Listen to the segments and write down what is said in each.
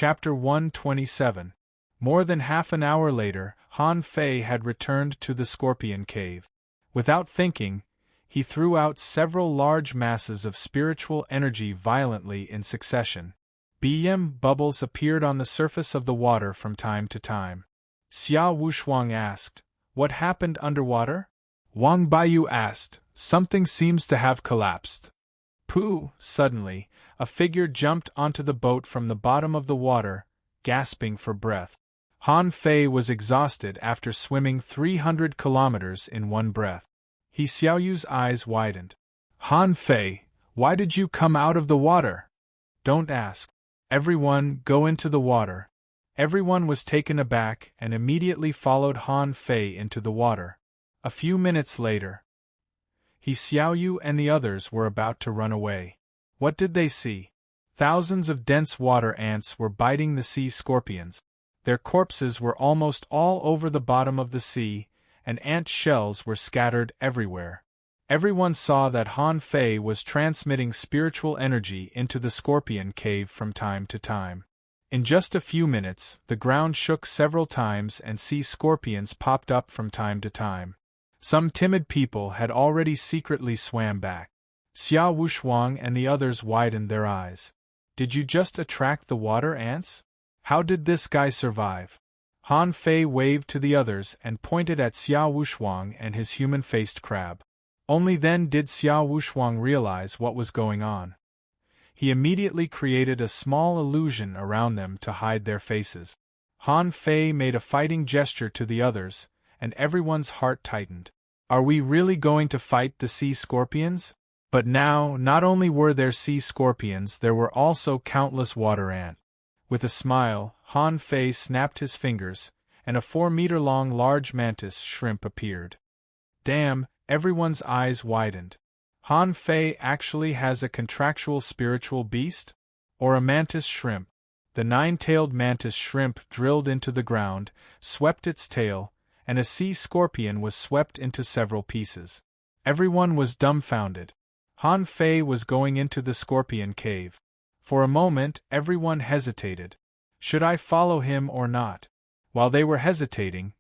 Chapter 127. More than half an hour later, Han Fei had returned to the Scorpion Cave. Without thinking, he threw out several large masses of spiritual energy violently in succession. Bubbles appeared on the surface of the water from time to time. Xiao Wushuang asked, "What happened underwater?" Wang Baiyu asked, "Something seems to have collapsed." Pooh! Suddenly, a figure jumped onto the boat from the bottom of the water, gasping for breath. Han Fei was exhausted after swimming 300 kilometers in one breath. Xiaoyu's eyes widened. "Han Fei, why did you come out of the water?" "Don't ask. Everyone, go into the water." Everyone was taken aback and immediately followed Han Fei into the water. A few minutes later, Xiaoyu and the others were about to run away. What did they see? Thousands of dense water ants were biting the sea scorpions. Their corpses were almost all over the bottom of the sea, and ant shells were scattered everywhere. Everyone saw that Han Fei was transmitting spiritual energy into the Scorpion Cave from time to time. In just a few minutes, the ground shook several times and sea scorpions popped up from time to time. Some timid people had already secretly swam back. Xiao Wushuang and the others widened their eyes. "Did you just attract the water ants? How did this guy survive?" Han Fei waved to the others and pointed at Xiao Wushuang and his human-faced crab. Only then did Xiao Wushuang realize what was going on. He immediately created a small illusion around them to hide their faces. Han Fei made a fighting gesture to the others, and everyone's heart tightened. Are we really going to fight the sea scorpions? But now, not only were there sea scorpions, there were also countless water ants. With a smile, Han Fei snapped his fingers, and a 4-meter-long large mantis shrimp appeared. Damn, everyone's eyes widened. Han Fei actually has a contractual spiritual beast? Or a mantis shrimp? The 9-tailed mantis shrimp drilled into the ground, swept its tail, and a sea scorpion was swept into several pieces. Everyone was dumbfounded. Han Fei was going into the Scorpion Cave. For a moment, everyone hesitated. Should I follow him or not? While they were hesitating,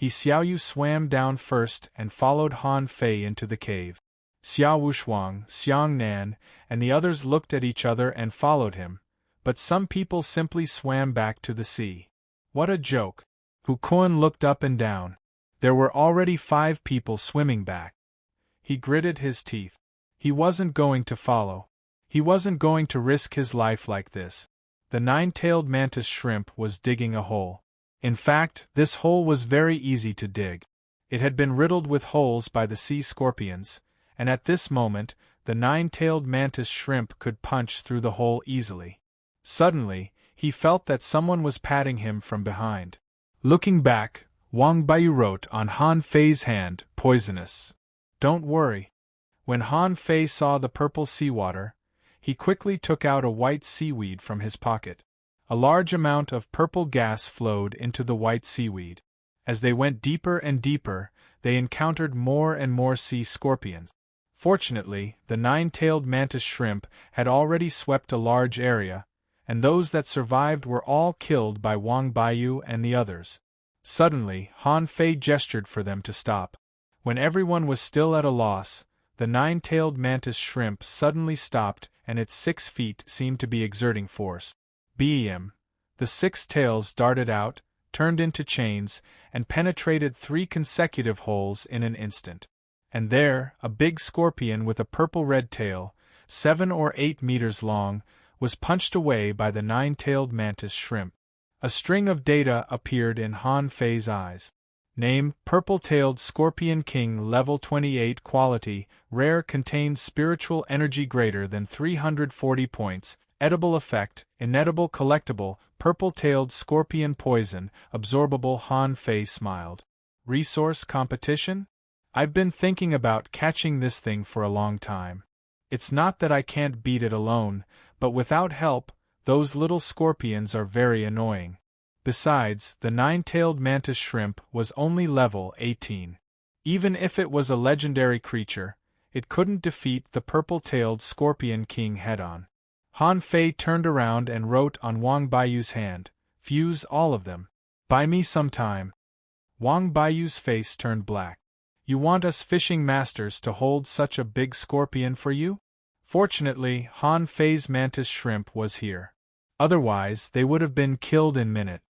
Xiaoyu swam down first and followed Han Fei into the cave. Xiao Wushuang, Xiang Nan, and the others looked at each other and followed him, but some people simply swam back to the sea. What a joke! Hu Kuan looked up and down. There were already 5 people swimming back. He gritted his teeth. He wasn't going to follow. He wasn't going to risk his life like this. The 9-tailed mantis shrimp was digging a hole. In fact, this hole was very easy to dig. It had been riddled with holes by the sea scorpions, and at this moment, the 9-tailed mantis shrimp could punch through the hole easily. Suddenly, he felt that someone was patting him from behind. Looking back, Wang Baiyu wrote on Han Fei's hand, "Poisonous." Don't worry. When Han Fei saw the purple seawater, he quickly took out a white seaweed from his pocket. A large amount of purple gas flowed into the white seaweed. As they went deeper and deeper, they encountered more and more sea scorpions. Fortunately, the 9-tailed mantis shrimp had already swept a large area, and those that survived were all killed by Wang Baiyu and the others. Suddenly, Han Fei gestured for them to stop. When everyone was still at a loss, the 9-tailed mantis shrimp suddenly stopped and its 6 feet seemed to be exerting force. Bam! The 6 tails darted out, turned into chains, and penetrated 3 consecutive holes in an instant. And there, a big scorpion with a purple-red tail, 7 or 8 meters long, was punched away by the 9-tailed mantis shrimp. A string of data appeared in Han Fei's eyes. Name: Purple-tailed Scorpion King, Level 28. Quality: Rare, contains spiritual energy greater than 340 points. Edible effect: Inedible, collectible. Purple-tailed scorpion poison, absorbable. Han Fei smiled. Resource competition? I've been thinking about catching this thing for a long time. It's not that I can't beat it alone, but without help, those little scorpions are very annoying. Besides, the 9-tailed mantis shrimp was only level 18. Even if it was a legendary creature, it couldn't defeat the purple-tailed Scorpion King head-on. Han Fei turned around and wrote on Wang Baiyu's hand, "Fuse all of them. Buy me some time." Wang Baiyu's face turned black. "You want us fishing masters to hold such a big scorpion for you?" Fortunately, Han Fei's mantis shrimp was here. Otherwise, they would have been killed in minute.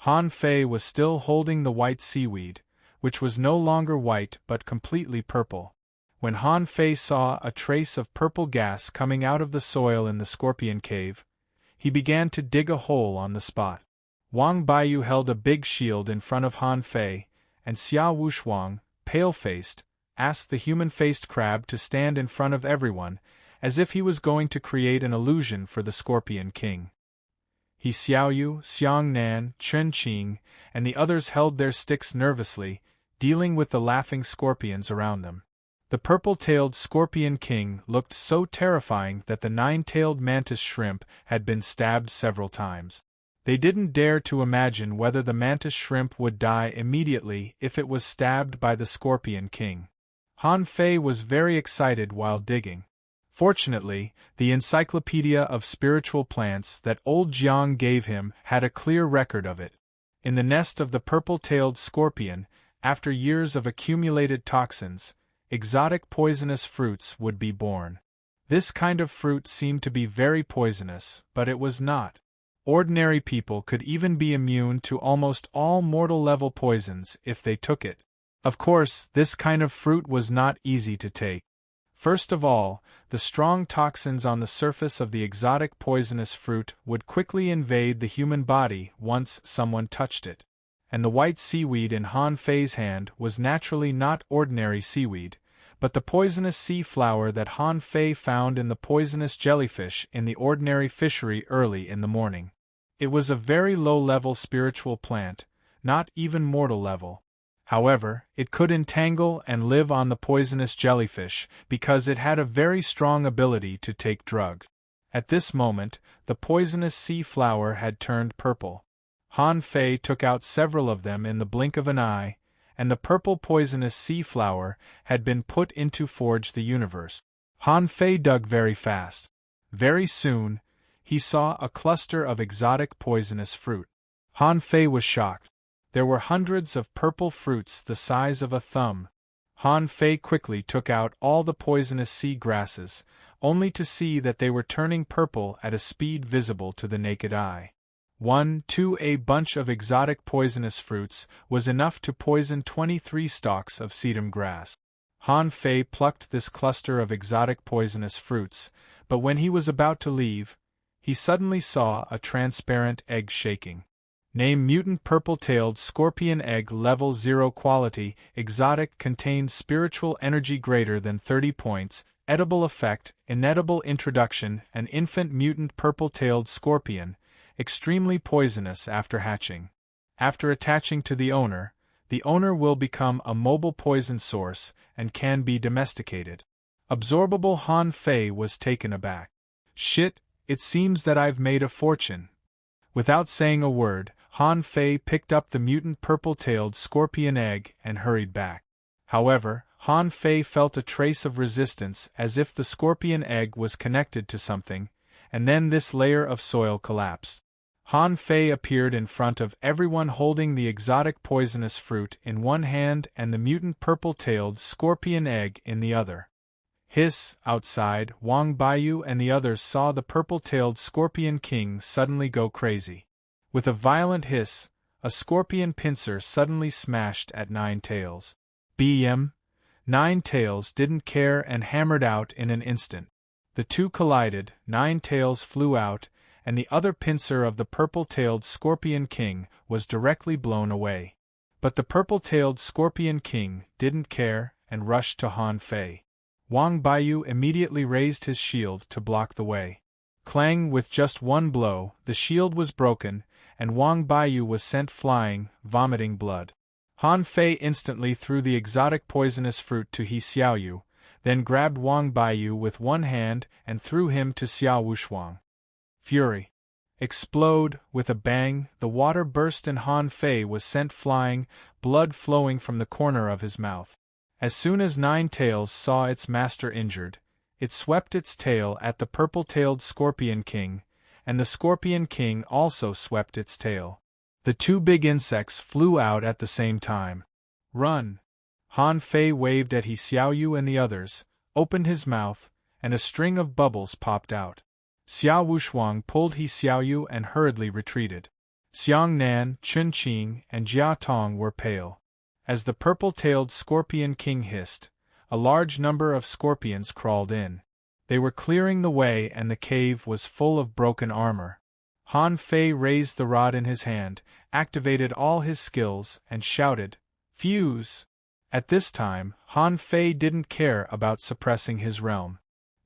Han Fei was still holding the white seaweed, which was no longer white but completely purple. When Han Fei saw a trace of purple gas coming out of the soil in the scorpion cave, he began to dig a hole on the spot. Wang Baiyu held a big shield in front of Han Fei, and Xiao Wushuang, pale-faced, asked the human-faced crab to stand in front of everyone, as if he was going to create an illusion for the Scorpion King. He Xiaoyu, Xiangnan, Chen Qing, and the others held their sticks nervously, dealing with the laughing scorpions around them. The purple-tailed Scorpion King looked so terrifying that the nine-tailed mantis shrimp had been stabbed several times. They didn't dare to imagine whether the mantis shrimp would die immediately if it was stabbed by the Scorpion King. Han Fei was very excited while digging. Fortunately, the Encyclopedia of Spiritual Plants that old Jiang gave him had a clear record of it. In the nest of the purple-tailed scorpion, after years of accumulated toxins, exotic poisonous fruits would be born. This kind of fruit seemed to be very poisonous, but it was not. Ordinary people could even be immune to almost all mortal-level poisons if they took it. Of course, this kind of fruit was not easy to take. First of all, the strong toxins on the surface of the exotic poisonous fruit would quickly invade the human body once someone touched it. And the white seaweed in Han Fei's hand was naturally not ordinary seaweed, but the poisonous sea flower that Han Fei found in the poisonous jellyfish in the ordinary fishery early in the morning. It was a very low-level spiritual plant, not even mortal level. However, it could entangle and live on the poisonous jellyfish because it had a very strong ability to take drugs. At this moment, the poisonous sea flower had turned purple. Han Fei took out several of them in the blink of an eye, and the purple poisonous sea flower had been put into Forge the Universe. Han Fei dug very fast. Very soon, he saw a cluster of exotic poisonous fruit. Han Fei was shocked. There were hundreds of purple fruits the size of a thumb. Han Fei quickly took out all the poisonous sea grasses, only to see that they were turning purple at a speed visible to the naked eye. A bunch of exotic poisonous fruits was enough to poison 23 stalks of sedum grass. Han Fei plucked this cluster of exotic poisonous fruits, but when he was about to leave, he suddenly saw a transparent egg shaking. Name mutant purple-tailed scorpion egg level 0 quality, exotic contained spiritual energy greater than 30 points, edible effect, inedible introduction, an infant mutant purple-tailed scorpion, extremely poisonous after hatching. After attaching to the owner will become a mobile poison source and can be domesticated. Absorbable. Han Fei was taken aback. Shit, it seems that I've made a fortune. Without saying a word, Han Fei picked up the mutant purple-tailed scorpion egg and hurried back. However, Han Fei felt a trace of resistance as if the scorpion egg was connected to something, and then this layer of soil collapsed. Han Fei appeared in front of everyone holding the exotic poisonous fruit in one hand and the mutant purple-tailed scorpion egg in the other. Hiss! Outside, Wang Baiyu and the others saw the purple-tailed Scorpion King suddenly go crazy. With a violent hiss, a scorpion pincer suddenly smashed at Nine Tails. Nine Tails didn't care and hammered out in an instant. The two collided, Nine Tails flew out, and the other pincer of the purple-tailed Scorpion King was directly blown away. But the purple-tailed Scorpion King didn't care and rushed to Han Fei. Wang Baiyu immediately raised his shield to block the way. Clang! With just one blow, the shield was broken, and Wang Baiyu was sent flying, vomiting blood. Han Fei instantly threw the exotic poisonous fruit to He Xiaoyu, then grabbed Wang Baiyu with one hand and threw him to Xiao Wushuang. Fury! Explode! With a bang, the water burst and Han Fei was sent flying, blood flowing from the corner of his mouth. As soon as Nine Tails saw its master injured, It swept its tail at the purple-tailed Scorpion King, and the Scorpion King also swept its tail. The two big insects flew out at the same time. Run! Han Fei waved at He Xiaoyu and the others, opened his mouth, and a string of bubbles popped out. Xiao Wushuang pulled He Xiaoyu and hurriedly retreated. Xiang Nan, Chun Qing, and Jia Tong were pale. As the purple-tailed Scorpion King hissed, a large number of scorpions crawled in. They were clearing the way and the cave was full of broken armor. Han Fei raised the rod in his hand, activated all his skills, and shouted, "Fuse!" At this time, Han Fei didn't care about suppressing his realm.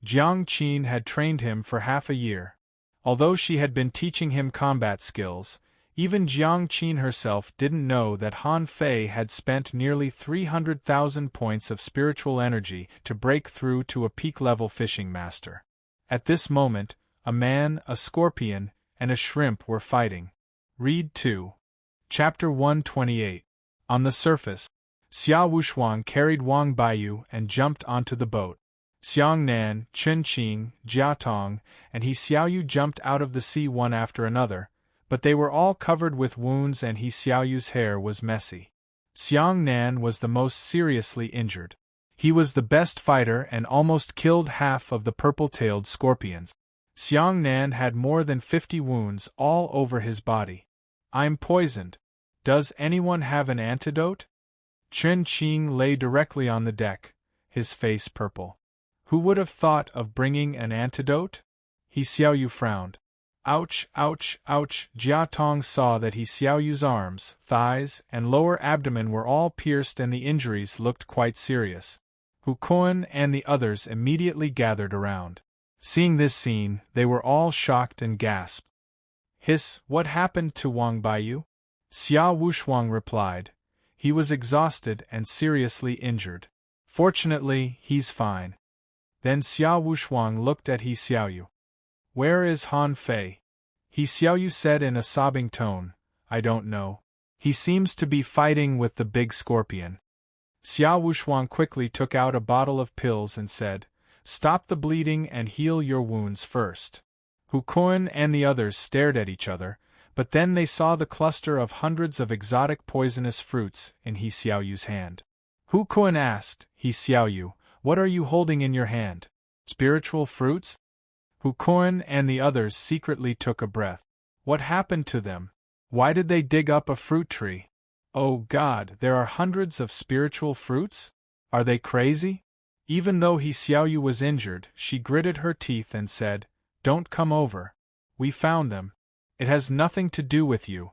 Jiang Qin had trained him for half a year. Although she had been teaching him combat skills, even Jiang Qin herself didn't know that Han Fei had spent nearly 300,000 points of spiritual energy to break through to a peak-level fishing master. At this moment, a man, a scorpion, and a shrimp were fighting. Read 2. Chapter 128. On the surface, Xiao Wushuang carried Wang Baiyu and jumped onto the boat. Xiang Nan, Chun Qing, Jia Tong, and He Xiaoyu jumped out of the sea one after another, but they were all covered with wounds and He Xiaoyu's hair was messy. Xiang Nan was the most seriously injured. He was the best fighter and almost killed half of the purple-tailed scorpions. Xiang Nan had more than 50 wounds all over his body. "I'm poisoned. Does anyone have an antidote?" Chun Qing lay directly on the deck, his face purple. "Who would have thought of bringing an antidote?" He Xiaoyu frowned. "Ouch, ouch, ouch!" Jia Tong saw that He Xiaoyu's arms, thighs, and lower abdomen were all pierced and the injuries looked quite serious. Hu Kuan and the others immediately gathered around. Seeing this scene, they were all shocked and gasped. "Hiss, what happened to Wang Baiyu?" Xiao Wushuang replied. "He was exhausted and seriously injured. Fortunately, he's fine." Then Xiao Wushuang looked at He Xiaoyu. "Where is Han Fei?" He Xiaoyu said in a sobbing tone, "I don't know. He seems to be fighting with the big scorpion." Xiao Wushuang quickly took out a bottle of pills and said, "Stop the bleeding and heal your wounds first." Hu Kuan and the others stared at each other, but then they saw the cluster of hundreds of exotic poisonous fruits in He Xiaoyu's hand. Hu Kuan asked, "He Xiaoyu, what are you holding in your hand? Spiritual fruits?" Hu Kuan and the others secretly took a breath. What happened to them? Why did they dig up a fruit tree? Oh God, there are hundreds of spiritual fruits? Are they crazy? Even though He Xiaoyu was injured, she gritted her teeth and said, "Don't come over. We found them. It has nothing to do with you."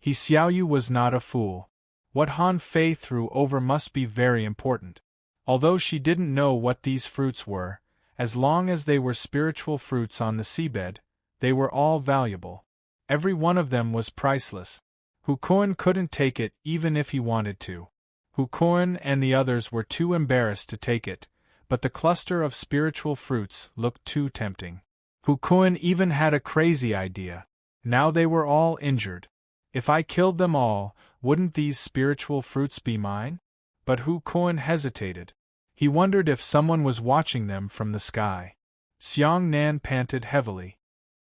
He Xiaoyu was not a fool. What Han Fei threw over must be very important. Although she didn't know what these fruits were, as long as they were spiritual fruits on the seabed, they were all valuable. Every one of them was priceless. Hu Kuan couldn't take it even if he wanted to. Hu Kuan and the others were too embarrassed to take it, but the cluster of spiritual fruits looked too tempting. Hu Kuan even had a crazy idea. Now they were all injured. If I killed them all, wouldn't these spiritual fruits be mine? But Hu Kuan hesitated. He wondered if someone was watching them from the sky. Xiang Nan panted heavily.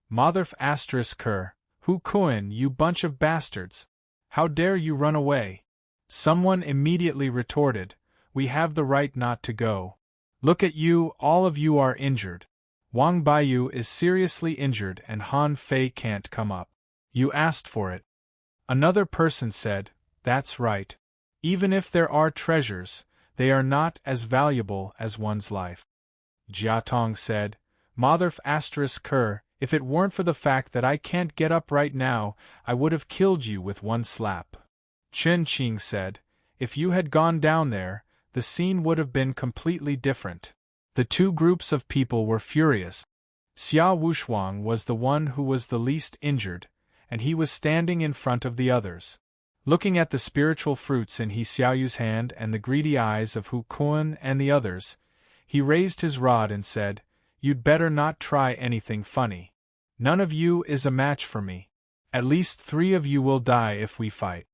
"Motherf asterisk her, Hu Kuan, you bunch of bastards! How dare you run away?" Someone immediately retorted, "We have the right not to go. Look at you, all of you are injured. Wang Baiyu is seriously injured and Han Fei can't come up. You asked for it." Another person said, "That's right. Even if there are treasures, they are not as valuable as one's life." Jia Tong said, "Motherf asterisk her, if it weren't for the fact that I can't get up right now, I would have killed you with one slap." Chun Qing said, "If you had gone down there, the scene would have been completely different." The two groups of people were furious. Xiao Wushuang was the one who was the least injured, and he was standing in front of the others. Looking at the spiritual fruits in He Xiaoyu's hand and the greedy eyes of Hu Kuan and the others, he raised his rod and said, "You'd better not try anything funny. None of you is a match for me. At least 3 of you will die if we fight."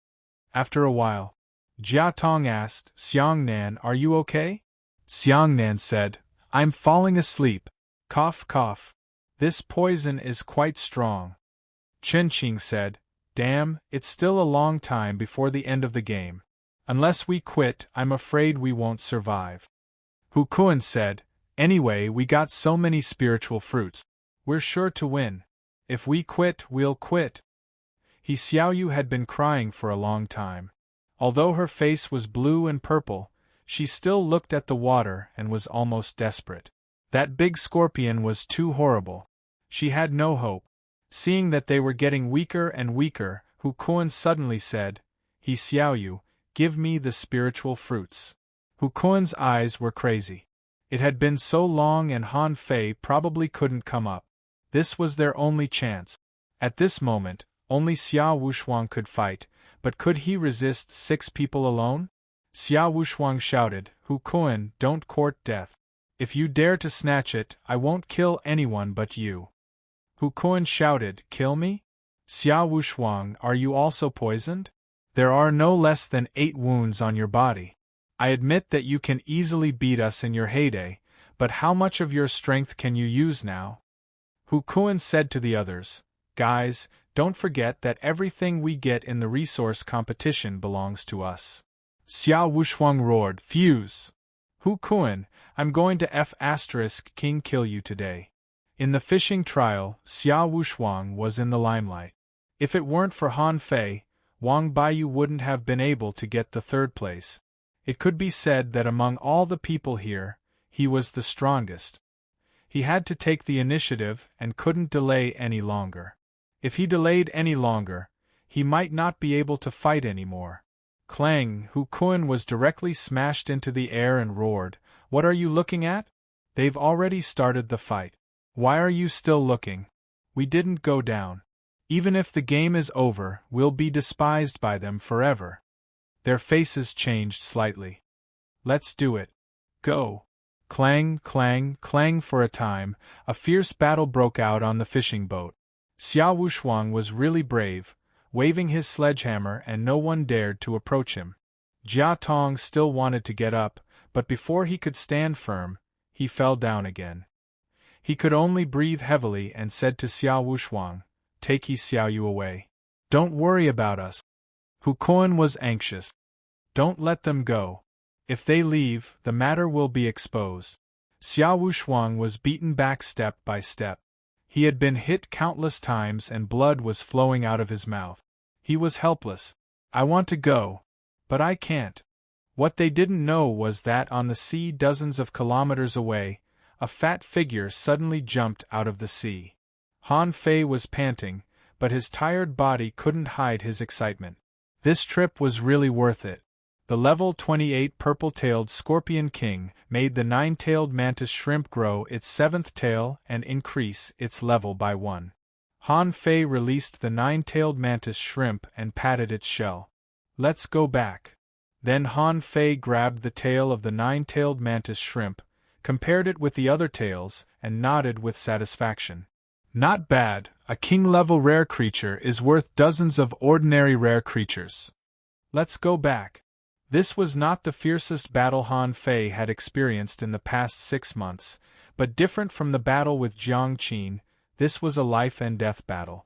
After a while, Jia Tong asked, "Xiang Nan, are you okay?" Xiang Nan said, I'm falling asleep. Cough, cough. This poison is quite strong. Chen-Qing said, Damn, it's still a long time before the end of the game. Unless we quit, I'm afraid we won't survive. Hu Kuan said, Anyway, we got so many spiritual fruits. We're sure to win. If we quit, we'll quit. He Xiaoyu had been crying for a long time. Although her face was blue and purple, she still looked at the water and was almost desperate. That big scorpion was too horrible. She had no hope. Seeing that they were getting weaker and weaker, Hu Kuan suddenly said, He Xiaoyu, give me the spiritual fruits. Hu Kuan's eyes were crazy. It had been so long and Han Fei probably couldn't come up. This was their only chance. At this moment, only Xia Wushuang could fight, but could he resist 6 people alone? Xia Wushuang shouted, Hu Kuan, don't court death. If you dare to snatch it, I won't kill anyone but you. Hu Kuan shouted, Kill me? Xia Wushuang, are you also poisoned? There are no less than 8 wounds on your body. I admit that you can easily beat us in your heyday, but how much of your strength can you use now? Hu Kuan said to the others, Guys, don't forget that everything we get in the resource competition belongs to us. Xia Wushuang roared, Fuse! Hu Kuan, I'm going to F*King kill you today. In the fishing trial, Xia Wushuang was in the limelight. If it weren't for Han Fei, Wang Baiyu wouldn't have been able to get the 3rd place. It could be said that among all the people here, he was the strongest. He had to take the initiative and couldn't delay any longer. If he delayed any longer, he might not be able to fight anymore. Clang! Hu Kuan was directly smashed into the air and roared, What are you looking at? They've already started the fight. Why are you still looking? We didn't go down. Even if the game is over, we'll be despised by them forever. Their faces changed slightly. Let's do it. Go. Clang, clang, clang. For a time, a fierce battle broke out on the fishing boat. Xia Wushuang was really brave, waving his sledgehammer, and no one dared to approach him. Jia Tong still wanted to get up, but before he could stand firm, he fell down again. He could only breathe heavily and said to Xia Wushuang, Take He Xiaoyu away. Don't worry about us. Hu Kuan was anxious. Don't let them go. If they leave, the matter will be exposed. Xia Wushuang was beaten back step by step. He had been hit countless times and blood was flowing out of his mouth. He was helpless. I want to go. But I can't. What they didn't know was that on the sea dozens of kilometers away, a fat figure suddenly jumped out of the sea. Han Fei was panting, but his tired body couldn't hide his excitement. This trip was really worth it. The level 28 purple-tailed scorpion king made the 9-tailed mantis shrimp grow its 7th tail and increase its level by 1. Han Fei released the 9-tailed mantis shrimp and patted its shell. Let's go back. Then Han Fei grabbed the tail of the 9-tailed mantis shrimp, compared it with the other tails, and nodded with satisfaction. Not bad, a king-level rare creature is worth dozens of ordinary rare creatures. Let's go back. This was not the fiercest battle Han Fei had experienced in the past 6 months, but different from the battle with Jiang Qin, this was a life-and-death battle.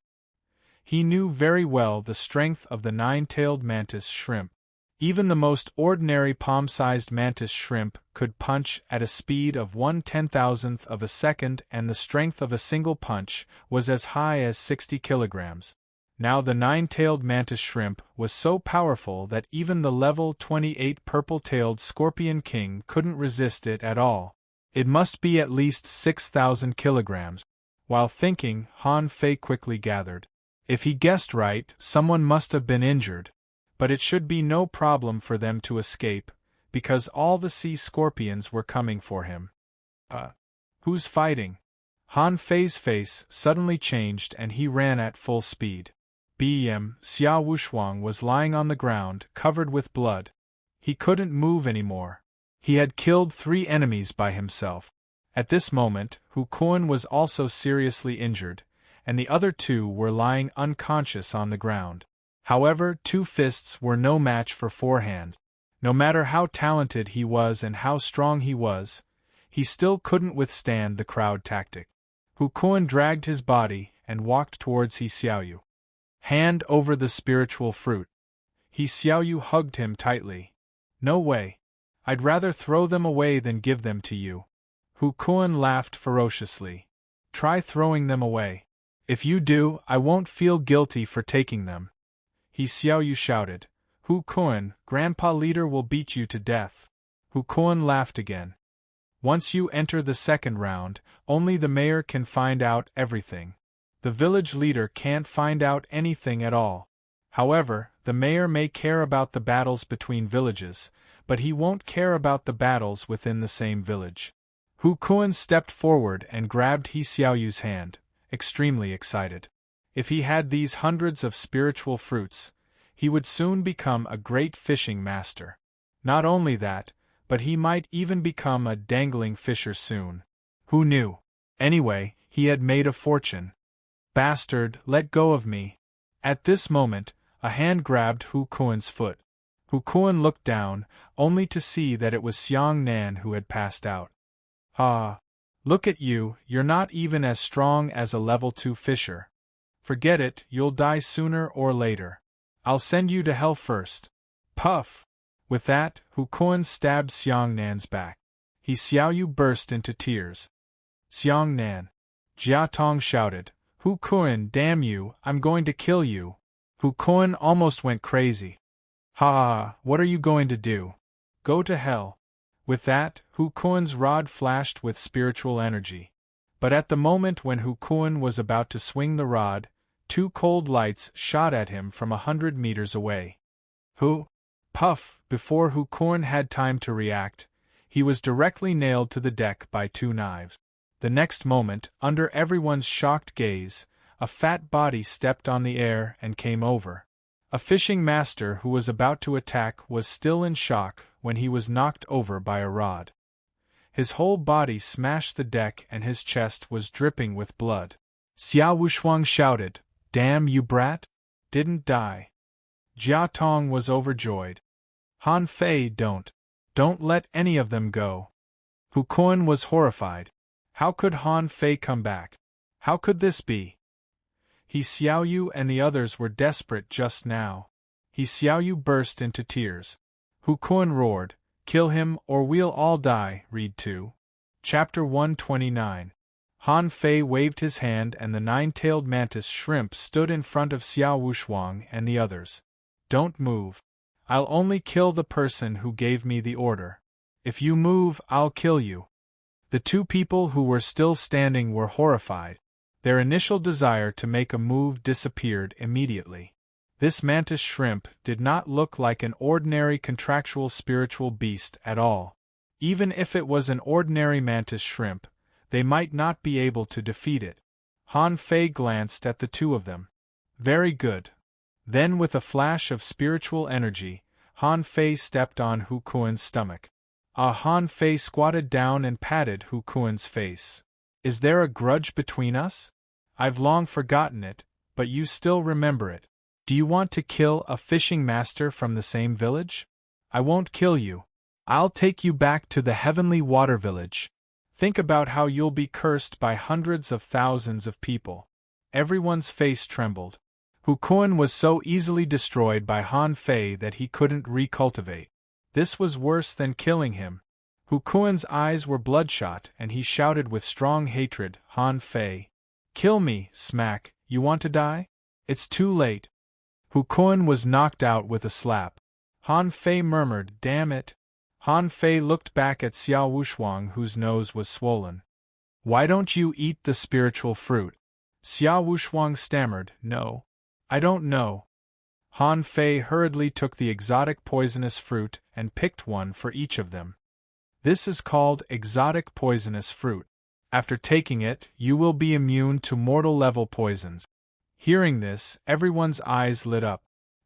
He knew very well the strength of the 9-tailed mantis shrimp. Even the most ordinary palm-sized mantis shrimp could punch at a speed of 1/10,000th of a second, and the strength of a single punch was as high as 60 kilograms. Now the 9-tailed mantis shrimp was so powerful that even the level 28 purple-tailed scorpion king couldn't resist it at all. It must be at least 6,000 kilograms. While thinking, Han Fei quickly gathered. If he guessed right, someone must have been injured. But it should be no problem for them to escape, because all the sea scorpions were coming for him. Who's fighting? Han Fei's face suddenly changed and he ran at full speed. Xia Wushuang was lying on the ground, covered with blood. He couldn't move anymore. He had killed 3 enemies by himself. At this moment, Hu Kuan was also seriously injured, and the other 2 were lying unconscious on the ground. However, 2 fists were no match for 4 hands. No matter how talented he was and how strong he was, he still couldn't withstand the crowd tactic. Hu Kuan dragged his body and walked towards He Xiaoyu. Hand over the spiritual fruit. He Xiaoyu hugged him tightly. No way. I'd rather throw them away than give them to you. Hu Kuan laughed ferociously. Try throwing them away. If you do, I won't feel guilty for taking them. He Xiaoyu shouted. Hu Kuan, Grandpa Leader will beat you to death. Hu Kuan laughed again. Once you enter the second round, only the mayor can find out everything. The village leader can't find out anything at all. However, the mayor may care about the battles between villages, but he won't care about the battles within the same village. Hu Kuan stepped forward and grabbed He Xiaoyu's hand, extremely excited. If he had these hundreds of spiritual fruits, he would soon become a great fishing master. Not only that, but he might even become a dangling fisher soon. Who knew? Anyway, he had made a fortune. Bastard, let go of me. At this moment, a hand grabbed Hu Kuan's foot. Hu Kuan looked down, only to see that it was Xiang Nan who had passed out. Ah! Look at you, you're not even as strong as a level 2 fisher. Forget it, you'll die sooner or later. I'll send you to hell first. Puff! With that, Hu Kuan stabbed Xiang Nan's back. He Xiaoyu burst into tears. Xiang Nan! Jia Tong shouted. Hu Kuan, damn you, I'm going to kill you. Hu Kuan almost went crazy. Ha! What are you going to do? Go to hell. With that, Hu Kuan's rod flashed with spiritual energy. But at the moment when Hu Kuan was about to swing the rod, 2 cold lights shot at him from 100 meters away. Hu! Puff! Before Hu Kuan had time to react, he was directly nailed to the deck by 2 knives. The next moment, under everyone's shocked gaze, a fat body stepped on the air and came over. A fishing master who was about to attack was still in shock when he was knocked over by a rod. His whole body smashed the deck and his chest was dripping with blood. Xiao Wushuang shouted, "Damn you brat! Didn't die." Jia Tong was overjoyed. Han Fei, don't let any of them go. Hu Kuan was horrified. How could Han Fei come back? How could this be? He Xiaoyu and the others were desperate just now. He Xiaoyu burst into tears. Hu Kuan roared, "Kill him or we'll all die." Read 2. Chapter 129. Han Fei waved his hand and the 9-tailed mantis shrimp stood in front of Xiao Wushuang and the others. Don't move. I'll only kill the person who gave me the order. If you move, I'll kill you. The 2 people who were still standing were horrified. Their initial desire to make a move disappeared immediately. This mantis shrimp did not look like an ordinary contractual spiritual beast at all. Even if it was an ordinary mantis shrimp, they might not be able to defeat it. Han Fei glanced at the 2 of them. Very good. Then with a flash of spiritual energy, Han Fei stepped on Hu Kuan's stomach. Han Fei squatted down and patted Hu Kuan's face. Is there a grudge between us? I've long forgotten it, but you still remember it. Do you want to kill a fishing master from the same village? I won't kill you. I'll take you back to the heavenly water village. Think about how you'll be cursed by hundreds of thousands of people. Everyone's face trembled. Hu Kuan was so easily destroyed by Han Fei that he couldn't recultivate. This was worse than killing him. Hu Kuan's eyes were bloodshot and he shouted with strong hatred, Han Fei. Kill me, smack, you want to die? It's too late. Hu Kuan was knocked out with a slap. Han Fei murmured, damn it. Han Fei looked back at Xiao Wushuang whose nose was swollen. Why don't you eat the spiritual fruit? Xiao Wushuang stammered, no. I don't know. Han Fei hurriedly took the exotic poisonous fruit and picked one for each of them. This is called exotic poisonous fruit. After taking it, you will be immune to mortal-level poisons. Hearing this, everyone's eyes lit up.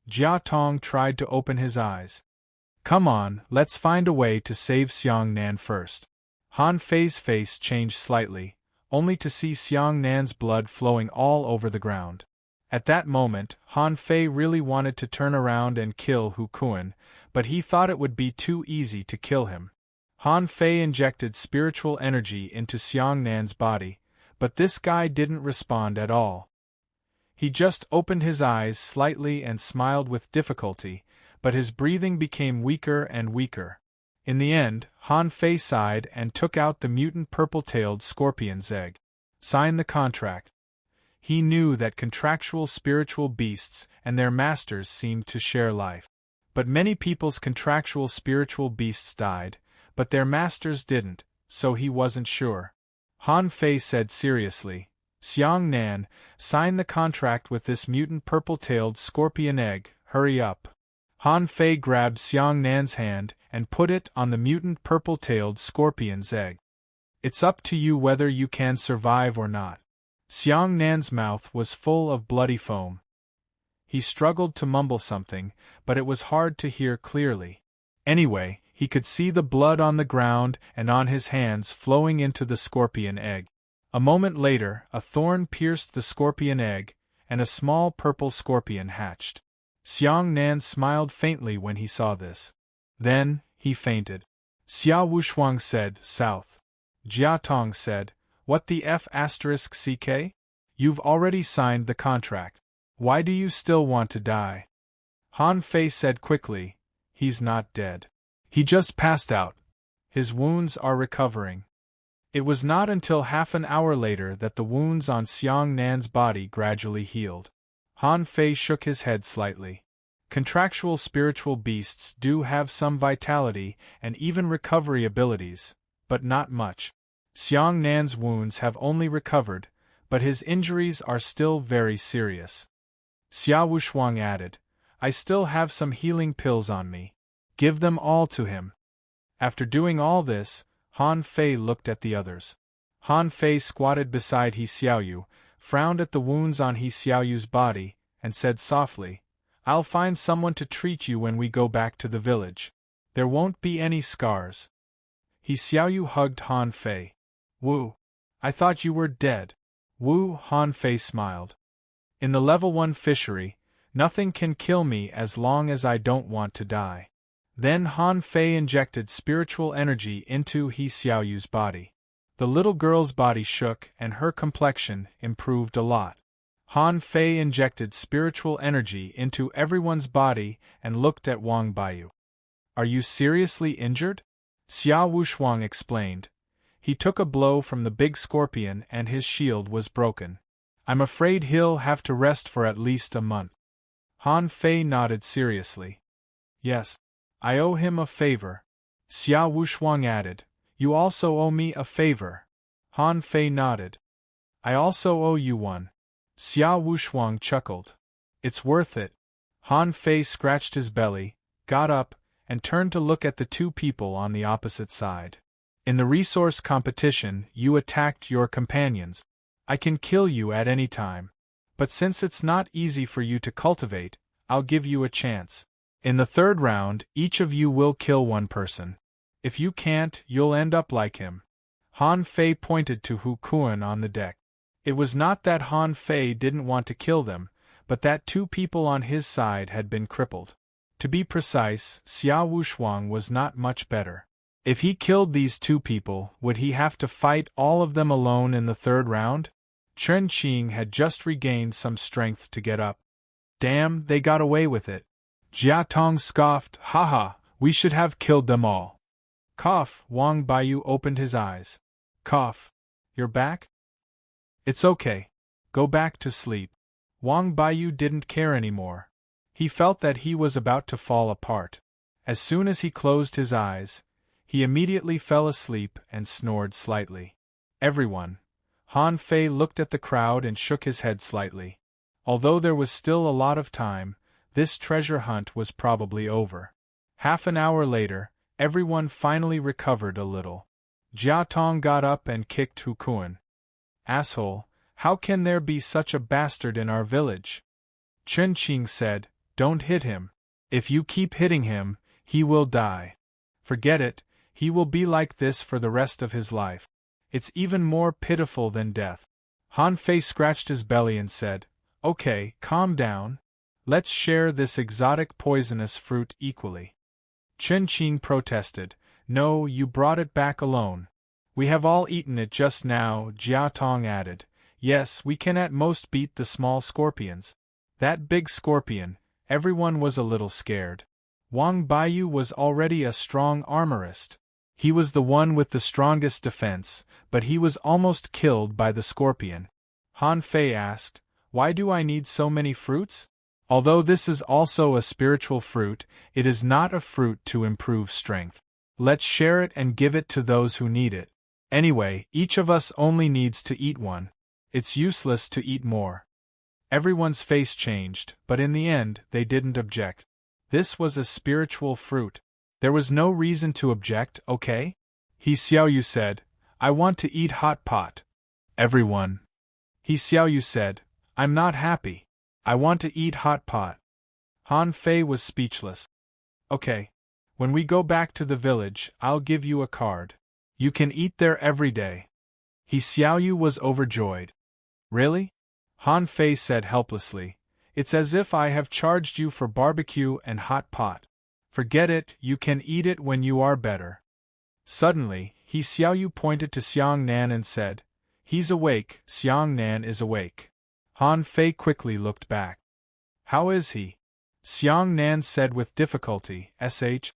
Jia Tong tried to open his eyes. Come on, let's find a way to save Xiang Nan first. Han Fei's face changed slightly, only to see Xiang Nan's blood flowing all over the ground. At that moment, Han Fei really wanted to turn around and kill Hu Kuan, but he thought it would be too easy to kill him. Han Fei injected spiritual energy into Xiangnan's body, but this guy didn't respond at all. He just opened his eyes slightly and smiled with difficulty, but his breathing became weaker and weaker. In the end, Han Fei sighed and took out the mutant purple-tailed scorpion's egg. Sign the contract. He knew that contractual spiritual beasts and their masters seemed to share life. But many people's contractual spiritual beasts died, but their masters didn't, so he wasn't sure. Han Fei said seriously, Xiangnan, sign the contract with this mutant purple-tailed scorpion egg, hurry up. Han Fei grabbed Xiangnan's hand and put it on the mutant purple-tailed scorpion's egg. It's up to you whether you can survive or not. Xiangnan's mouth was full of bloody foam. He struggled to mumble something, but it was hard to hear clearly. Anyway, he could see the blood on the ground and on his hands flowing into the scorpion egg. A moment later, a thorn pierced the scorpion egg, and a small purple scorpion hatched. Xiangnan smiled faintly when he saw this. Then, he fainted. Xia Wushuang said, South. Jia Tong said, What the F***CK? You've already signed the contract. Why do you still want to die? Han Fei said quickly, He's not dead. He just passed out. His wounds are recovering. It was not until half an hour later that the wounds on Xiangnan's body gradually healed. Han Fei shook his head slightly. Contractual spiritual beasts do have some vitality and even recovery abilities, but not much. Xiangnan's wounds have only recovered, but his injuries are still very serious. Xia Wushuang added, I still have some healing pills on me. Give them all to him. After doing all this, Han Fei looked at the others. Han Fei squatted beside He Xiaoyu, frowned at the wounds on He Xiaoyu's body, and said softly, I'll find someone to treat you when we go back to the village. There won't be any scars. He Xiaoyu hugged Han Fei. Wu. I thought you were dead. Wu, Han Fei smiled. In the level 1 fishery, nothing can kill me as long as I don't want to die. Then Han Fei injected spiritual energy into He Xiaoyu's body. The little girl's body shook and her complexion improved a lot. Han Fei injected spiritual energy into everyone's body and looked at Wang Baiyu. Are you seriously injured? Xia Wushuang explained. He took a blow from the big scorpion and his shield was broken. I'm afraid he'll have to rest for at least a month. Han Fei nodded seriously. Yes. I owe him a favor. Xia Wushuang added, You also owe me a favor. Han Fei nodded. I also owe you one. Xia Wushuang chuckled. It's worth it. Han Fei scratched his belly, got up, and turned to look at the two people on the opposite side. In the resource competition, you attacked your companions. I can kill you at any time. But since it's not easy for you to cultivate, I'll give you a chance. In the third round, each of you will kill one person. If you can't, you'll end up like him. Han Fei pointed to Hu Kuan on the deck. It was not that Han Fei didn't want to kill them, but that two people on his side had been crippled. To be precise, Xia Wushuang was not much better. If he killed these two people, would he have to fight all of them alone in the third round? Chen Qing had just regained some strength to get up. Damn, they got away with it. Jia Tong scoffed, Haha, we should have killed them all. Cough, Wang Baiyu opened his eyes. Cough. You're back? It's okay. Go back to sleep. Wang Baiyu didn't care anymore. He felt that he was about to fall apart. As soon as he closed his eyes, he immediately fell asleep and snored slightly. Everyone. Han Fei looked at the crowd and shook his head slightly. Although there was still a lot of time, this treasure hunt was probably over. Half an hour later, everyone finally recovered a little. Jia Tong got up and kicked Hu Kuan. Asshole, how can there be such a bastard in our village? Chen Qing said, Don't hit him. If you keep hitting him, he will die. Forget it, he will be like this for the rest of his life. It's even more pitiful than death. Han Fei scratched his belly and said, Okay, calm down. Let's share this exotic poisonous fruit equally. Chen Qing protested, No, you brought it back alone. We have all eaten it just now, Jia Tong added. Yes, we can at most beat the small scorpions. That big scorpion, everyone was a little scared. Wang Baiyu was already a strong armorist. He was the one with the strongest defense, but he was almost killed by the scorpion. Han Fei asked, "Why do I need so many fruits?" Although this is also a spiritual fruit, it is not a fruit to improve strength. Let's share it and give it to those who need it. Anyway, each of us only needs to eat one. It's useless to eat more. Everyone's face changed, but in the end, they didn't object. This was a spiritual fruit. There was no reason to object, okay? He Xiaoyu said, "I want to eat hot pot." Everyone. He Xiaoyu said, "I'm not happy. I want to eat hot pot." Han Fei was speechless. "Okay. When we go back to the village, I'll give you a card. You can eat there every day." He Xiaoyu was overjoyed. "Really?" Han Fei said helplessly. "It's as if I have charged you for barbecue and hot pot. Forget it, you can eat it when you are better." Suddenly, He Xiaoyu pointed to Xiang Nan and said, "He's awake, Xiang Nan is awake." Han Fei quickly looked back. "How is he?" Xiang Nan said with difficulty, sh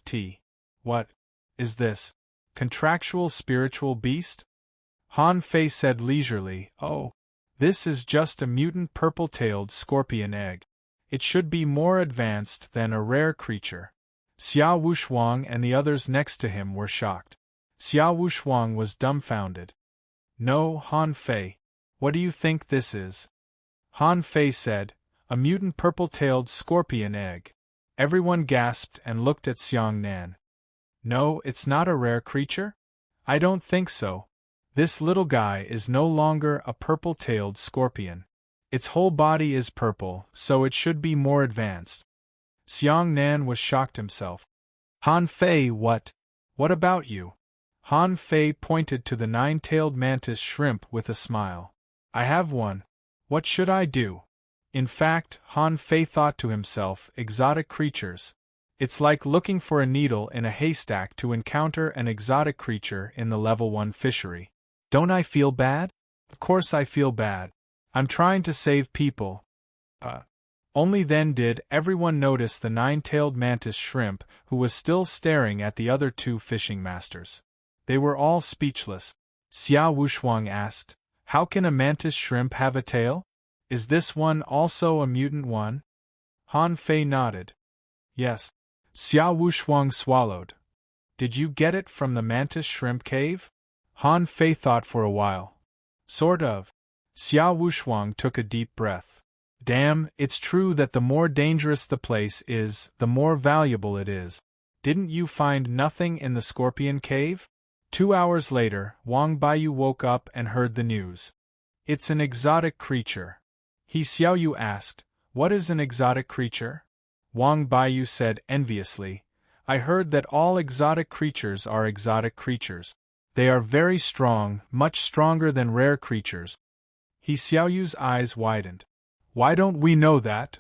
*t. "What is this? Contractual spiritual beast?" Han Fei said leisurely, "Oh, this is just a mutant purple-tailed scorpion egg. It should be more advanced than a rare creature." Xia Wushuang and the others next to him were shocked. Xia Wushuang was dumbfounded. "No, Han Fei. What do you think this is?" Han Fei said, "A mutant purple-tailed scorpion egg." Everyone gasped and looked at Xiang Nan. "No, it's not a rare creature? I don't think so. This little guy is no longer a purple-tailed scorpion. Its whole body is purple, so it should be more advanced." Xiang Nan was shocked himself. "Han Fei, what? What about you?" Han Fei pointed to the nine-tailed mantis shrimp with a smile. "I have one. What should I do?" In fact, Han Fei thought to himself, exotic creatures. It's like looking for a needle in a haystack to encounter an exotic creature in the level 1 fishery. Don't I feel bad? Of course I feel bad. I'm trying to save people. Only then did everyone notice the nine-tailed mantis shrimp, who was still staring at the other two fishing masters. They were all speechless. Xia Wushuang asked, "How can a mantis shrimp have a tail? Is this one also a mutant one?" Han Fei nodded. "Yes." Xia Wushuang swallowed. "Did you get it from the mantis shrimp cave?" Han Fei thought for a while. "Sort of." Xia Wushuang took a deep breath. "Damn, it's true that the more dangerous the place is, the more valuable it is. Didn't you find nothing in the scorpion cave?" 2 hours later, Wang Baiyu woke up and heard the news. "It's an exotic creature." He Xiaoyu asked, "What is an exotic creature?" Wang Baiyu said enviously, "I heard that all exotic creatures are exotic creatures. They are very strong, much stronger than rare creatures." He Xiaoyu's eyes widened. "Why don't we know that?"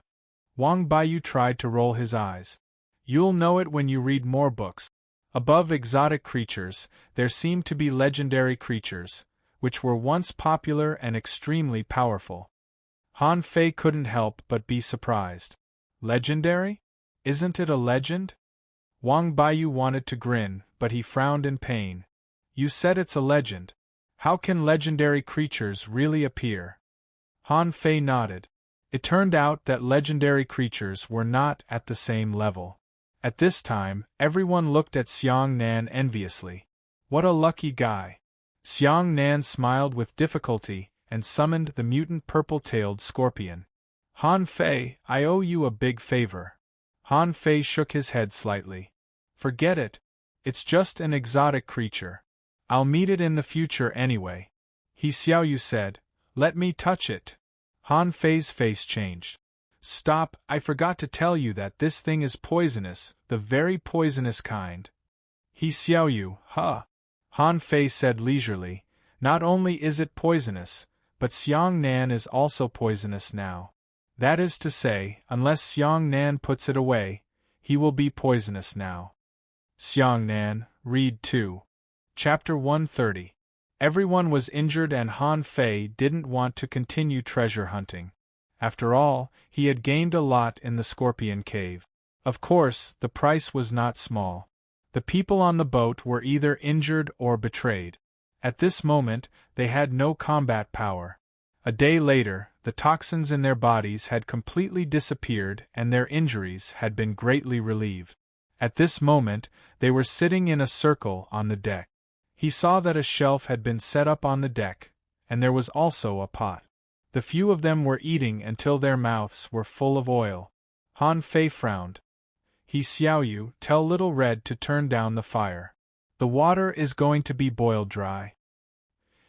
Wang Baiyu tried to roll his eyes. "You'll know it when you read more books. Above exotic creatures, there seem to be legendary creatures, which were once popular and extremely powerful." Han Fei couldn't help but be surprised. "Legendary? Isn't it a legend?" Wang Baiyu wanted to grin, but he frowned in pain. "You said it's a legend. How can legendary creatures really appear?" Han Fei nodded. It turned out that legendary creatures were not at the same level. At this time, everyone looked at Xiang Nan enviously. What a lucky guy. Xiang Nan smiled with difficulty and summoned the mutant purple-tailed scorpion. "Han Fei, I owe you a big favor." Han Fei shook his head slightly. "Forget it. It's just an exotic creature. I'll meet it in the future anyway." He Xiaoyu said, "Let me touch it." Han Fei's face changed. "Stop, I forgot to tell you that this thing is poisonous, the very poisonous kind." He Xiaoyu, "Huh." Han Fei said leisurely, "Not only is it poisonous, but Xiang Nan is also poisonous now. That is to say, unless Xiang Nan puts it away, he will be poisonous now." Xiang Nan, read 2. Chapter 130. Everyone was injured and Han Fei didn't want to continue treasure hunting. After all, he had gained a lot in the Scorpion Cave. Of course, the price was not small. The people on the boat were either injured or betrayed. At this moment, they had no combat power. A day later, the toxins in their bodies had completely disappeared and their injuries had been greatly relieved. At this moment, they were sitting in a circle on the deck. He saw that a shelf had been set up on the deck, and there was also a pot. The few of them were eating until their mouths were full of oil. Han Fei frowned. He Xiaoyu, tell Little Red to turn down the fire. The water is going to be boiled dry.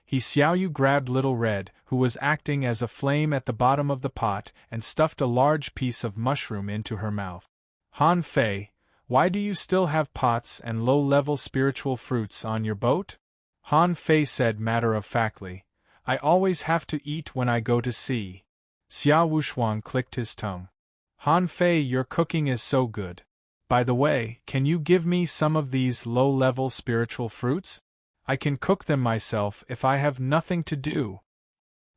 He Xiaoyu grabbed Little Red, who was acting as a flame at the bottom of the pot, and stuffed a large piece of mushroom into her mouth. Han Fei, why do you still have pots and low-level spiritual fruits on your boat? Han Fei said matter-of-factly, I always have to eat when I go to sea. Xia Wushuang clicked his tongue. Han Fei, your cooking is so good. By the way, can you give me some of these low-level spiritual fruits? I can cook them myself if I have nothing to do.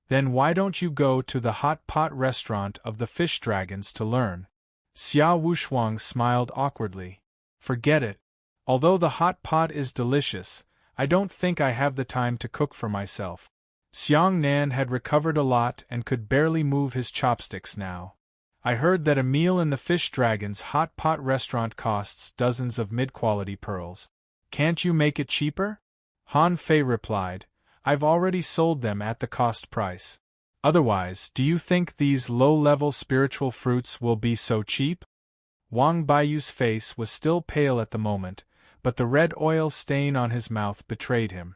Then why don't you go to the hot pot restaurant of the fish dragons to learn? Xia Wushuang smiled awkwardly. Forget it. Although the hot pot is delicious, I don't think I have the time to cook for myself. Xiang Nan had recovered a lot and could barely move his chopsticks now. I heard that a meal in the Fish Dragon's hot pot restaurant costs dozens of mid-quality pearls. Can't you make it cheaper? Han Fei replied, I've already sold them at the cost price. Otherwise, do you think these low-level spiritual fruits will be so cheap? Wang Baiyu's face was still pale at the moment, but the red oil stain on his mouth betrayed him.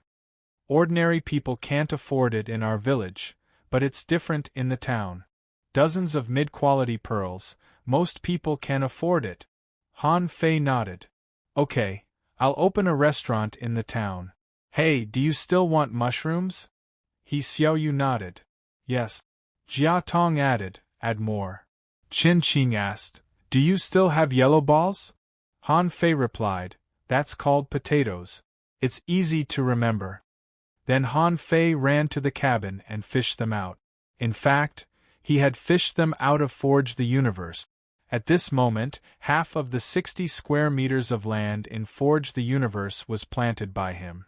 Ordinary people can't afford it in our village, but it's different in the town. Dozens of mid-quality pearls, most people can afford it. Han Fei nodded. Okay, I'll open a restaurant in the town. Hey, do you still want mushrooms? He Xiaoyu nodded. Yes. Jia Tong added, add more. Qin Qing asked, do you still have yellow balls? Han Fei replied, that's called potatoes. It's easy to remember. Then Han Fei ran to the cabin and fished them out. In fact, he had fished them out of Forge the Universe. At this moment, half of the 60 square meters of land in Forge the Universe was planted by him.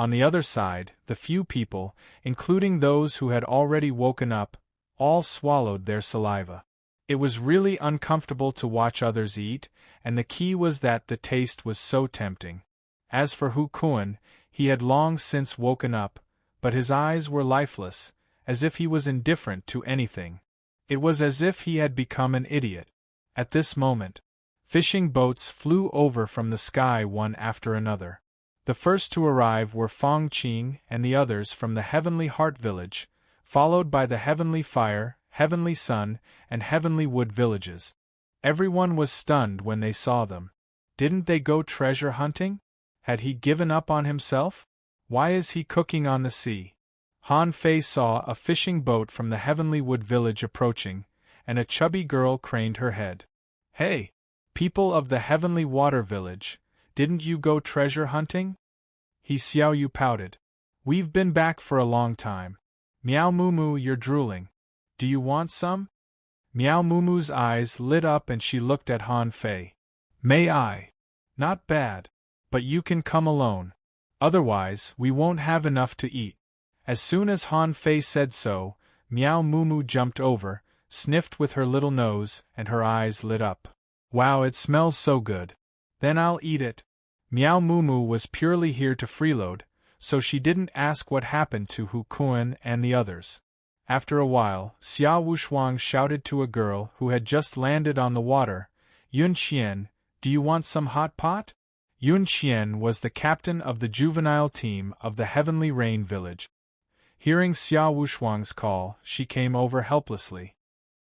On the other side, the few people, including those who had already woken up, all swallowed their saliva. It was really uncomfortable to watch others eat, and the key was that the taste was so tempting. As for Hu Kun, he had long since woken up, but his eyes were lifeless, as if he was indifferent to anything. It was as if he had become an idiot. At this moment, fishing boats flew over from the sky one after another. The first to arrive were Fong Qing and the others from the Heavenly Heart Village, followed by the Heavenly Fire, Heavenly Sun, and Heavenly Wood villages. Everyone was stunned when they saw them. Didn't they go treasure hunting? Had he given up on himself? Why is he cooking on the sea? Han Fei saw a fishing boat from the Heavenly Wood village approaching, and a chubby girl craned her head. Hey, people of the Heavenly Water village, didn't you go treasure hunting? He Xiaoyu pouted. We've been back for a long time. Miao Mumu, you're drooling. Do you want some? Miao Mumu's eyes lit up and she looked at Han Fei. May I? Not bad. But you can come alone. Otherwise, we won't have enough to eat. As soon as Han Fei said so, Miao Mumu jumped over, sniffed with her little nose, and her eyes lit up. Wow, it smells so good. Then I'll eat it. Miao Mumu was purely here to freeload, so she didn't ask what happened to Hu Kun and the others. After a while, Xia Wushuang shouted to a girl who had just landed on the water, Yun Qian, do you want some hot pot? Yun Qian was the captain of the juvenile team of the Heavenly Rain village. Hearing Xia Wushuang's call, she came over helplessly.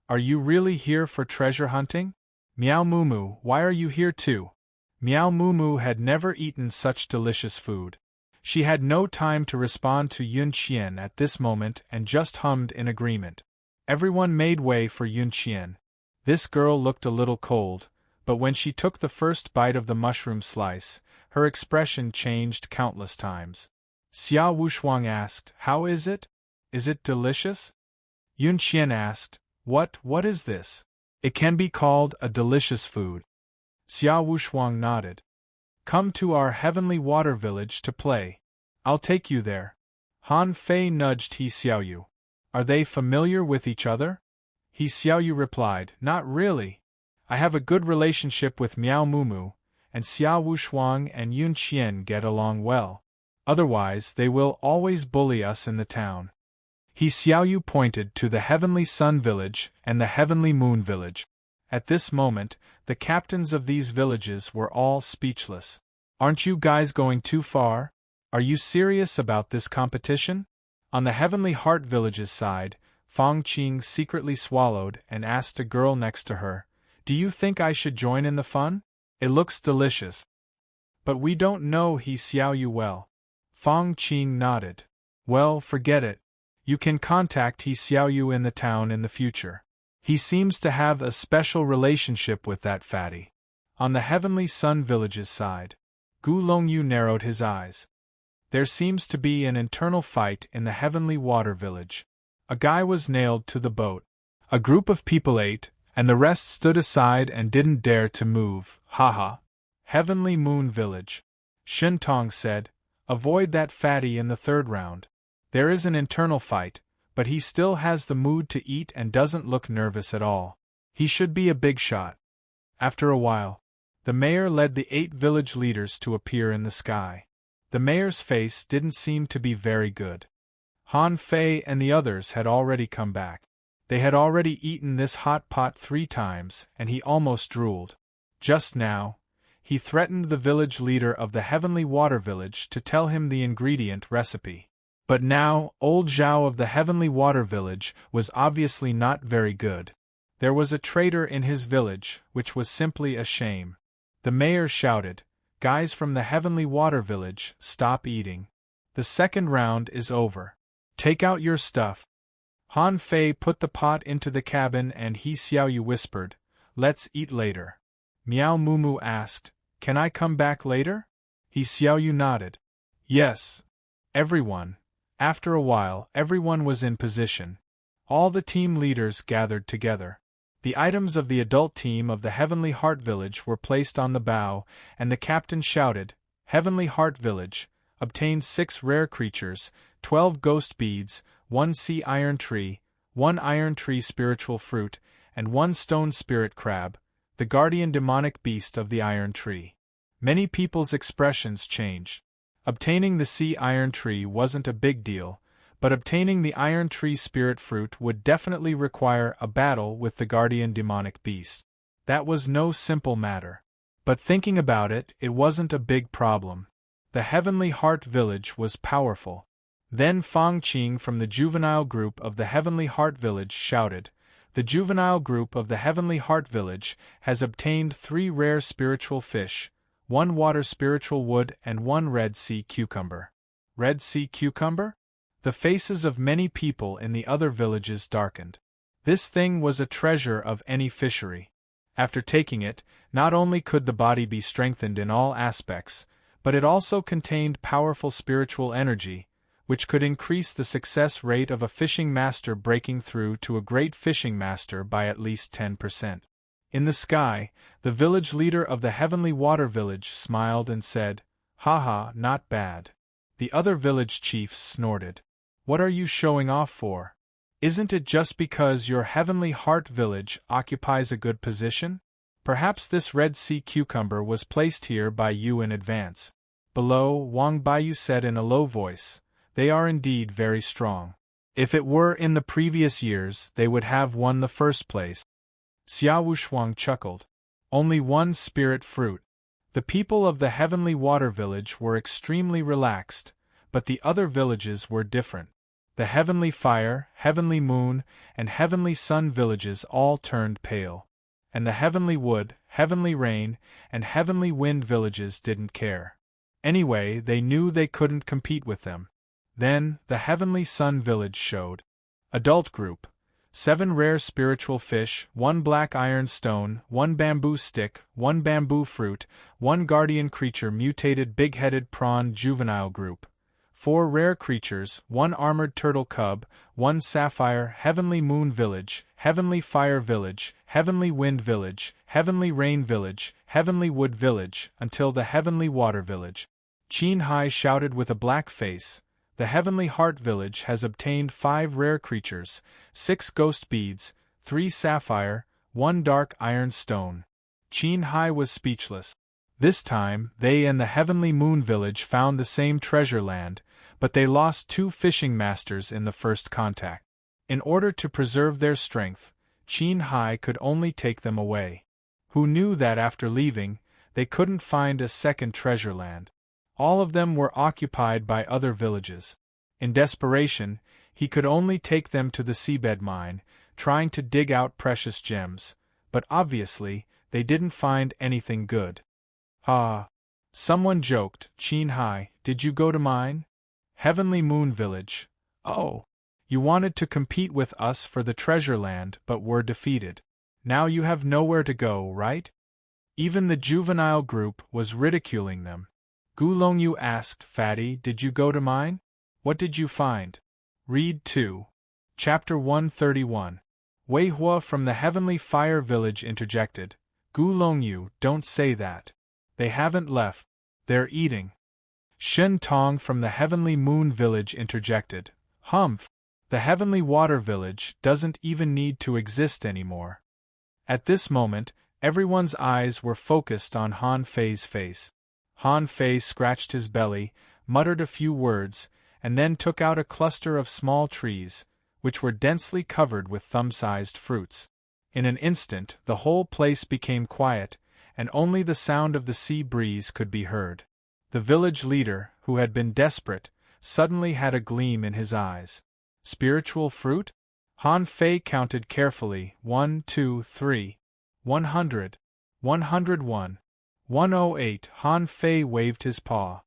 Are you really here for treasure hunting? Miao Mumu, why are you here too? Miao Mumu had never eaten such delicious food. She had no time to respond to Yun Qian at this moment and just hummed in agreement. Everyone made way for Yun Qian. This girl looked a little cold, but when she took the first bite of the mushroom slice, her expression changed countless times. Xia Wushuang asked, "How is it? Is it delicious?" Yun Qian asked, What is this? It can be called a delicious food." Xia Wushuang nodded. "Come to our heavenly water village to play. I'll take you there." Han Fei nudged He Xiaoyu. "Are they familiar with each other?" He Xiaoyu replied, "Not really. I have a good relationship with Miao Mumu, and Xia Wushuang and Yun Qian get along well. Otherwise, they will always bully us in the town." He Xiaoyu pointed to the Heavenly Sun Village and the Heavenly Moon Village. At this moment, the captains of these villages were all speechless. "Aren't you guys going too far? Are you serious about this competition?" On the Heavenly Heart Village's side, Fang Qing secretly swallowed and asked a girl next to her, "Do you think I should join in the fun? It looks delicious." "But we don't know He Xiaoyu well." Fang Qing nodded. "Well, forget it. You can contact He Xiaoyu in the town in the future. He seems to have a special relationship with that fatty." On the Heavenly Sun Village's side, Gu Longyu narrowed his eyes. "There seems to be an internal fight in the Heavenly Water Village. A guy was nailed to the boat. A group of people ate, and the rest stood aside and didn't dare to move. Haha. Heavenly Moon Village." Shen Tong said, "Avoid that fatty in the third round. There is an internal fight, but he still has the mood to eat and doesn't look nervous at all. He should be a big shot." After a while, the mayor led the 8 village leaders to appear in the sky. The mayor's face didn't seem to be very good. Han Fei and the others had already come back. They had already eaten this hot pot 3 times, and he almost drooled. Just now, he threatened the village leader of the Heavenly Water Village to tell him the ingredient recipe. But now, old Zhao of the Heavenly Water Village was obviously not very good. There was a traitor in his village, which was simply a shame. The mayor shouted, "Guys from the Heavenly Water Village, stop eating. The second round is over. Take out your stuff." Han Fei put the pot into the cabin and He Xiaoyu whispered, "Let's eat later." Miao Mumu asked, "Can I come back later?" He Xiaoyu nodded. "Yes." Everyone. After a while, everyone was in position. All the team leaders gathered together. The items of the adult team of the Heavenly Heart Village were placed on the bow, and the captain shouted, "Heavenly Heart Village, obtained 6 rare creatures, 12 ghost beads, 1 sea iron tree, 1 iron tree spiritual fruit, and 1 stone spirit crab, the guardian demonic beast of the iron tree." Many people's expressions changed. Obtaining the sea iron tree wasn't a big deal, but obtaining the iron tree spirit fruit would definitely require a battle with the guardian demonic beast. That was no simple matter. But thinking about it, it wasn't a big problem. The Heavenly Heart Village was powerful. Then Fang Qing from the juvenile group of the Heavenly Heart Village shouted, "The juvenile group of the Heavenly Heart Village has obtained 3 rare spiritual fish, 1 water spiritual wood and 1 red sea cucumber." Red sea cucumber? The faces of many people in the other villages darkened. This thing was a treasure of any fishery. After taking it, not only could the body be strengthened in all aspects, but it also contained powerful spiritual energy, which could increase the success rate of a fishing master breaking through to a great fishing master by at least 10%. In the sky, the village leader of the Heavenly Water Village smiled and said, "Haha, not bad." The other village chiefs snorted. "What are you showing off for? Isn't it just because your Heavenly Heart Village occupies a good position? Perhaps this red sea cucumber was placed here by you in advance." Below, Wang Baiyu said in a low voice, "They are indeed very strong. If it were in the previous years, they would have won the first place." Xia Wushuang chuckled. "Only 1 spirit fruit." The people of the Heavenly Water Village were extremely relaxed, but the other villages were different. The Heavenly Fire, Heavenly Moon, and Heavenly Sun villages all turned pale. And the Heavenly Wood, Heavenly Rain, and Heavenly Wind villages didn't care. Anyway, they knew they couldn't compete with them. Then, the Heavenly Sun Village showed. Adult Group, 7 rare spiritual fish, 1 black iron stone, 1 bamboo stick, 1 bamboo fruit, 1 guardian creature mutated big-headed prawn juvenile group, 4 rare creatures, 1 armored turtle cub, 1 sapphire, heavenly moon village, heavenly fire village, heavenly wind village, heavenly rain village, heavenly wood village, until the heavenly water village. Qin Hai shouted with a black face. The Heavenly Heart Village has obtained 5 rare creatures, 6 ghost beads, 3 sapphire, 1 dark iron stone. Qin Hai was speechless. This time, they and the Heavenly Moon Village found the same treasure land, but they lost 2 fishing masters in the first contact. In order to preserve their strength, Qin Hai could only take them away. Who knew that after leaving, they couldn't find a second treasure land? All of them were occupied by other villages. In desperation, he could only take them to the seabed mine, trying to dig out precious gems, but obviously, they didn't find anything good. Ah! Someone joked, Qin Hai, did you go to mine? Heavenly Moon Village. Oh! You wanted to compete with us for the treasure land but were defeated. Now you have nowhere to go, right? Even the juvenile group was ridiculing them. Gu Longyu asked, Fatty, did you go to mine? What did you find? Read 2. Chapter 131. Wei Hua from the Heavenly Fire Village interjected. Gu Longyu, don't say that. They haven't left. They're eating. Shen Tong from the Heavenly Moon Village interjected. Humph! The Heavenly Water Village doesn't even need to exist anymore. At this moment, everyone's eyes were focused on Han Fei's face. Han Fei scratched his belly, muttered a few words, and then took out a cluster of small trees, which were densely covered with thumb-sized fruits. In an instant, the whole place became quiet, and only the sound of the sea breeze could be heard. The village leader, who had been desperate, suddenly had a gleam in his eyes. Spiritual fruit? Han Fei counted carefully, 1, 2, 3, 100, 101. 108. Han Fei waved his paw.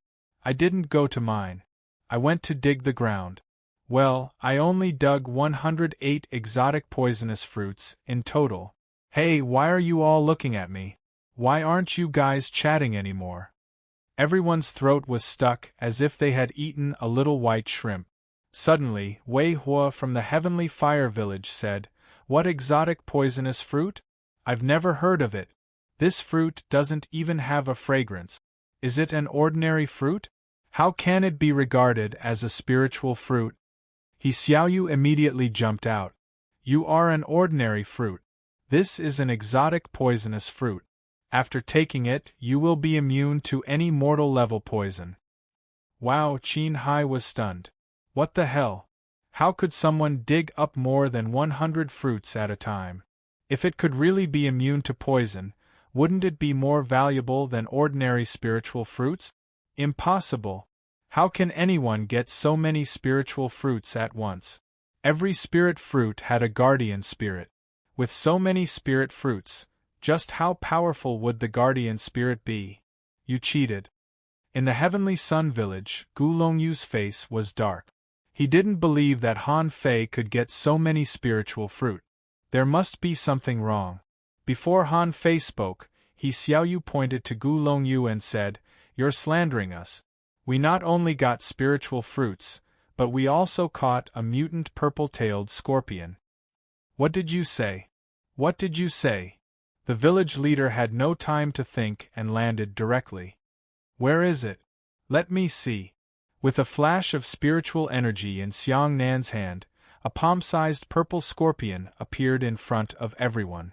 I didn't go to mine. I went to dig the ground. Well, I only dug 108 exotic poisonous fruits in total. Hey, why are you all looking at me? Why aren't you guys chatting anymore? Everyone's throat was stuck as if they had eaten a little white shrimp. Suddenly, Wei Hua from the Heavenly Fire Village said, What exotic poisonous fruit? I've never heard of it. This fruit doesn't even have a fragrance. Is it an ordinary fruit? How can it be regarded as a spiritual fruit? He Xiaoyu immediately jumped out. You are an ordinary fruit. This is an exotic poisonous fruit. After taking it, you will be immune to any mortal level poison. Wow, Qin Hai was stunned. What the hell? How could someone dig up more than 100 fruits at a time? If it could really be immune to poison, wouldn't it be more valuable than ordinary spiritual fruits? Impossible. How can anyone get so many spiritual fruits at once? Every spirit fruit had a guardian spirit. With so many spirit fruits, just how powerful would the guardian spirit be? You cheated. In the Heavenly Sun Village, Gu Longyu's face was dark. He didn't believe that Han Fei could get so many spiritual fruit. There must be something wrong. Before Han Fei spoke, He Xiaoyu pointed to Gu Longyu and said, You're slandering us. We not only got spiritual fruits, but we also caught a mutant purple-tailed scorpion. What did you say? What did you say? The village leader had no time to think and landed directly. Where is it? Let me see. With a flash of spiritual energy in Xiang Nan's hand, a palm-sized purple scorpion appeared in front of everyone.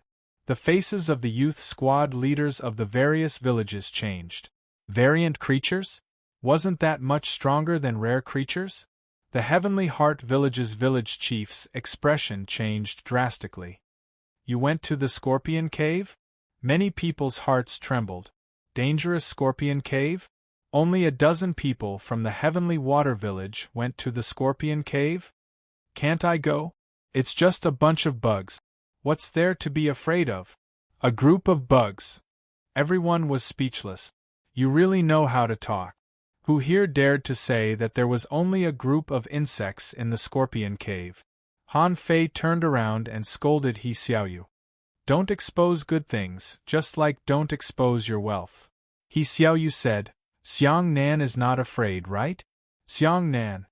The faces of the youth squad leaders of the various villages changed. Variant creatures? Wasn't that much stronger than rare creatures? The Heavenly Heart Village's village chief's expression changed drastically. You went to the Scorpion Cave? Many people's hearts trembled. Dangerous Scorpion Cave? Only a dozen people from the Heavenly Water Village went to the Scorpion Cave? Can't I go? It's just a bunch of bugs. What's there to be afraid of? A group of bugs. Everyone was speechless. You really know how to talk. Who here dared to say that there was only a group of insects in the Scorpion Cave? Han Fei turned around and scolded He Xiaoyu. Don't expose good things, just like don't expose your wealth. He Xiaoyu said, Xiang Nan is not afraid, right? Xiang Nan.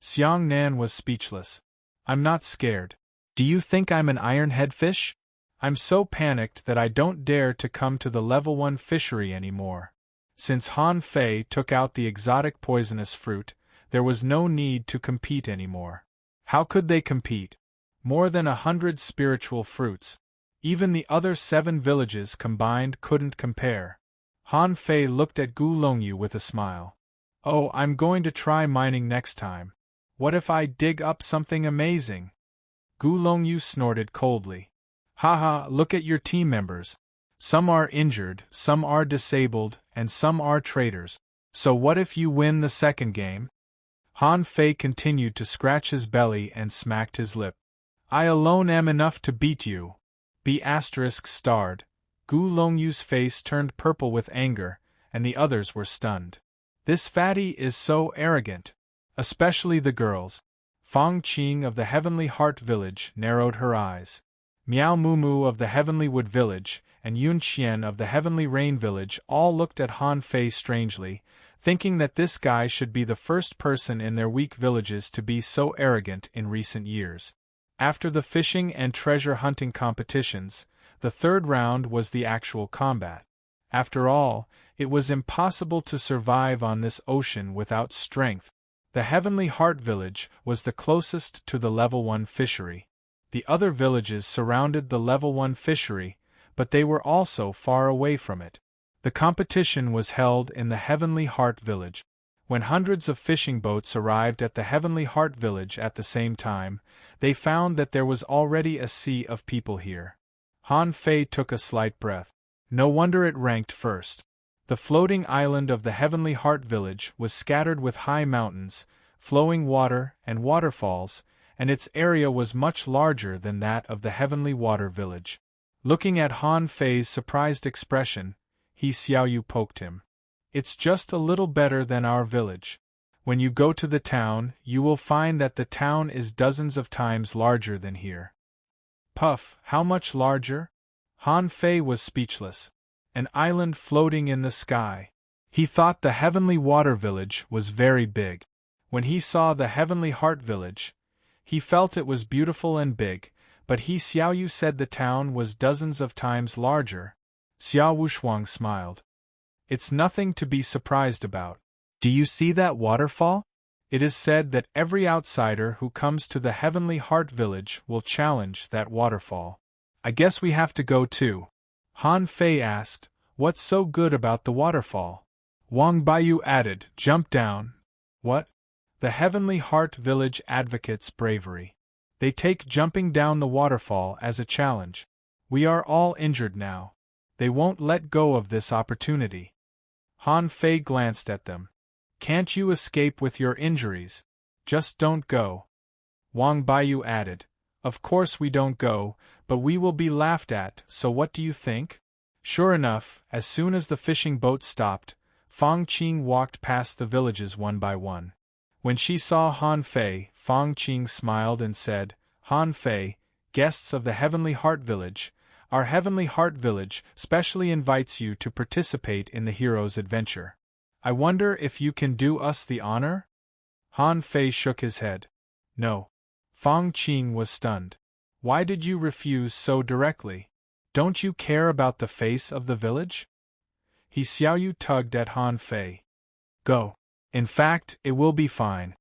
Xiang Nan was speechless. I'm not scared. Do you think I'm an iron headfish? I'm so panicked that I don't dare to come to the level 1 fishery anymore. Since Han Fei took out the exotic poisonous fruit, there was no need to compete anymore. How could they compete? More than 100 spiritual fruits. Even the other 7 villages combined couldn't compare. Han Fei looked at Gu Longyu with a smile. Oh, I'm going to try mining next time. What if I dig up something amazing? Gu Longyu snorted coldly. Haha, look at your team members. Some are injured, some are disabled, and some are traitors. So what if you win the second game? Han Fei continued to scratch his belly and smacked his lip. I alone am enough to beat you. B*****. Gu Longyu's face turned purple with anger, and the others were stunned. This fatty is so arrogant. Especially the girls. Fang Qing of the Heavenly Heart Village narrowed her eyes. Miao Mumu of the Heavenly Wood Village and Yun Qian of the Heavenly Rain Village all looked at Han Fei strangely, thinking that this guy should be the first person in their weak villages to be so arrogant in recent years. After the fishing and treasure hunting competitions, the third round was the actual combat. After all, it was impossible to survive on this ocean without strength. The Heavenly Heart Village was the closest to the level 1 fishery. The other villages surrounded the level 1 fishery, but they were also far away from it. The competition was held in the Heavenly Heart Village. When hundreds of fishing boats arrived at the Heavenly Heart Village at the same time, they found that there was already a sea of people here. Han Fei took a slight breath. No wonder it ranked first. The floating island of the Heavenly Heart Village was scattered with high mountains, flowing water, and waterfalls, and its area was much larger than that of the Heavenly Water Village. Looking at Han Fei's surprised expression, He Xiaoyu poked him. It's just a little better than our village. When you go to the town, you will find that the town is dozens of times larger than here. Puff, how much larger? Han Fei was speechless. An island floating in the sky. He thought the Heavenly Water Village was very big. When he saw the Heavenly Heart Village, he felt it was beautiful and big, but He Xiaoyu said the town was dozens of times larger. Xiao Wushuang smiled. It's nothing to be surprised about. Do you see that waterfall? It is said that every outsider who comes to the Heavenly Heart Village will challenge that waterfall. I guess we have to go too. Han Fei asked, what's so good about the waterfall? Wang Baiyu added, jump down. What? The Heavenly Heart Village advocates bravery. They take jumping down the waterfall as a challenge. We are all injured now. They won't let go of this opportunity. Han Fei glanced at them. Can't you escape with your injuries? Just don't go. Wang Baiyu added, of course we don't go, but we will be laughed at, so what do you think? Sure enough, as soon as the fishing boat stopped, Fang Qing walked past the villages one by one. When she saw Han Fei, Fang Qing smiled and said, Han Fei, guests of the Heavenly Heart Village, our Heavenly Heart Village specially invites you to participate in the hero's adventure. I wonder if you can do us the honor? Han Fei shook his head. No. Fang Qing was stunned. Why did you refuse so directly? Don't you care about the face of the village? He Xiaoyu tugged at Han Fei. Go. In fact, it will be fine.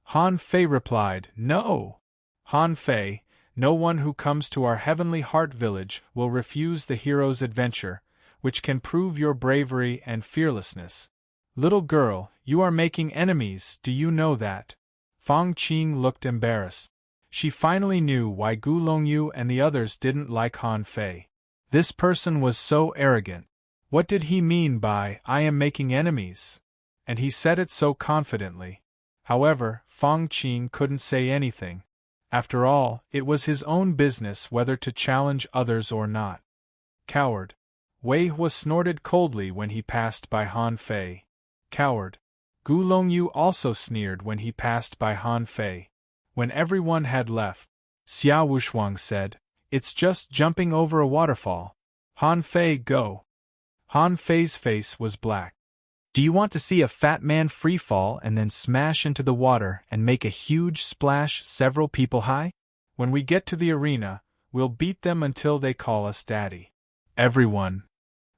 Han Fei replied, no. Han Fei, no one who comes to our Heavenly Heart Village will refuse the hero's adventure, which can prove your bravery and fearlessness. Little girl, you are making enemies, do you know that? Fang Qing looked embarrassed. She finally knew why Gu Longyu and the others didn't like Han Fei. This person was so arrogant. What did he mean by, I am making enemies? And he said it so confidently. However, Fang Qing couldn't say anything. After all, it was his own business whether to challenge others or not. Coward. Wei Hua snorted coldly when he passed by Han Fei. Coward. Gu Longyu also sneered when he passed by Han Fei. When everyone had left, Xiao Wushuang said. It's just jumping over a waterfall. Han Fei, go. Han Fei's face was black. Do you want to see a fat man free fall and then smash into the water and make a huge splash several people high? When we get to the arena, we'll beat them until they call us daddy. Everyone.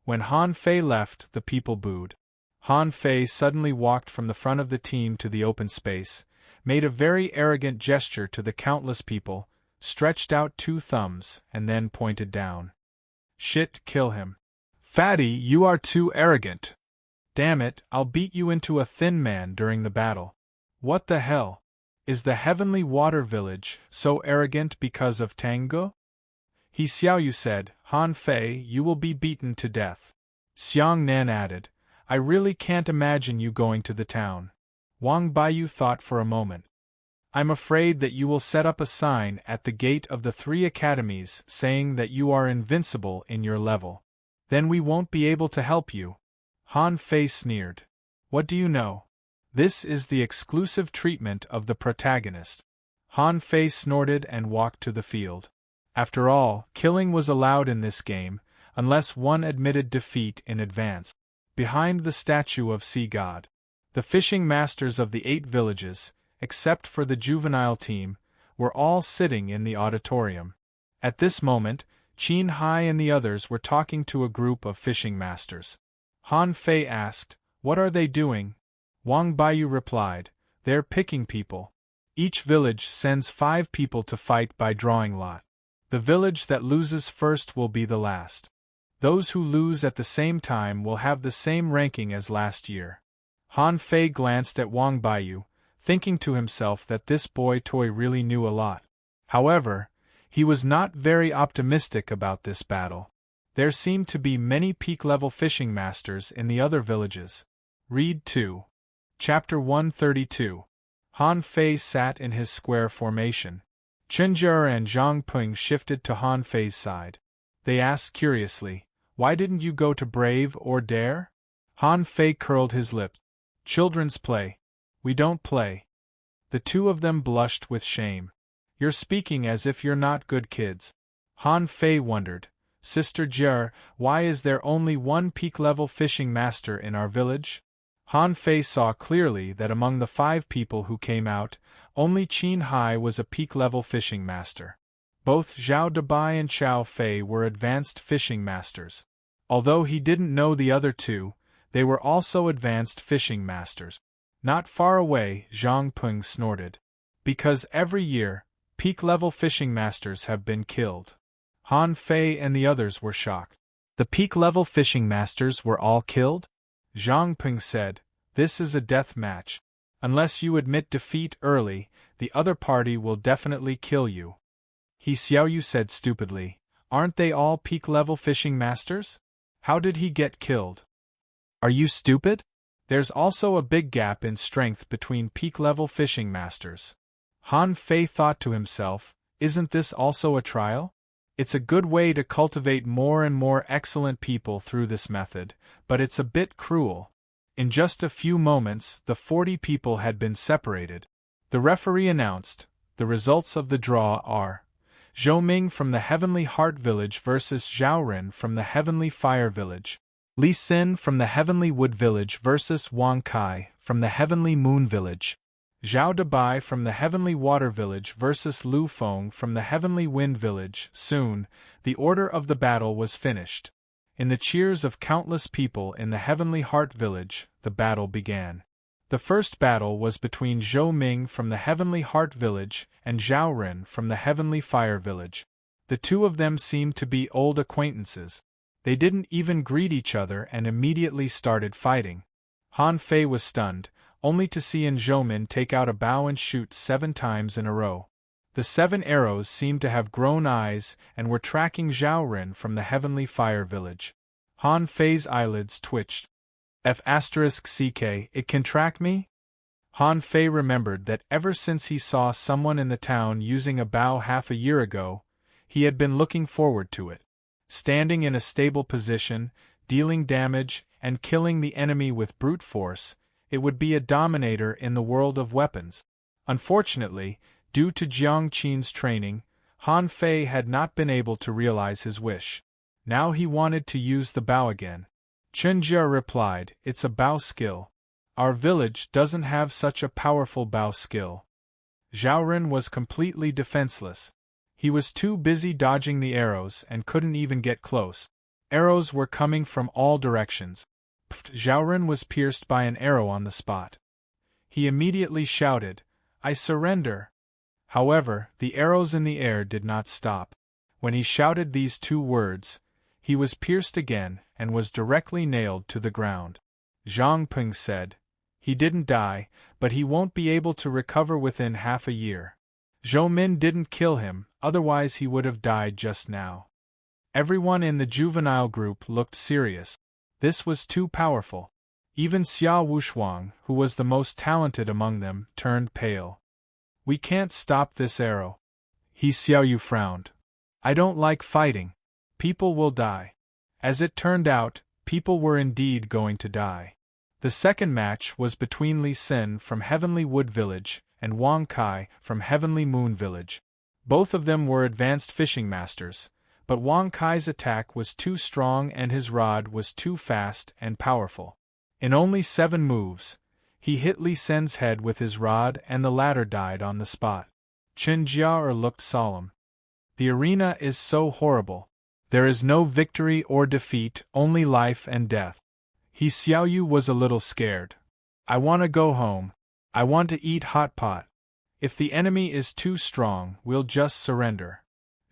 When Han Fei left, the people booed. Han Fei suddenly walked from the front of the team to the open space, made a very arrogant gesture to the countless people, stretched out 2 thumbs, and then pointed down. Shit, kill him. Fatty, you are too arrogant. Damn it, I'll beat you into a thin man during the battle. What the hell? Is the Heavenly Water Village so arrogant because of Tango? He Xiaoyu said, Han Fei, you will be beaten to death. Xiang Nan added, I really can't imagine you going to the town. Wang Baiyu thought for a moment. I'm afraid that you will set up a sign at the gate of the 3 academies saying that you are invincible in your level. Then we won't be able to help you. Han Fei sneered. What do you know? This is the exclusive treatment of the protagonist. Han Fei snorted and walked to the field. After all, killing was allowed in this game, unless one admitted defeat in advance. Behind the statue of Sea God, the fishing masters of the 8 villages, except for the juvenile team, were all sitting in the auditorium. At this moment, Qin Hai and the others were talking to a group of fishing masters. Han Fei asked, What are they doing? Wang Baiyu replied, They're picking people. Each village sends 5 people to fight by drawing lot. The village that loses first will be the last. Those who lose at the same time will have the same ranking as last year. Han Fei glanced at Wang Baiyu, thinking to himself that this boy toy really knew a lot. However, he was not very optimistic about this battle. There seemed to be many peak-level fishing masters in the other villages. Read 2. Chapter 132. Han Fei sat in his square formation. Chenjie and Zhang Peng shifted to Han Fei's side. They asked curiously, Why didn't you go to Brave or Dare? Han Fei curled his lips. Children's play. We don't play. The 2 of them blushed with shame. You're speaking as if you're not good kids. Han Fei wondered, Sister Jie, why is there only 1 peak-level fishing master in our village? Han Fei saw clearly that among the 5 people who came out, only Qin Hai was a peak-level fishing master. Both Zhao Dabai and Chao Fei were advanced fishing masters. Although he didn't know the other 2, they were also advanced fishing masters. Not far away, Zhang Peng snorted. Because every year, peak-level fishing masters have been killed. Han Fei and the others were shocked. The peak-level fishing masters were all killed? Zhang Peng said, This is a death match. Unless you admit defeat early, the other party will definitely kill you. He Xiaoyu said stupidly, Aren't they all peak-level fishing masters? How did he get killed? Are you stupid? There's also a big gap in strength between peak-level fishing masters. Han Fei thought to himself, Isn't this also a trial? It's a good way to cultivate more and more excellent people through this method, but it's a bit cruel. In just a few moments, the 40 people had been separated. The referee announced, The results of the draw are Zhou Ming from the Heavenly Heart Village versus Zhao Ren from the Heavenly Fire Village. Li Xin from the Heavenly Wood Village versus Wang Kai from the Heavenly Moon Village. Zhao Dabai from the Heavenly Water Village versus Lu Feng from the Heavenly Wind Village. Soon, the order of the battle was finished. In the cheers of countless people in the Heavenly Heart Village, the battle began. The first battle was between Zhou Ming from the Heavenly Heart Village and Zhao Ren from the Heavenly Fire Village. The 2 of them seemed to be old acquaintances. They didn't even greet each other and immediately started fighting. Han Fei was stunned, only to see Zhou Min take out a bow and shoot 7 times in a row. The 7 arrows seemed to have grown eyes and were tracking Zhao Ren from the Heavenly Fire Village. Han Fei's eyelids twitched. F***ck, it can track me? Han Fei remembered that ever since he saw someone in the town using a bow half a year ago, he had been looking forward to it. Standing in a stable position, dealing damage, and killing the enemy with brute force, it would be a dominator in the world of weapons. Unfortunately, due to Jiang Qin's training, Han Fei had not been able to realize his wish. Now he wanted to use the bow again. Chen Jie replied, "It's a bow skill. Our village doesn't have such a powerful bow skill." Zhao Ren was completely defenseless. He was too busy dodging the arrows and couldn't even get close. Arrows were coming from all directions. Zhao Ren was pierced by an arrow on the spot. He immediately shouted, "I surrender!" However, the arrows in the air did not stop. When he shouted these two words, he was pierced again and was directly nailed to the ground. Zhang Peng said, "He didn't die, but he won't be able to recover within half a year. Zhou Min didn't kill him, otherwise he would have died just now." Everyone in the juvenile group looked serious. This was too powerful. Even Xia Wushuang, who was the most talented among them, turned pale. "We can't stop this arrow." Xiao Yu frowned. "I don't like fighting. People will die." As it turned out, people were indeed going to die. The second match was between Li Xin from Heavenly Wood Village and Wang Kai from Heavenly Moon Village. Both of them were advanced fishing masters, but Wang Kai's attack was too strong and his rod was too fast and powerful. In only 7 moves, he hit Li Xin's head with his rod and the latter died on the spot. Chen Jiao looked solemn. "The arena is so horrible. There is no victory or defeat, only life and death." Xiao Yu was a little scared. "I want to go home. I want to eat hot pot. If the enemy is too strong, we'll just surrender."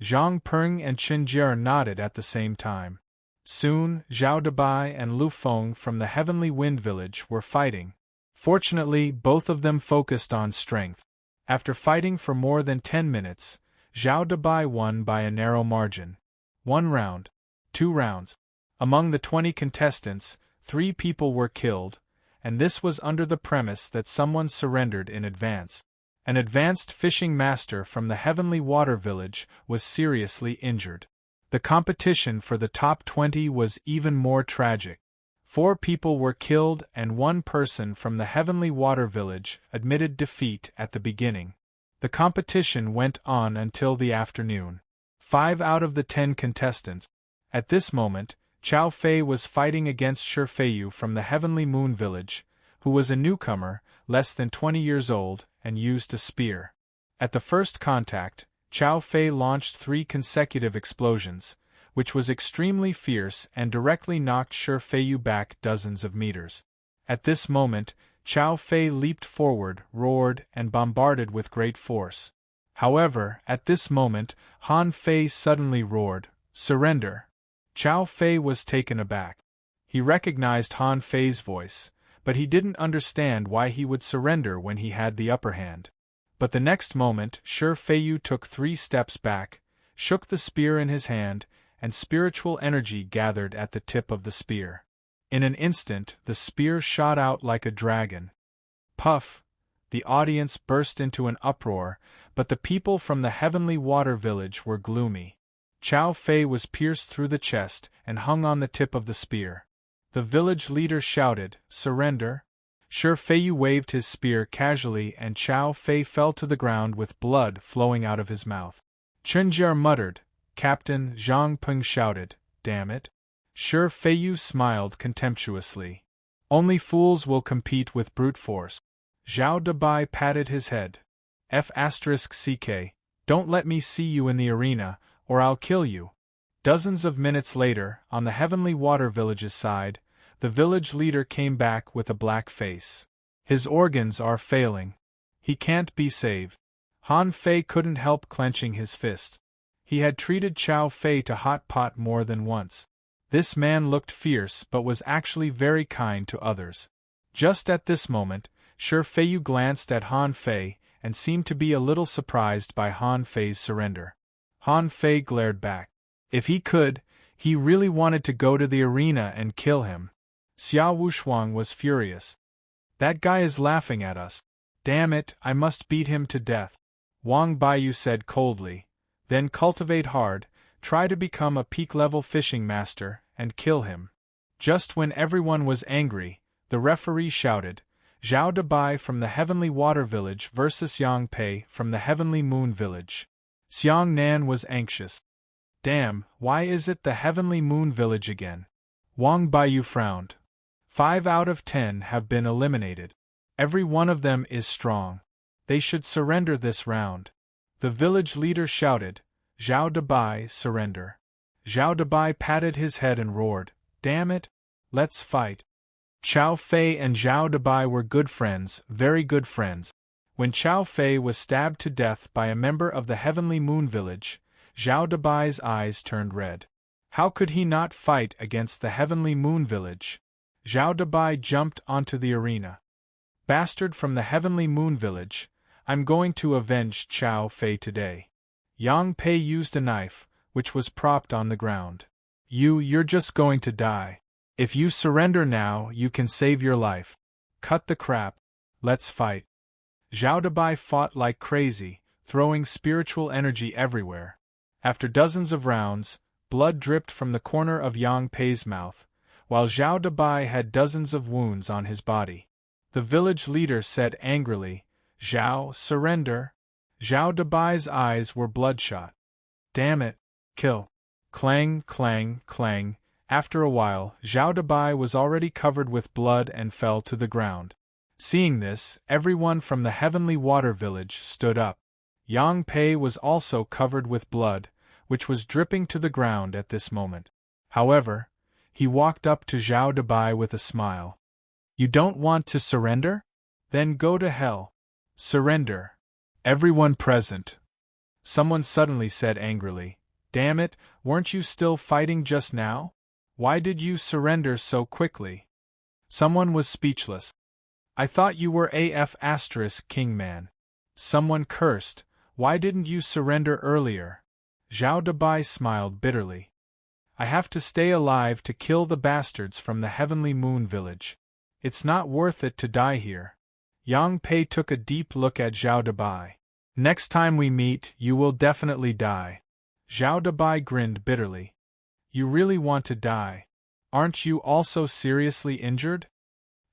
Zhang Peng and Chen Jie nodded at the same time. Soon, Zhao Dabai and Lu Feng from the Heavenly Wind Village were fighting. Fortunately, both of them focused on strength. After fighting for more than 10 minutes, Zhao Dabai won by a narrow margin. 1 round. 2 rounds. Among the 20 contestants, 3 people were killed, and this was under the premise that someone surrendered in advance. An advanced fishing master from the Heavenly Water Village was seriously injured. The competition for the top 20 was even more tragic. 4 people were killed and 1 person from the Heavenly Water Village admitted defeat at the beginning. The competition went on until the afternoon. 5 out of the 10 contestants. At this moment, Chao Fei was fighting against Shi Feiyu from the Heavenly Moon Village, who was a newcomer, less than 20 years old, and used a spear. At the first contact, Chao Fei launched 3 consecutive explosions, which was extremely fierce and directly knocked Shi Feiyu back dozens of meters. At this moment, Chao Fei leaped forward, roared, and bombarded with great force. However, at this moment, Han Fei suddenly roared, "Surrender!" Chao Fei was taken aback. He recognized Han Fei's voice, but he didn't understand why he would surrender when he had the upper hand. But the next moment, Shi Feiyu took 3 steps back, shook the spear in his hand, and spiritual energy gathered at the tip of the spear. In an instant, the spear shot out like a dragon. Puff! The audience burst into an uproar, but the people from the Heavenly Water Village were gloomy. Chao Fei was pierced through the chest and hung on the tip of the spear. The village leader shouted, "Surrender!" Shi Feiyu waved his spear casually and Chao Fei fell to the ground with blood flowing out of his mouth. Chen Jie muttered. Captain Zhang Peng shouted, "Damn it!" Shi Feiyu smiled contemptuously. "Only fools will compete with brute force." Zhao Dabai patted his head. F***CK, don't let me see you in the arena, or I'll kill you. Dozens of minutes later, on the Heavenly Water Village's side, the village leader came back with a black face. His organs are failing. He can't be saved. Han Fei couldn't help clenching his fist. He had treated Chao Fei to hot pot more than once. This man looked fierce but was actually very kind to others. Just at this moment, Shi Feiyu glanced at Han Fei and seemed to be a little surprised by Han Fei's surrender. Han Fei glared back. If he could, he really wanted to go to the arena and kill him. Xia Wushuang was furious. "That guy is laughing at us. Damn it, I must beat him to death." Wang Baiyu said coldly, "Then cultivate hard, try to become a peak-level fishing master, and kill him." Just when everyone was angry, the referee shouted, "Zhao Dabai from the Heavenly Water Village versus Yang Pei from the Heavenly Moon Village." Xiang Nan was anxious. Damn, why is it the Heavenly Moon Village again? Wang Baiyu frowned. 5 out of 10 have been eliminated. Every one of them is strong. They should surrender this round. The village leader shouted, Zhao Dabai, surrender. Zhao Dabai patted his head and roared, damn it, let's fight. Chao Fei and Zhao Dabai were good friends, very good friends. When Chao Fei was stabbed to death by a member of the Heavenly Moon Village, Zhao Dabai's eyes turned red. How could he not fight against the Heavenly Moon Village? Zhao Dabai jumped onto the arena. Bastard from the Heavenly Moon Village, I'm going to avenge Chao Fei today. Yang Pei used a knife, which was propped on the ground. You're just going to die. If you surrender now, you can save your life. Cut the crap. Let's fight. Zhao Dabai fought like crazy, throwing spiritual energy everywhere. After dozens of rounds, blood dripped from the corner of Yang Pei's mouth, while Zhao Dabai had dozens of wounds on his body. The village leader said angrily, Zhao, surrender. Zhao Dabai's eyes were bloodshot. Damn it. Kill. Clang, clang, clang. After a while, Zhao Dabai was already covered with blood and fell to the ground. Seeing this, everyone from the Heavenly Water Village stood up. Yang Pei was also covered with blood, which was dripping to the ground at this moment. However, he walked up to Zhao Dabai with a smile. You don't want to surrender? Then go to hell. Surrender. Everyone present. Someone suddenly said angrily, Damn it, weren't you still fighting just now? Why did you surrender so quickly? Someone was speechless. I thought you were AF** Kingman. Someone cursed, why didn't you surrender earlier? Zhao Dabai smiled bitterly. I have to stay alive to kill the bastards from the Heavenly Moon Village. It's not worth it to die here. Yang Pei took a deep look at Zhao Dabai. Next time we meet, you will definitely die. Zhao Dabai grinned bitterly. You really want to die? Aren't you also seriously injured?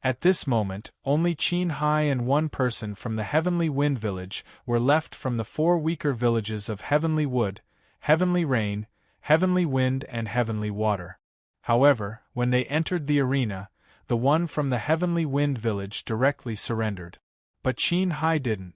At this moment, only Qin Hai and one person from the Heavenly Wind Village were left from the 4 weaker villages of Heavenly Wood, Heavenly Rain, Heavenly Wind and Heavenly Water. However, when they entered the arena, the one from the Heavenly Wind Village directly surrendered. But Qin Hai didn't.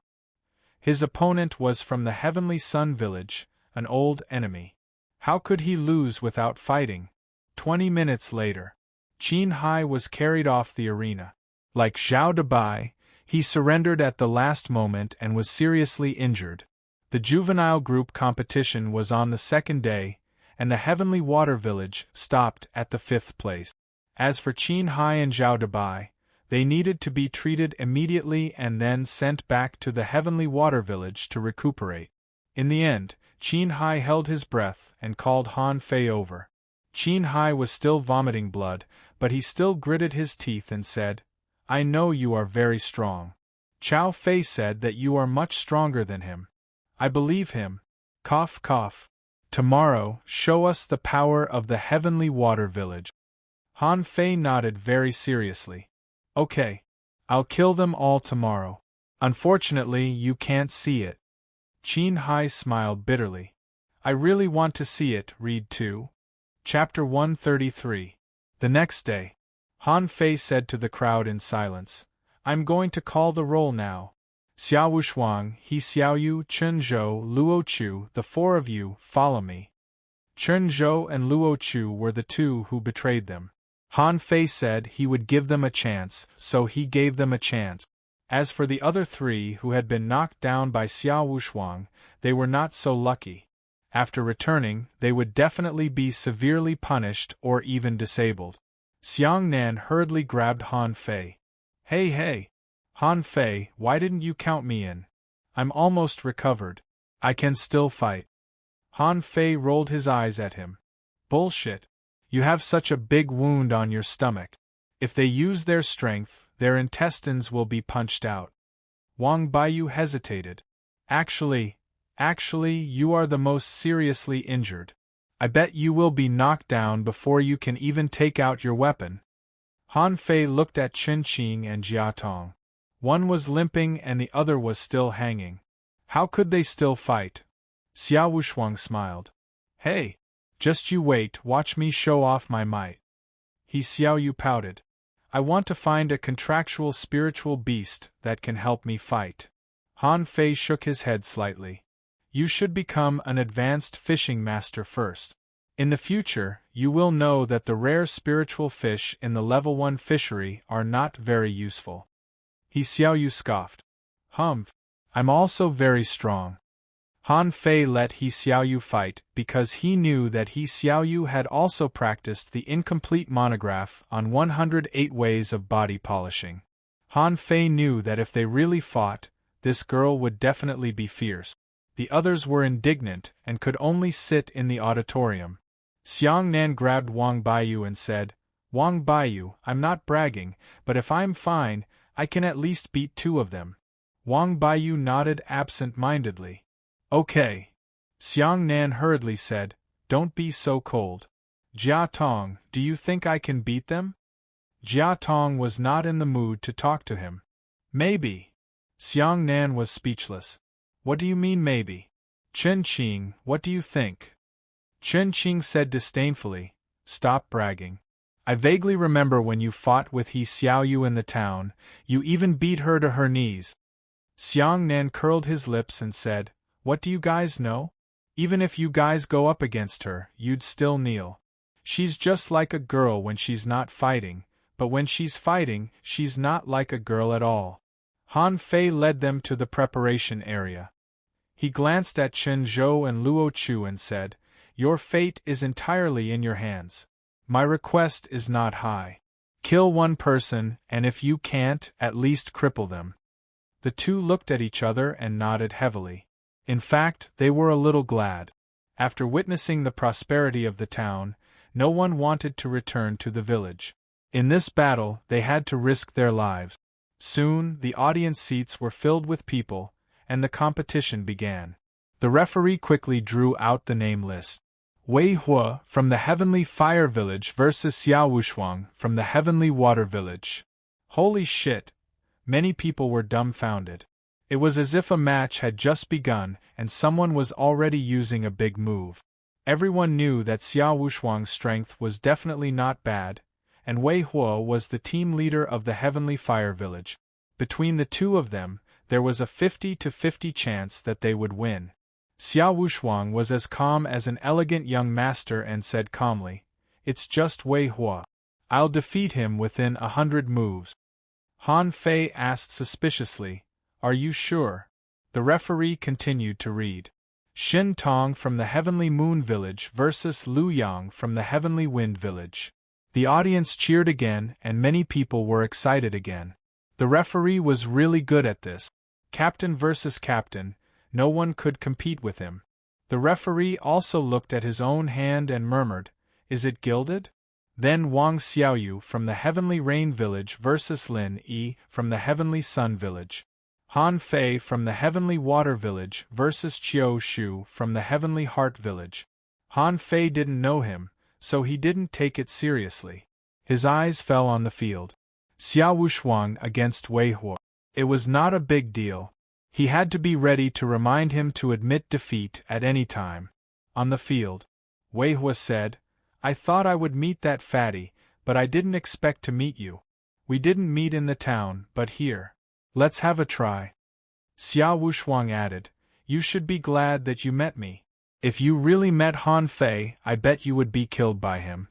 His opponent was from the Heavenly Sun Village, an old enemy. How could he lose without fighting? 20 minutes later, Qin Hai was carried off the arena. Like Zhao Dabai, he surrendered at the last moment and was seriously injured. The juvenile group competition was on the 2nd day, and the Heavenly Water Village stopped at the 5th place. As for Qin Hai and Zhao Dabai, they needed to be treated immediately and then sent back to the Heavenly Water Village to recuperate. In the end, Qin Hai held his breath and called Han Fei over. Qin Hai was still vomiting blood, but he still gritted his teeth and said, I know you are very strong. Chao Fei said that you are much stronger than him. I believe him. Cough cough. Tomorrow, show us the power of the Heavenly Water Village. Han Fei nodded very seriously. Okay. I'll kill them all tomorrow. Unfortunately, you can't see it. Qin Hai smiled bitterly. I really want to see it. Read 2. Chapter 133. The next day, Han Fei said to the crowd in silence, I'm going to call the roll now. Xiao Wushuang, He Xiaoyu, Chen Zhou, Luo Chu, the 4 of you, follow me. Chen Zhou and Luo Chu were the 2 who betrayed them. Han Fei said he would give them a chance, so he gave them a chance. As for the other 3 who had been knocked down by Xiao Wushuang, they were not so lucky. After returning, they would definitely be severely punished or even disabled. Xiang Nan hurriedly grabbed Han Fei. Hey! Han Fei, why didn't you count me in? I'm almost recovered. I can still fight. Han Fei rolled his eyes at him. Bullshit. You have such a big wound on your stomach. If they use their strength, their intestines will be punched out. Wang Baiyu hesitated. Actually, you are the most seriously injured. I bet you will be knocked down before you can even take out your weapon. Han Fei looked at Chen Qing and Jia Tong. One was limping and the other was still hanging. How could they still fight? Xiao Wushuang smiled. Hey! Just you wait, watch me show off my might. Xiao Yu pouted. I want to find a contractual spiritual beast that can help me fight. Han Fei shook his head slightly. You should become an advanced fishing master first. In the future, you will know that the rare spiritual fish in the level 1 fishery are not very useful. Xiao Yu scoffed. I'm also very strong. Han Fei let Xiao Yu fight because he knew that Xiao Yu had also practiced the incomplete monograph on 108 ways of body polishing. Han Fei knew that if they really fought, this girl would definitely be fierce. The others were indignant and could only sit in the auditorium. Xiang Nan grabbed Wang Baiyu and said, Wang Baiyu, I'm not bragging, but if I'm fine, I can at least beat 2 of them. Wang Baiyu nodded absent-mindedly. Okay. Xiang Nan hurriedly said, Don't be so cold. Jia Tong, do you think I can beat them? Jia Tong was not in the mood to talk to him. Maybe. Xiang Nan was speechless. What do you mean maybe? Chen Qing, what do you think? Chen Qing said disdainfully, Stop bragging. I vaguely remember when you fought with Xiao Yu in the town, you even beat her to her knees. Xiang Nan curled his lips and said, What do you guys know? Even if you guys go up against her, you'd still kneel. She's just like a girl when she's not fighting, but when she's fighting, she's not like a girl at all. Han Fei led them to the preparation area. He glanced at Chen Zhou and Luo Chu and said, Your fate is entirely in your hands. My request is not high. Kill 1 person, and if you can't, at least cripple them. The 2 looked at each other and nodded heavily. In fact, they were a little glad. After witnessing the prosperity of the town, no one wanted to return to the village. In this battle, they had to risk their lives. Soon, the audience seats were filled with people, and the competition began. The referee quickly drew out the name list. Wei Hua from the Heavenly Fire Village versus Xiao Wushuang from the Heavenly Water Village. Holy shit! Many people were dumbfounded. It was as if a match had just begun and someone was already using a big move. Everyone knew that Xiao Wushuang's strength was definitely not bad, and Wei Hua was the team leader of the Heavenly Fire Village. Between the 2 of them, there was a 50-50 chance that they would win. Xiao Wushuang was as calm as an elegant young master and said calmly, It's just Wei Hua. I'll defeat him within 100 moves. Han Fei asked suspiciously, Are you sure? The referee continued to read. Xin Tong from the Heavenly Moon Village versus Lu Yang from the Heavenly Wind Village. The audience cheered again and many people were excited again. The referee was really good at this. Captain versus captain, no one could compete with him. The referee also looked at his own hand and murmured, Is it gilded? Then Wang Xiaoyu from the Heavenly Rain Village versus Lin Yi from the Heavenly Sun Village. Han Fei from the Heavenly Water Village versus Qiu Shu from the Heavenly Heart Village. Han Fei didn't know him, so he didn't take it seriously. His eyes fell on the field. Xiao Wushuang against Wei Hua. It was not a big deal. He had to be ready to remind him to admit defeat at any time. On the field, Wei Hua said, I thought I would meet that fatty, but I didn't expect to meet you. We didn't meet in the town, but here. Let's have a try. Xiao Wushuang added, You should be glad that you met me. If you really met Han Fei, I bet you would be killed by him.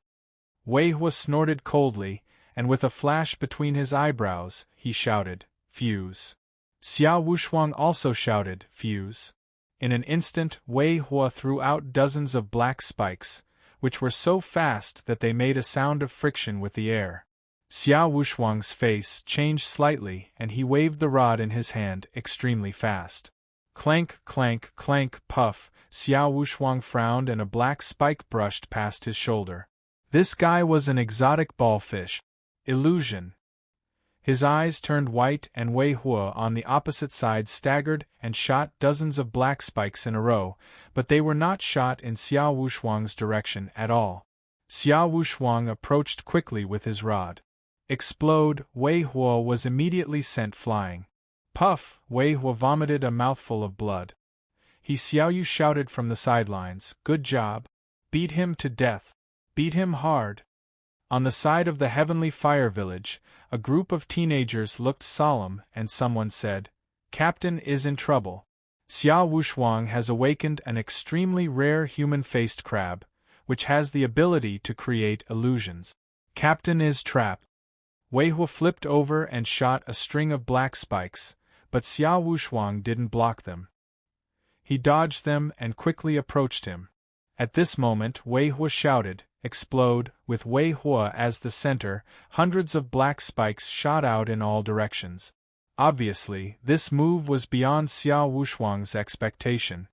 Wei Hua snorted coldly, and with a flash between his eyebrows, he shouted, Fuse. Xiao Wushuang also shouted, Fuse. In an instant, Wei Hua threw out dozens of black spikes, which were so fast that they made a sound of friction with the air. Xiao Wushuang's face changed slightly and he waved the rod in his hand extremely fast. Clank, clank, clank, puff, Xiao Wushuang frowned and a black spike brushed past his shoulder. This guy was an exotic ballfish. Illusion. His eyes turned white and Wei Hua on the opposite side staggered and shot dozens of black spikes in a row, but they were not shot in Xiao Wushuang's direction at all. Xiao Wushuang approached quickly with his rod. Explode, Wei Hua was immediately sent flying. Puff, Wei Hua vomited a mouthful of blood. Xiaoyu shouted from the sidelines, "Good job! Beat him to death! Beat him hard!" On the side of the Heavenly Fire Village, a group of teenagers looked solemn and someone said, "Captain is in trouble. Xia Wushuang has awakened an extremely rare human-faced crab, which has the ability to create illusions. Captain is trapped." Wei Hua flipped over and shot a string of black spikes, but Xia Wushuang didn't block them. He dodged them and quickly approached him. At this moment Wei Hua shouted, "Explode!" With Wei Hua as the center, hundreds of black spikes shot out in all directions. Obviously, this move was beyond Xia Wushuang's expectation.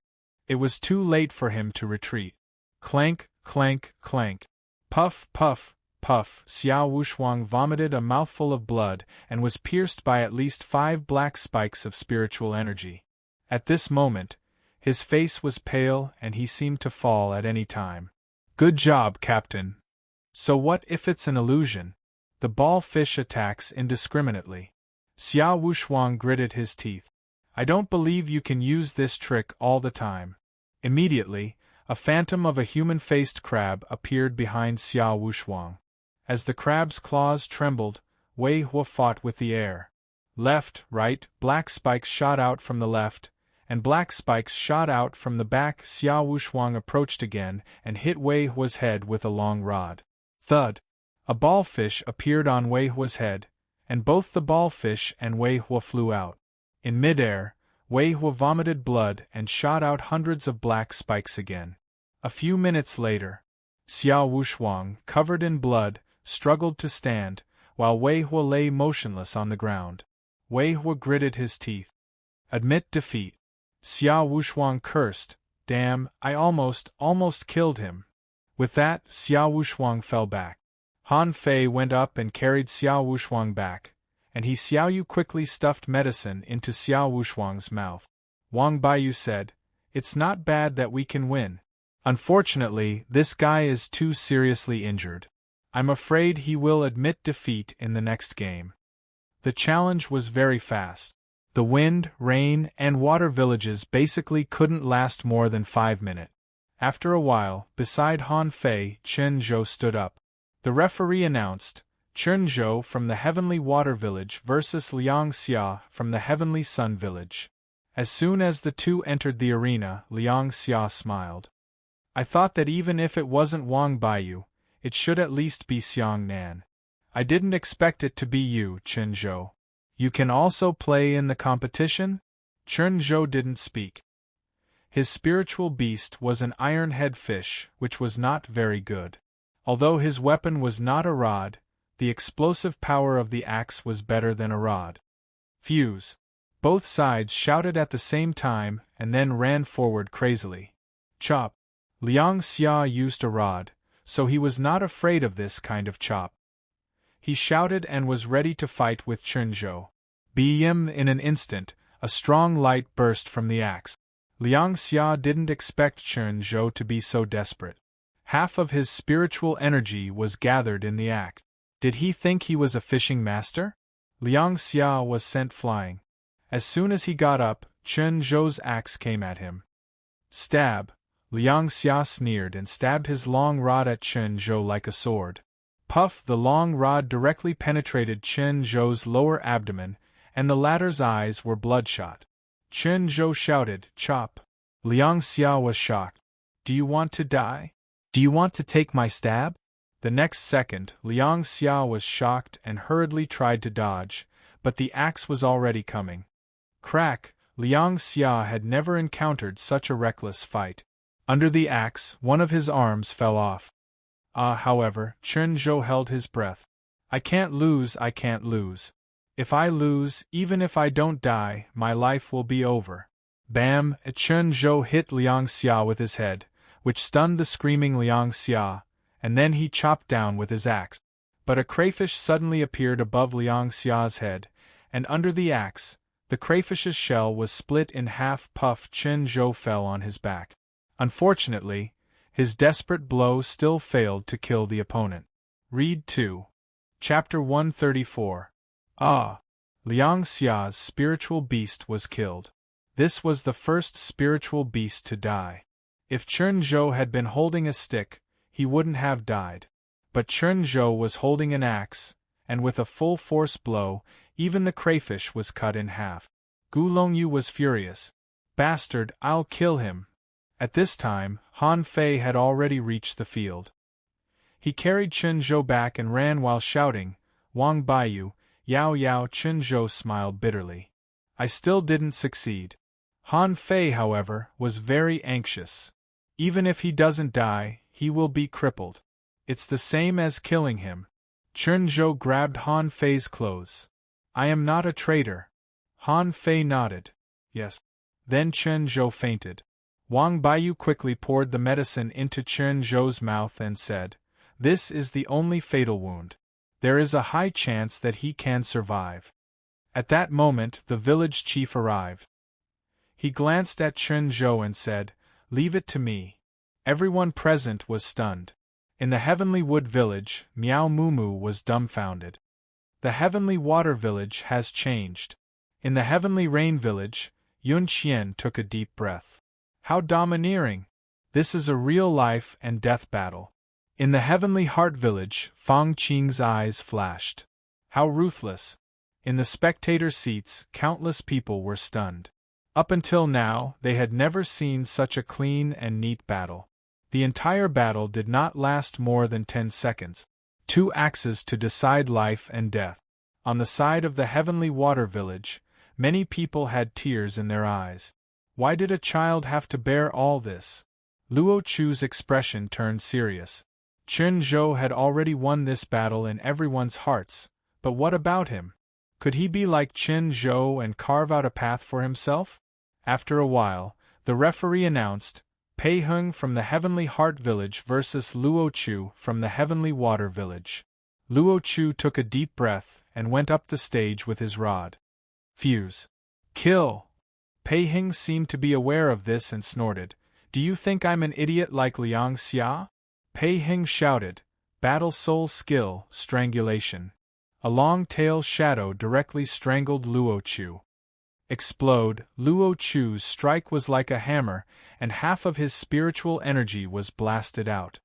It was too late for him to retreat. Clank, clank, clank. Puff, puff, puff. Xia Wushuang vomited a mouthful of blood and was pierced by at least 5 black spikes of spiritual energy. At this moment, his face was pale and he seemed to fall at any time. "Good job, Captain. So what if it's an illusion?" The ball fish attacks indiscriminately. Xia Wushuang gritted his teeth. "I don't believe you can use this trick all the time." Immediately, a phantom of a human-faced crab appeared behind Xia Wushuang. As the crab's claws trembled, Wei Hua fought with the air. Left, right, black spikes shot out from the left, and black spikes shot out from the back. Xia Wushuang approached again and hit Wei Hua's head with a long rod. Thud! A ballfish appeared on Wei Hua's head, and both the ballfish and Wei Hua flew out. In midair, Wei Hua vomited blood and shot out hundreds of black spikes again. A few minutes later, Xia Wushuang, covered in blood, struggled to stand, while Wei Hua lay motionless on the ground. Wei Hua gritted his teeth. "Admit defeat." Xia Wushuang cursed, "Damn, I almost killed him." With that, Xia Wushuang fell back. Han Fei went up and carried Xia Wushuang back, and Xiaoyu quickly stuffed medicine into Xia Wushuang's mouth. Wang Baiyu said, "It's not bad that we can win. Unfortunately, this guy is too seriously injured. I'm afraid he will admit defeat in the next game." The challenge was very fast. The wind, rain, and water villages basically couldn't last more than 5 minutes. After a while, beside Han Fei, Chen Zhou stood up. The referee announced, "Chen Zhou from the Heavenly Water Village versus Liang Xia from the Heavenly Sun Village." As soon as the two entered the arena, Liang Xia smiled. "I thought that even if it wasn't Wang Baiyu, it should at least be Xiang Nan. I didn't expect it to be you, Chen Zhou. You can also play in the competition?" Chen Zhou didn't speak. His spiritual beast was an iron-head fish, which was not very good. Although his weapon was not a rod, the explosive power of the axe was better than a rod. Fuse! Both sides shouted at the same time and then ran forward crazily. Chop! Liang Xia used a rod, so he was not afraid of this kind of chop. He shouted and was ready to fight with Chen Zhou. Bim! In an instant, a strong light burst from the axe. Liang Xia didn't expect Chen Zhou to be so desperate. Half of his spiritual energy was gathered in the axe. Did he think he was a fishing master? Liang Xia was sent flying. As soon as he got up, Chen Zhou's axe came at him. Stab! Liang Xia sneered and stabbed his long rod at Chen Zhou like a sword. Puff! The long rod directly penetrated Chen Zhou's lower abdomen, and the latter's eyes were bloodshot. Chen Zhou shouted, "Chop!" Liang Xia was shocked. "Do you want to die? Do you want to take my stab?" The next second, Liang Xia was shocked and hurriedly tried to dodge, but the axe was already coming. Crack! Liang Xia had never encountered such a reckless fight. Under the axe, one of his arms fell off. However, Chen Zhou held his breath. I can't lose. If I lose, even if I don't die, my life will be over." Bam! Chen Zhou hit Liang Xia with his head, which stunned the screaming Liang Xia, and then he chopped down with his axe. But a crayfish suddenly appeared above Liang Xia's head, and under the axe, the crayfish's shell was split in half. Puff! Chen Zhou fell on his back. Unfortunately, his desperate blow still failed to kill the opponent. Read 2. Chapter 134. Liang Xia's spiritual beast was killed. This was the first spiritual beast to die. If Chern Zhou had been holding a stick, he wouldn't have died. But Chern Zhou was holding an axe, and with a full-force blow, even the crayfish was cut in half. Gu Longyu was furious. Bastard, I'll kill him. At this time, Han Fei had already reached the field. He carried Chern Zhou back and ran while shouting, Wang Baiyu, Yao Yao. Chern Zhou smiled bitterly. I still didn't succeed. Han Fei, however, was very anxious. Even if he doesn't die, he will be crippled. It's the same as killing him. Chern Zhou grabbed Han Fei's clothes. I am not a traitor. Han Fei nodded. Yes. Then Chern Zhou fainted. Wang Baiyu quickly poured the medicine into Chern Zhou's mouth and said, This is the only fatal wound. There is a high chance that he can survive. At that moment the village chief arrived. He glanced at Chern Zhou and said, Leave it to me. Everyone present was stunned. In the Heavenly Wood Village, Miao Mumu was dumbfounded. The Heavenly Water Village has changed. In the Heavenly Rain Village, Yun Qian took a deep breath. How domineering! This is a real life and death battle. In the Heavenly Heart Village, Fang Qing's eyes flashed. How ruthless! In the spectator seats, countless people were stunned. Up until now, they had never seen such a clean and neat battle. The entire battle did not last more than 10 seconds. 2 axes to decide life and death. On the side of the Heavenly Water Village, many people had tears in their eyes. Why did a child have to bear all this? Luo Chu's expression turned serious. Chern Zhou had already won this battle in everyone's hearts, but what about him? Could he be like Chern Zhou and carve out a path for himself? After a while, the referee announced, Pei Heng from the Heavenly Heart Village versus Luo Chu from the Heavenly Water Village. Luo Chu took a deep breath and went up the stage with his rod. Fuse. Kill! Pei Heng seemed to be aware of this and snorted, Do you think I'm an idiot like Liang Xia? Pei Heng shouted, Battle Soul Skill, Strangulation. A long tail shadow directly strangled Luo Chu. Explode. Luo Chu's strike was like a hammer, and half of his spiritual energy was blasted out.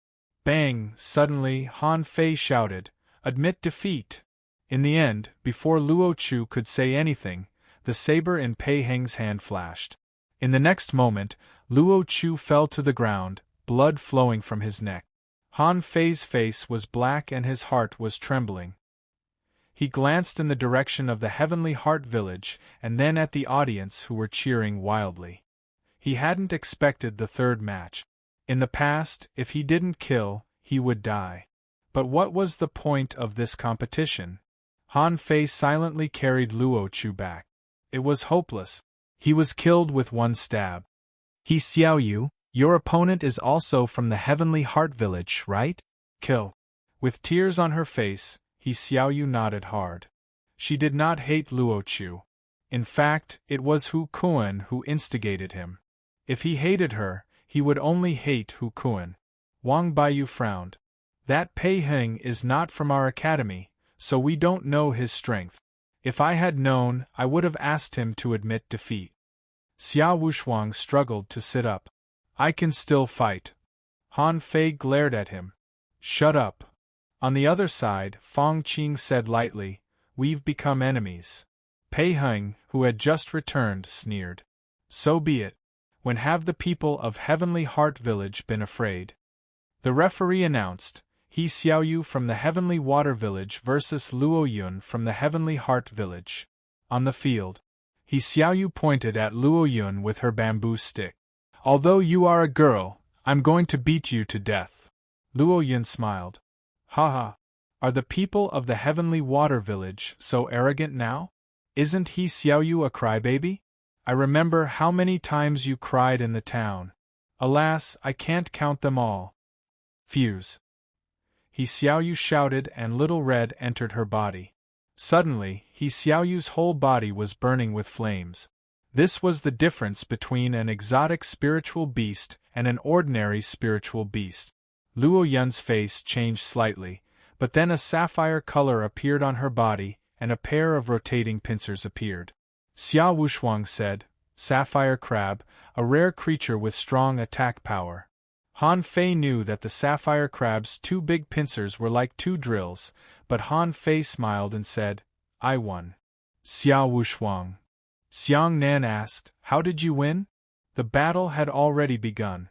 Bang! Suddenly, Han Fei shouted, Admit defeat! In the end, before Luo Chu could say anything, the saber in Pei Heng's hand flashed. In the next moment, Luo Chu fell to the ground, blood flowing from his neck. Han Fei's face was black and his heart was trembling. He glanced in the direction of the Heavenly Heart Village and then at the audience who were cheering wildly. He hadn't expected the third match. In the past, if he didn't kill, he would die. But what was the point of this competition? Han Fei silently carried Luo Chu back. It was hopeless. He was killed with one stab. He Xiaoyu, your opponent is also from the Heavenly Heart Village, right? Kill. With tears on her face, He Xiaoyu nodded hard. She did not hate Luo Chu. In fact, it was Hu Kuan who instigated him. If he hated her, he would only hate Hu Kuan. Wang Baiyu frowned. That Pei Heng is not from our academy, so we don't know his strength. If I had known, I would have asked him to admit defeat. Xia Wushuang struggled to sit up. I can still fight. Han Fei glared at him. Shut up. On the other side, Fang Qing said lightly, We've become enemies. Pei Heng, who had just returned, sneered. So be it. When have the people of Heavenly Heart Village been afraid? The referee announced, He Xiaoyu from the Heavenly Water Village versus Luo Yun from the Heavenly Heart Village. On the field, He Xiaoyu pointed at Luo Yun with her bamboo stick. Although you are a girl, I'm going to beat you to death. Luo Yun smiled. Haha. Are the people of the Heavenly Water Village so arrogant now? Isn't He Xiaoyu a crybaby? I remember how many times you cried in the town. Alas, I can't count them all. Fuse. He Xiaoyu shouted and little red entered her body. Suddenly, He Xiaoyu's whole body was burning with flames. This was the difference between an exotic spiritual beast and an ordinary spiritual beast. Luo Yun's face changed slightly, but then a sapphire color appeared on her body, and a pair of rotating pincers appeared. Xia Wushuang said, Sapphire crab, a rare creature with strong attack power. Han Fei knew that the sapphire crab's two big pincers were like two drills, but Han Fei smiled and said, I won. Xiao Wushuang. Xiang Nan asked, how did you win? The battle had already begun.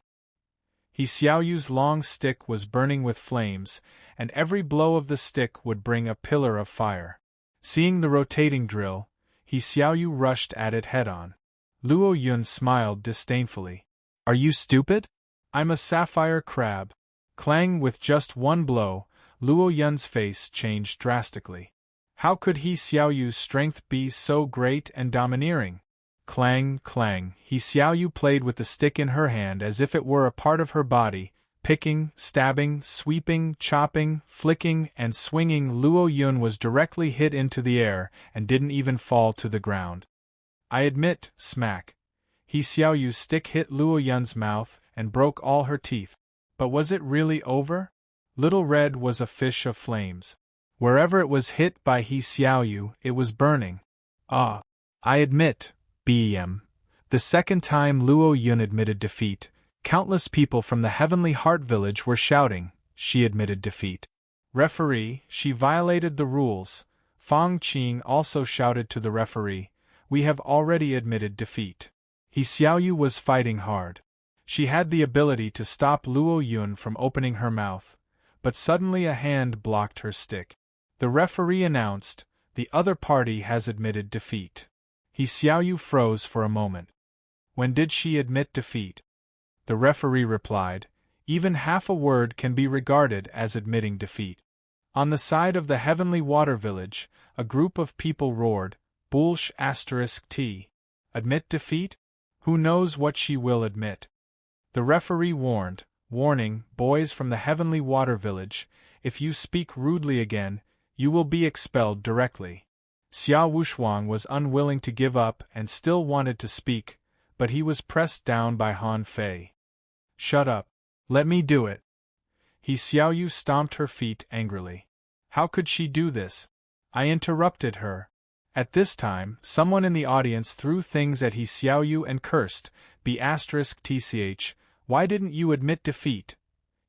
He Xiaoyu's long stick was burning with flames, and every blow of the stick would bring a pillar of fire. Seeing the rotating drill, He Xiaoyu rushed at it head-on. Luo Yun smiled disdainfully. Are you stupid? I'm a sapphire crab. Clang! With just one blow, Luo Yun's face changed drastically. How could He Xiaoyu's strength be so great and domineering? Clang, clang, He Xiaoyu played with the stick in her hand as if it were a part of her body, picking, stabbing, sweeping, chopping, flicking, and swinging. Luo Yun was directly hit into the air and didn't even fall to the ground. I admit, smack. He Xiaoyu's stick hit Luo Yun's mouth and broke all her teeth. But was it really over? Little Red was a fish of flames. Wherever it was hit by He Xiaoyu, it was burning. Ah, I admit, BM. The second time Luo Yun admitted defeat, countless people from the Heavenly Heart Village were shouting, she admitted defeat. Referee, she violated the rules. Fang Qing also shouted to the referee, we have already admitted defeat. He Xiaoyu was fighting hard. She had the ability to stop Luo Yun from opening her mouth, but suddenly a hand blocked her stick. The referee announced, the other party has admitted defeat. He Xiaoyu froze for a moment. When did she admit defeat? The referee replied, even half a word can be regarded as admitting defeat. On the side of the Heavenly Water Village, a group of people roared, Bullsh *T. Admit defeat? Who knows what she will admit? The referee warned, warning, boys from the Heavenly Water Village, if you speak rudely again, you will be expelled directly. Xiao Wushuang was unwilling to give up and still wanted to speak, but he was pressed down by Han Fei. Shut up. Let me do it. He Xiaoyu stomped her feet angrily. How could she do this? I interrupted her. At this time, someone in the audience threw things at He Xiaoyu and cursed, B*TCH, why didn't you admit defeat?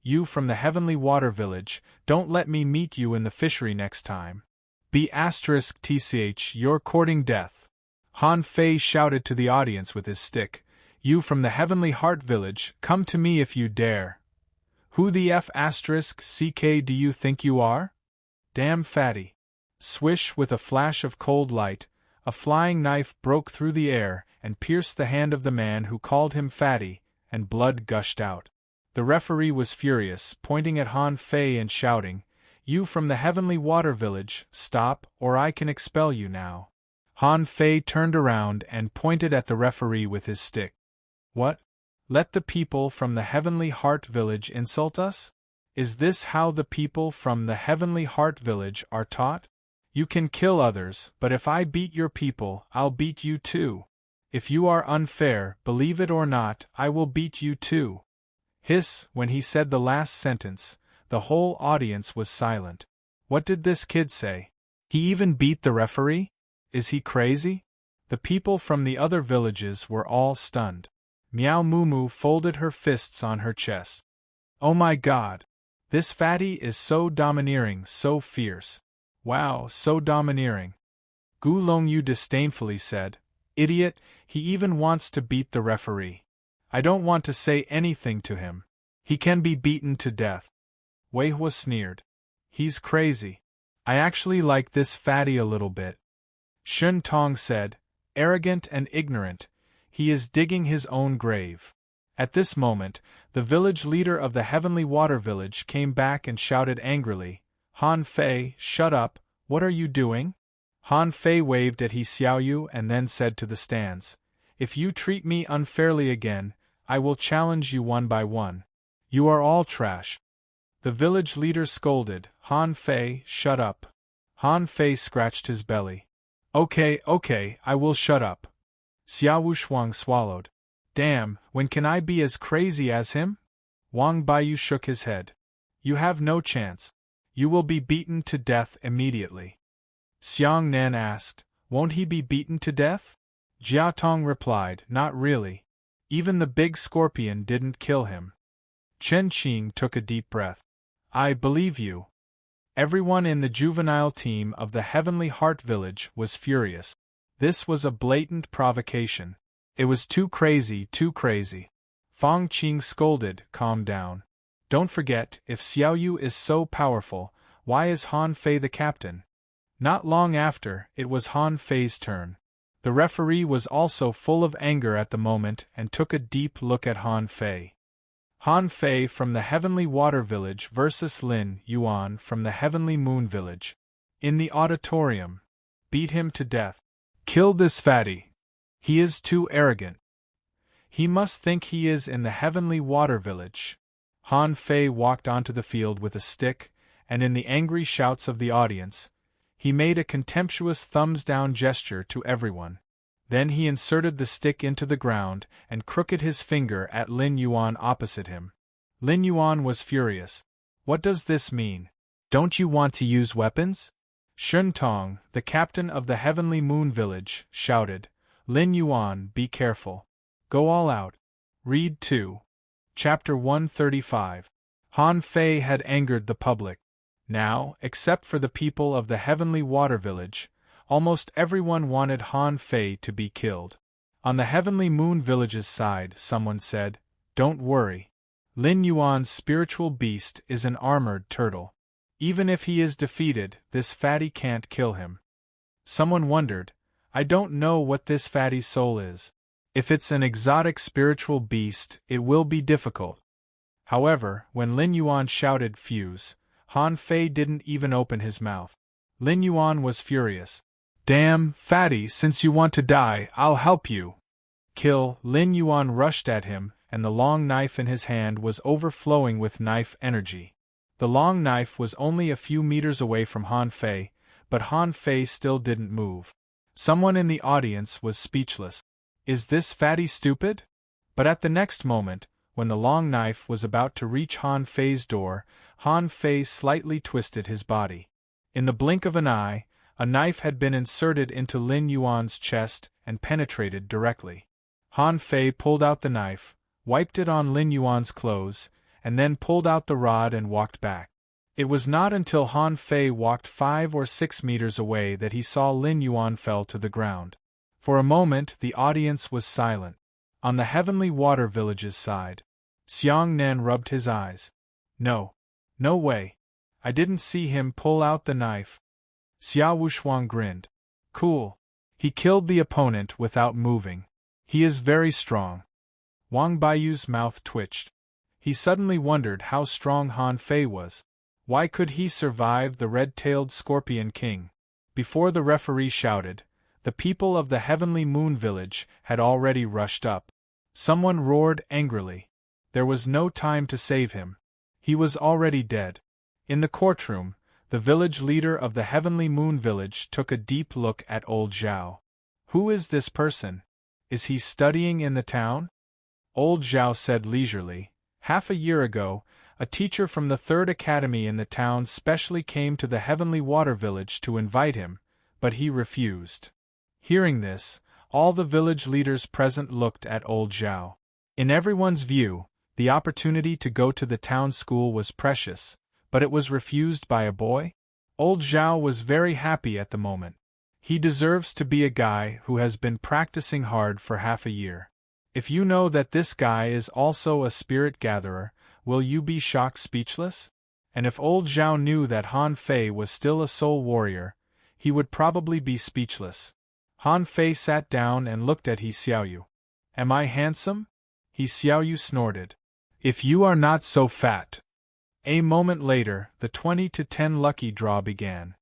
You from the Heavenly Water Village, don't let me meet you in the fishery next time. B*TCH, you're courting death. Han Fei shouted to the audience with his stick, you from the Heavenly Heart Village, come to me if you dare. Who the F***CK do you think you are? Damn fatty. Swish! With a flash of cold light, a flying knife broke through the air and pierced the hand of the man who called him fatty, and blood gushed out. The referee was furious, pointing at Han Fei and shouting, you from the Heavenly Water Village, stop, or I can expel you now. Han Fei turned around and pointed at the referee with his stick. What? Let the people from the Heavenly Heart Village insult us? Is this how the people from the Heavenly Heart Village are taught? You can kill others, but if I beat your people, I'll beat you too. If you are unfair, believe it or not, I will beat you too. Hiss! When he said the last sentence, the whole audience was silent. What did this kid say? He even beat the referee? Is he crazy? The people from the other villages were all stunned. Miao Mumu folded her fists on her chest. Oh my God! This fatty is so domineering, so fierce. Wow, so domineering. Gu Longyu disdainfully said, idiot, he even wants to beat the referee. I don't want to say anything to him. He can be beaten to death. Wei Hua sneered. He's crazy. I actually like this fatty a little bit. Shun Tong said, arrogant and ignorant, he is digging his own grave. At this moment, the village leader of the Heavenly Water Village came back and shouted angrily, Han Fei, shut up, what are you doing? Han Fei waved at He Xiaoyu and then said to the stands, if you treat me unfairly again, I will challenge you one by one. You are all trash. The village leader scolded, Han Fei, shut up. Han Fei scratched his belly. Okay, I will shut up. Xiao Wushuang swallowed. Damn, when can I be as crazy as him? Wang Baiyu shook his head. You have no chance. You will be beaten to death immediately. Xiang Nan asked, won't he be beaten to death? Jiaotong replied, not really. Even the big scorpion didn't kill him. Chen Qing took a deep breath. I believe you. Everyone in the juvenile team of the Heavenly Heart Village was furious. This was a blatant provocation. It was too crazy, too crazy. Fang Qing scolded, calm down. Don't forget, if Xiaoyu is so powerful, why is Han Fei the captain? Not long after, it was Han Fei's turn. The referee was also full of anger at the moment and took a deep look at Han Fei. Han Fei from the Heavenly Water Village versus Lin Yuan from the Heavenly Moon Village. In the auditorium. Beat him to death. Kill this fatty. He is too arrogant. He must think he is in the Heavenly Water Village. Han Fei walked onto the field with a stick, and in the angry shouts of the audience, he made a contemptuous thumbs-down gesture to everyone. Then he inserted the stick into the ground and crooked his finger at Lin Yuan opposite him. Lin Yuan was furious. What does this mean? Don't you want to use weapons? Shun Tong, the captain of the Heavenly Moon Village, shouted, Lin Yuan, be careful. Go all out. Read 2. Chapter 135. Han Fei had angered the public. Now, except for the people of the Heavenly Water Village, almost everyone wanted Han Fei to be killed. On the Heavenly Moon Village's side, someone said, Don't worry. Lin Yuan's spiritual beast is an armored turtle. Even if he is defeated, this fatty can't kill him. Someone wondered, I don't know what this fatty's soul is. If it's an exotic spiritual beast, it will be difficult. However, when Lin Yuan shouted fuse, Han Fei didn't even open his mouth. Lin Yuan was furious. Damn, fatty, since you want to die, I'll help you. Kill. Lin Yuan rushed at him, and the long knife in his hand was overflowing with knife energy. The long knife was only a few meters away from Han Fei, but Han Fei still didn't move. Someone in the audience was speechless. Is this fatty stupid? But at the next moment, when the long knife was about to reach Han Fei's door, Han Fei slightly twisted his body. In the blink of an eye, a knife had been inserted into Lin Yuan's chest and penetrated directly. Han Fei pulled out the knife, wiped it on Lin Yuan's clothes, and then pulled out the rod and walked back. It was not until Han Fei walked 5 or 6 meters away that he saw Lin Yuan fell to the ground. For a moment the audience was silent. On the Heavenly Water Village's side, Xiang Nan rubbed his eyes. No way. I didn't see him pull out the knife. Xiao Wushuang grinned. Cool. He killed the opponent without moving. He is very strong. Wang Baiyu's mouth twitched. He suddenly wondered how strong Han Fei was. Why could he survive the red-tailed Scorpion King? Before the referee shouted, the people of the Heavenly Moon Village had already rushed up. Someone roared angrily. There was no time to save him. He was already dead. In the courtroom, the village leader of the Heavenly Moon Village took a deep look at old Zhao. Who is this person? Is he studying in the town? Old Zhao said leisurely, half a year ago, a teacher from the 3rd Academy in the town specially came to the Heavenly Water Village to invite him, but he refused. Hearing this, all the village leaders present looked at old Zhao. In everyone's view, the opportunity to go to the town school was precious, but it was refused by a boy? Old Zhao was very happy at the moment. He deserves to be a guy who has been practicing hard for half a year. If you know that this guy is also a spirit gatherer, will you be shocked speechless? And if old Zhao knew that Han Fei was still a soul warrior, he would probably be speechless. Han Fei sat down and looked at He Xiaoyu. Am I handsome? He Xiaoyu snorted. If you are not so fat. A moment later, the 20-10 lucky draw began.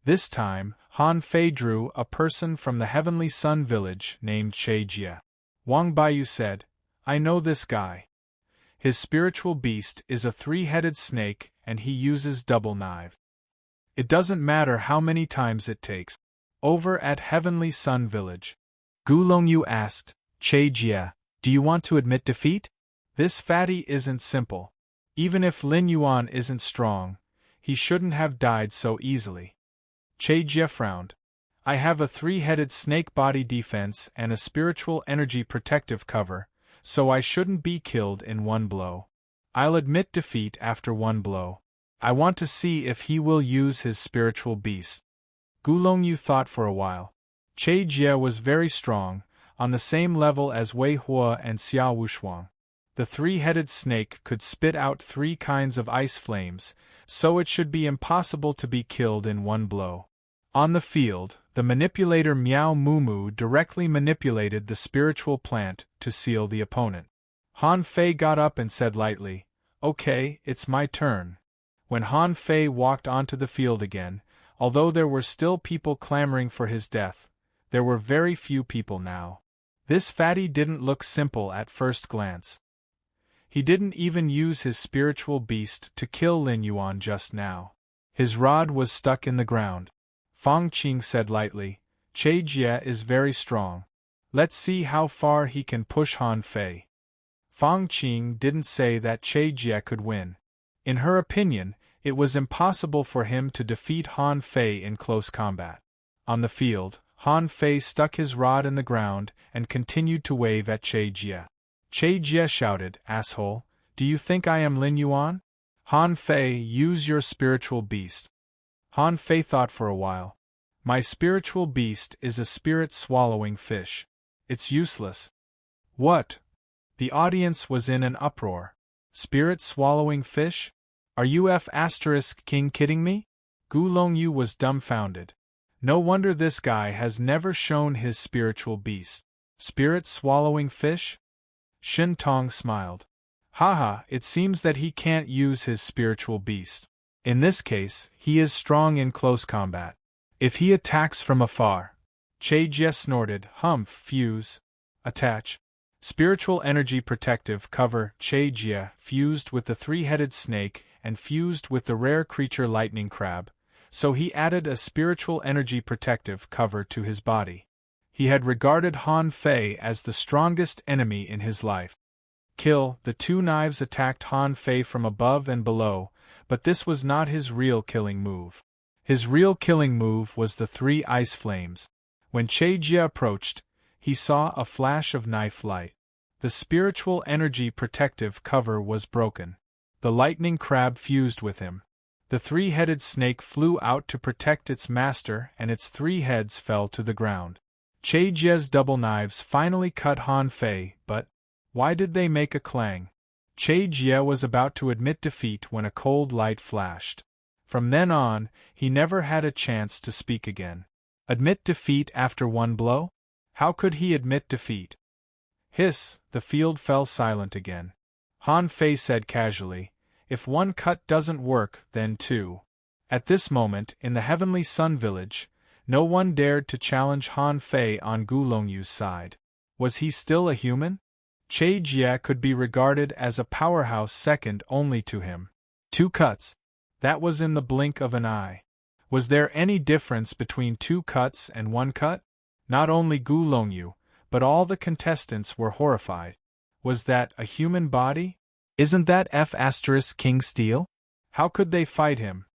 This time, Han Fei drew a person from the Heavenly Sun Village named Che Jia. Wang Baiyu said, I know this guy. His spiritual beast is a 3-headed snake and he uses double knife. It doesn't matter how many times it takes. Over at Heavenly Sun Village, Gu Longyu asked, Che Jia, do you want to admit defeat? This fatty isn't simple. Even if Lin Yuan isn't strong, he shouldn't have died so easily. Che Jia frowned. I have a three-headed snake body defense and a spiritual energy protective cover, so I shouldn't be killed in one blow. I'll admit defeat after one blow. I want to see if he will use his spiritual beast. Gulongyu thought for a while. Che Jie was very strong, on the same level as Wei Hua and Xiao Wushuang. The three-headed snake could spit out 3 kinds of ice flames, so it should be impossible to be killed in one blow. On the field, the manipulator Miao Mumu directly manipulated the spiritual plant to seal the opponent. Han Fei got up and said lightly, "Okay, it's my turn." When Han Fei walked onto the field again, although there were still people clamoring for his death, there were very few people now. This fatty didn't look simple at first glance. He didn't even use his spiritual beast to kill Lin Yuan just now. His rod was stuck in the ground. Fang Qing said lightly, "Che Jie is very strong. Let's see how far he can push Han Fei." Fang Qing didn't say that Che Jie could win. In her opinion, it was impossible for him to defeat Han Fei in close combat. On the field, Han Fei stuck his rod in the ground and continued to wave at Che Jie. Che Jie shouted, "Asshole, do you think I am Lin Yuan? Han Fei, use your spiritual beast." Han Fei thought for a while. "My spiritual beast is a spirit-swallowing fish. It's useless." "What?" The audience was in an uproar. "Spirit-swallowing fish? Are you King kidding me?" Gulongyu was dumbfounded. No wonder this guy has never shown his spiritual beast. Spirit-swallowing fish? Shin Tong smiled. "Haha, it seems that he can't use his spiritual beast. In this case, he is strong in close combat. If he attacks from afar..." Che Jie snorted, "Humph, fuse. Attach." Spiritual energy protective cover Che Jie fused with the three-headed snake and fused with the rare creature lightning crab, so he added a spiritual energy protective cover to his body. He had regarded Han Fei as the strongest enemy in his life. Kill, the 2 knives attacked Han Fei from above and below, but this was not his real killing move. His real killing move was the 3 ice flames. When Che Jie approached, he saw a flash of knife light. The spiritual energy protective cover was broken. The lightning crab fused with him. The 3-headed snake flew out to protect its master and its 3 heads fell to the ground. Che Jie's double knives finally cut Han Fei, but why did they make a clang? Che Jie was about to admit defeat when a cold light flashed. From then on, he never had a chance to speak again. Admit defeat after one blow? How could he admit defeat? Hiss, the field fell silent again. Han Fei said casually, "If one cut doesn't work, then 2. At this moment, in the Heavenly Sun Village, no one dared to challenge Han Fei on Gulongyu's side. Was he still a human? Che Jie could be regarded as a powerhouse second only to him. 2 cuts. That was in the blink of an eye. Was there any difference between 2 cuts and 1 cut? Not only Gulongyu, but all the contestants were horrified. Was that a human body? Isn't that King Steel? How could they fight him?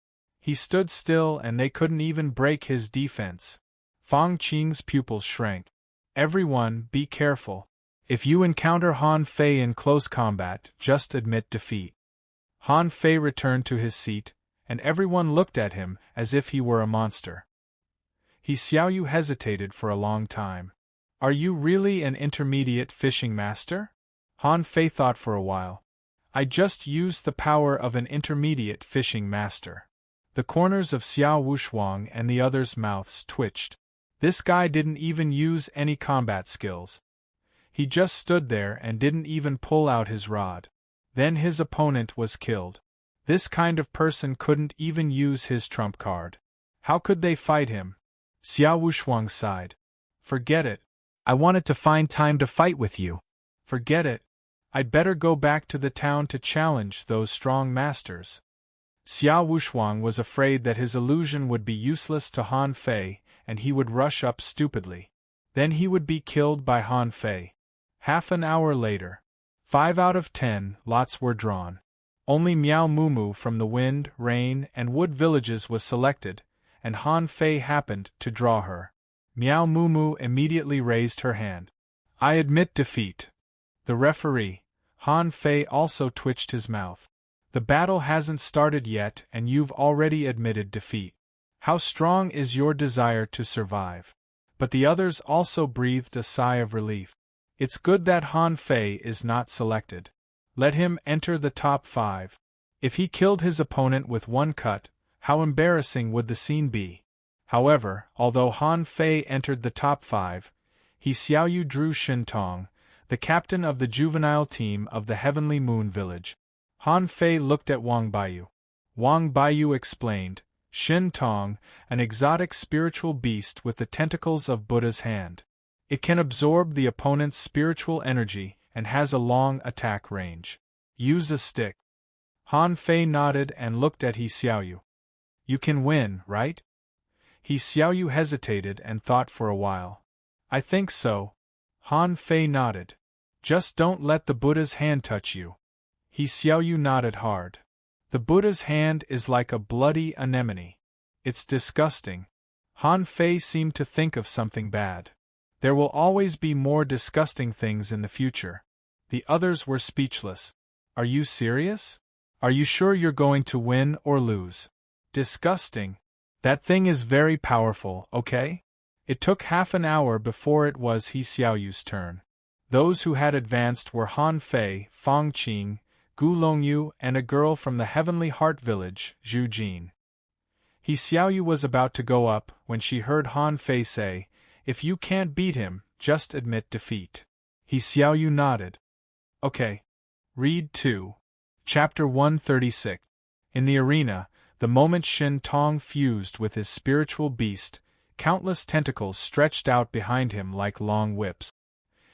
He stood still and they couldn't even break his defense. Fang Qing's pupils shrank. "Everyone, be careful. If you encounter Han Fei in close combat, just admit defeat." Han Fei returned to his seat, and everyone looked at him as if he were a monster. Xiaoyu hesitated for a long time. "Are you really an intermediate fishing master?" Han Fei thought for a while. "I just used the power of an intermediate fishing master." The corners of Xiao Wushuang and the others' mouths twitched. This guy didn't even use any combat skills. He just stood there and didn't even pull out his rod. Then his opponent was killed. This kind of person couldn't even use his trump card. How could they fight him? Xiao Wushuang sighed. "Forget it. I wanted to find time to fight with you." "Forget it. I'd better go back to the town to challenge those strong masters." Xiao Wushuang was afraid that his illusion would be useless to Han Fei, and he would rush up stupidly. Then he would be killed by Han Fei. Half an hour later. 5 out of 10 lots were drawn. Only Miao Mumu from the Wind, Rain, and Wood villages was selected, and Han Fei happened to draw her. Miao Mumu immediately raised her hand. I admit defeat. The referee, Han Fei, also twitched his mouth. The battle hasn't started yet and you've already admitted defeat. How strong is your desire to survive? But the others also breathed a sigh of relief. It's good that Han Fei is not selected. Let him enter the top 5. If he killed his opponent with one cut, how embarrassing would the scene be? However, although Han Fei entered the top 5, He Xiaoyu drew Shin Tong, the captain of the juvenile team of the Heavenly Moon Village. Han Fei looked at Wang Baiyu. Wang Baiyu explained, Shin Tong, an exotic spiritual beast with the tentacles of Buddha's hand. It can absorb the opponent's spiritual energy and has a long attack range. Use a stick. Han Fei nodded and looked at He Xiaoyu. You can win, right? He Xiaoyu hesitated and thought for a while. I think so. Han Fei nodded. Just don't let the Buddha's hand touch you. He Xiaoyu nodded hard. The Buddha's hand is like a bloody anemone. It's disgusting. Han Fei seemed to think of something bad. There will always be more disgusting things in the future. The others were speechless. Are you serious? Are you sure you're going to win or lose? Disgusting. That thing is very powerful, okay? It took half an hour before it was He Xiaoyu's turn. Those who had advanced were Han Fei, Fang Qing, Gu Longyu, and a girl from the Heavenly Heart Village, Zhu Jin. He Xiaoyu was about to go up when she heard Han Fei say, If you can't beat him, just admit defeat. He Xiaoyu nodded. Okay. Read 2. Chapter 136. In the arena, the moment Shin Tong fused with his spiritual beast, countless tentacles stretched out behind him like long whips.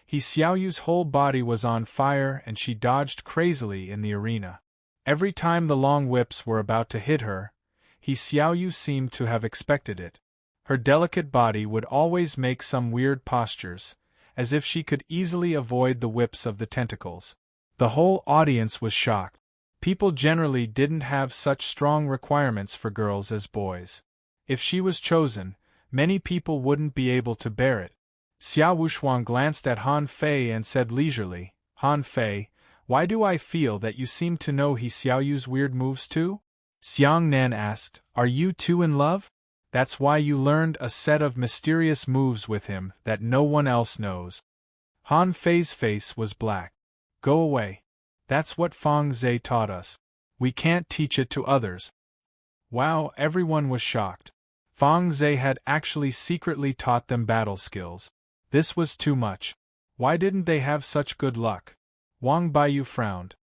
He Xiaoyu's whole body was on fire and she dodged crazily in the arena. Every time the long whips were about to hit her, He Xiaoyu seemed to have expected it. Her delicate body would always make some weird postures, as if she could easily avoid the whips of the tentacles. The whole audience was shocked. People generally didn't have such strong requirements for girls as boys. If she was chosen, many people wouldn't be able to bear it. Xiao Wuxuan glanced at Han Fei and said leisurely, Han Fei, why do I feel that you seem to know He Xiaoyu's weird moves too? Xiang Nan asked, Are you too in love? That's why you learned a set of mysterious moves with him that no one else knows. Han Fei's face was black. Go away. That's what Fang Zhe taught us. We can't teach it to others. Wow, everyone was shocked. Fang Zhe had actually secretly taught them battle skills. This was too much. Why didn't they have such good luck? Wang Baiyu frowned.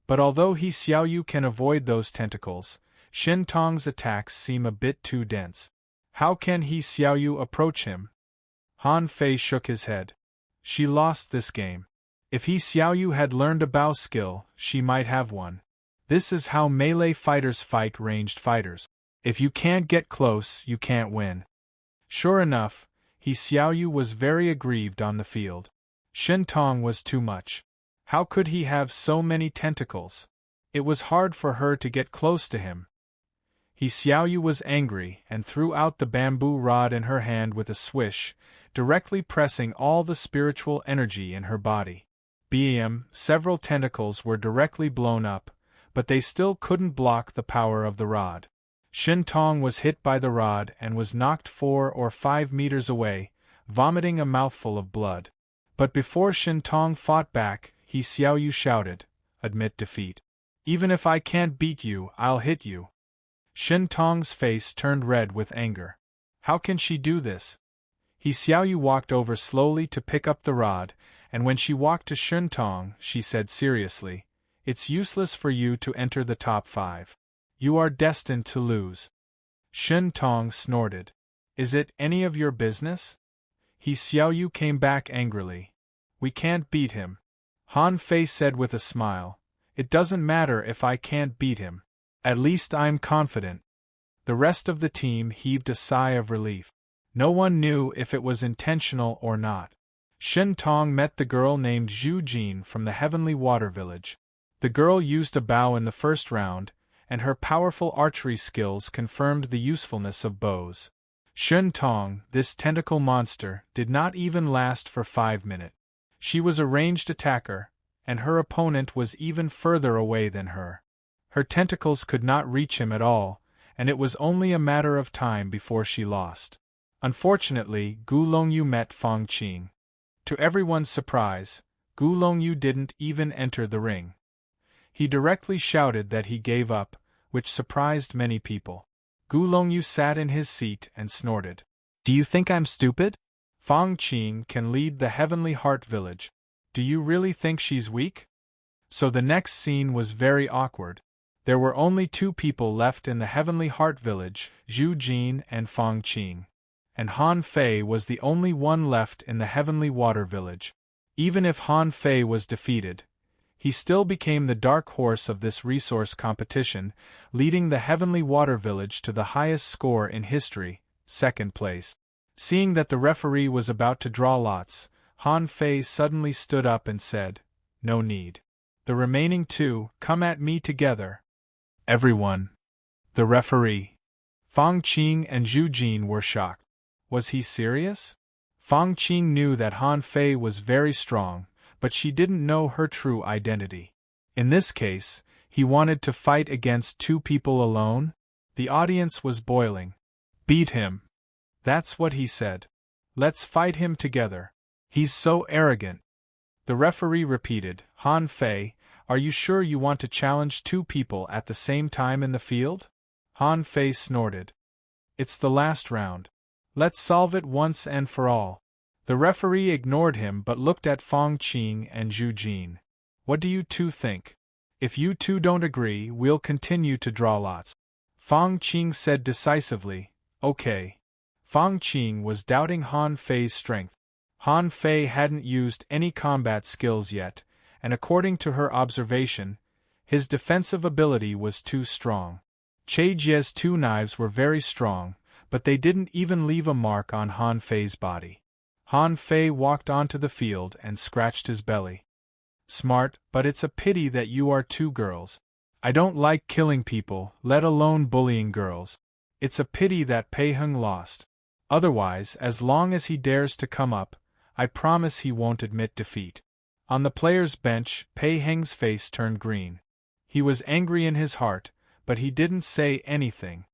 But although He Xiaoyu can avoid those tentacles, Shin Tong's attacks seem a bit too dense. How can He Xiaoyu approach him? Han Fei shook his head. She lost this game. If He Xiaoyu had learned a bow skill, she might have won. This is how melee fighters fight ranged fighters. If you can't get close, you can't win. Sure enough, He Xiaoyu was very aggrieved on the field. Shin Tong was too much. How could he have so many tentacles? It was hard for her to get close to him. He Xiaoyu was angry and threw out the bamboo rod in her hand with a swish, directly pressing all the spiritual energy in her body. Several tentacles were directly blown up, but they still couldn't block the power of the rod. Shin Tong was hit by the rod and was knocked 4 or 5 meters away, vomiting a mouthful of blood. But before Shin Tong fought back, He Xiaoyu shouted, Admit defeat. Even if I can't beat you, I'll hit you. Shin Tong's face turned red with anger. How can she do this? He Xiaoyu walked over slowly to pick up the rod, and when she walked to Shin Tong, she said seriously, It's useless for you to enter the top 5. You are destined to lose. Shin Tong snorted. Is it any of your business? He Xiaoyu came back angrily. We can't beat him. Han Fei said with a smile, It doesn't matter if I can't beat him. At least I'm confident. The rest of the team heaved a sigh of relief. No one knew if it was intentional or not. Shin Tong met the girl named Zhu Jin from the Heavenly Water Village. The girl used a bow in the first round, and her powerful archery skills confirmed the usefulness of bows. Shun Tong, this tentacle monster, did not even last for 5 minutes. She was a ranged attacker, and her opponent was even further away than her. Her tentacles could not reach him at all, and it was only a matter of time before she lost. Unfortunately, Gu Longyu met Fang Qing. To everyone's surprise, Gu Longyu didn't even enter the ring. He directly shouted that he gave up, which surprised many people. Gu Longyu sat in his seat and snorted. "Do you think I'm stupid? Fang Qing can lead the Heavenly Heart Village. Do you really think she's weak?" So the next scene was very awkward. There were only 2 people left in the Heavenly Heart Village, Zhu Jin and Fang Qing. And Han Fei was the only one left in the Heavenly Water Village. Even if Han Fei was defeated, he still became the dark horse of this resource competition, leading the Heavenly Water Village to the highest score in history, 2nd place. Seeing that the referee was about to draw lots, Han Fei suddenly stood up and said, "No need. The remaining 2, come at me together." Everyone. The referee. Fang Qing and Zhu Jin were shocked. Was he serious? Fang Qing knew that Han Fei was very strong, but she didn't know her true identity. In this case, he wanted to fight against 2 people alone? The audience was boiling. "Beat him." That's what he said. "Let's fight him together. He's so arrogant." The referee repeated, "Han Fei, are you sure you want to challenge 2 people at the same time in the field?" Han Fei snorted. "It's the last round. Let's solve it once and for all." The referee ignored him but looked at Fang Qing and Zhu Jin. "What do you 2 think? If you 2 don't agree, we'll continue to draw lots." Fang Qing said decisively, "Okay." Fang Qing was doubting Han Fei's strength. Han Fei hadn't used any combat skills yet, and according to her observation, his defensive ability was too strong. Che Jie's 2 knives were very strong, but they didn't even leave a mark on Han Fei's body. Han Fei walked onto the field and scratched his belly. "Smart, but it's a pity that you are 2 girls. I don't like killing people, let alone bullying girls. It's a pity that Pei Heng lost. Otherwise, as long as he dares to come up, I promise he won't admit defeat." On the players' bench, Pei Heng's face turned green. He was angry in his heart, but he didn't say anything.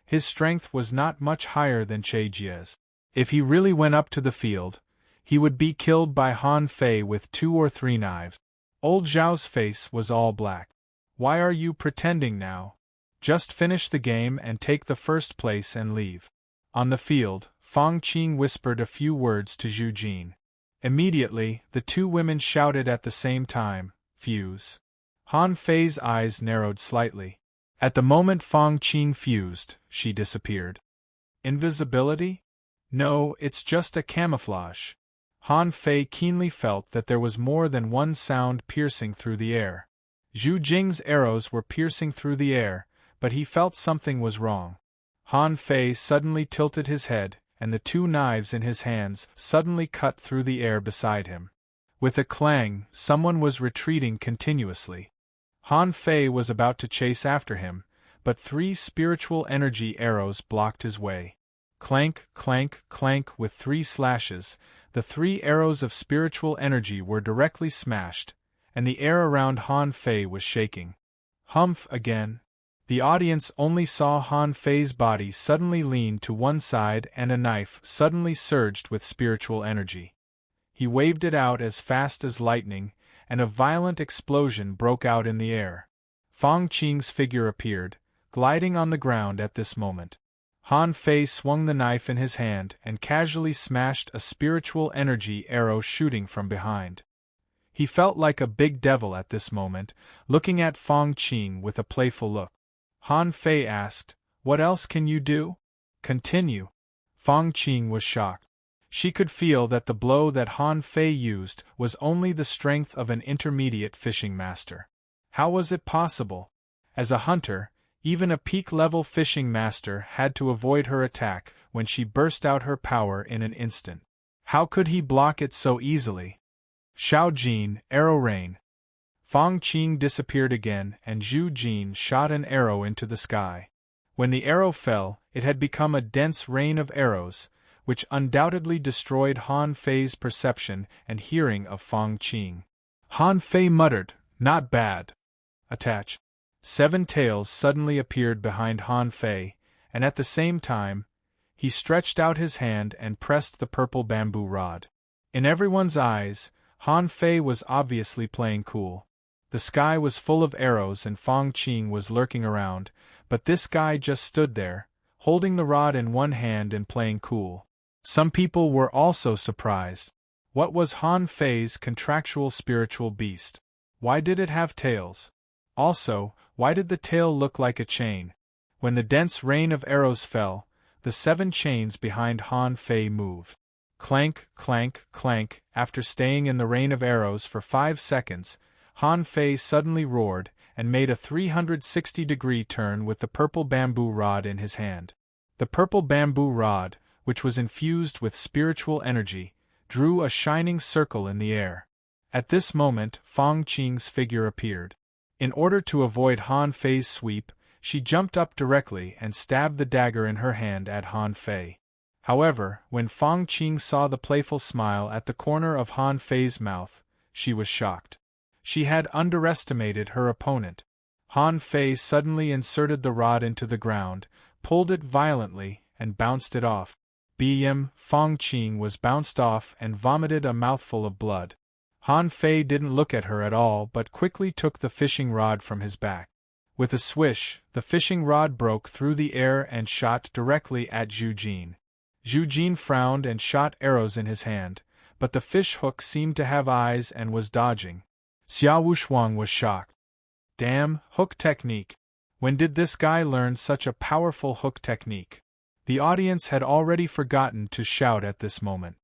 His strength was not much higher than Che Jie's. If he really went up to the field, he would be killed by Han Fei with 2 or 3 knives. Old Zhao's face was all black. "Why are you pretending now? Just finish the game and take the 1st place and leave." On the field, Fang Qing whispered a few words to Zhu Jin. Immediately, the 2 women shouted at the same time, "Fuse." Han Fei's eyes narrowed slightly. At the moment Fang Qing fused, she disappeared. Invisibility? No, it's just a camouflage. Han Fei keenly felt that there was more than one sound piercing through the air. Zhu Jing's arrows were piercing through the air, but he felt something was wrong. Han Fei suddenly tilted his head, and the 2 knives in his hands suddenly cut through the air beside him. With a clang, someone was retreating continuously. Han Fei was about to chase after him, but 3 spiritual energy arrows blocked his way. Clank, clank, clank with 3 slashes, the 3 arrows of spiritual energy were directly smashed, and the air around Han Fei was shaking. Humph again. The audience only saw Han Fei's body suddenly lean to one side and a knife suddenly surged with spiritual energy. He waved it out as fast as lightning, and a violent explosion broke out in the air. Fang Qing's figure appeared, gliding on the ground at this moment. Han Fei swung the knife in his hand and casually smashed a spiritual energy arrow shooting from behind. He felt like a big devil at this moment, looking at Fang Qing with a playful look. Han Fei asked, "What else can you do?" "Continue." Fang Qing was shocked. She could feel that the blow that Han Fei used was only the strength of an intermediate fishing master. How was it possible? As a hunter, even a peak-level fishing master had to avoid her attack when she burst out her power in an instant. How could he block it so easily? Xiao Jin, arrow rain. Fang Qing disappeared again and Zhu Jin shot an arrow into the sky. When the arrow fell, it had become a dense rain of arrows, which undoubtedly destroyed Han Fei's perception and hearing of Fang Qing. Han Fei muttered, "Not bad." Attach. 7 tails suddenly appeared behind Han Fei, and at the same time, he stretched out his hand and pressed the purple bamboo rod. In everyone's eyes, Han Fei was obviously playing cool. The sky was full of arrows and Fang Qing was lurking around, but this guy just stood there, holding the rod in one hand and playing cool. Some people were also surprised. What was Han Fei's contractual spiritual beast? Why did it have tails? Also, why did the tail look like a chain? When the dense rain of arrows fell, the 7 chains behind Han Fei moved. Clank, clank, clank. After staying in the rain of arrows for 5 seconds, Han Fei suddenly roared and made a 360-degree turn with the purple bamboo rod in his hand. The purple bamboo rod, which was infused with spiritual energy, drew a shining circle in the air. At this moment, Fang Qing's figure appeared. In order to avoid Han Fei's sweep, she jumped up directly and stabbed the dagger in her hand at Han Fei. However, when Fang Qing saw the playful smile at the corner of Han Fei's mouth, she was shocked. She had underestimated her opponent. Han Fei suddenly inserted the rod into the ground, pulled it violently, and bounced it off. Fang Qing was bounced off and vomited a mouthful of blood. Han Fei didn't look at her at all but quickly took the fishing rod from his back. With a swish, the fishing rod broke through the air and shot directly at Zhu Jin. Zhu Jin frowned and shot arrows in his hand, but the fish hook seemed to have eyes and was dodging. Xiao Wushuang was shocked. Damn, hook technique. When did this guy learn such a powerful hook technique? The audience had already forgotten to shout at this moment.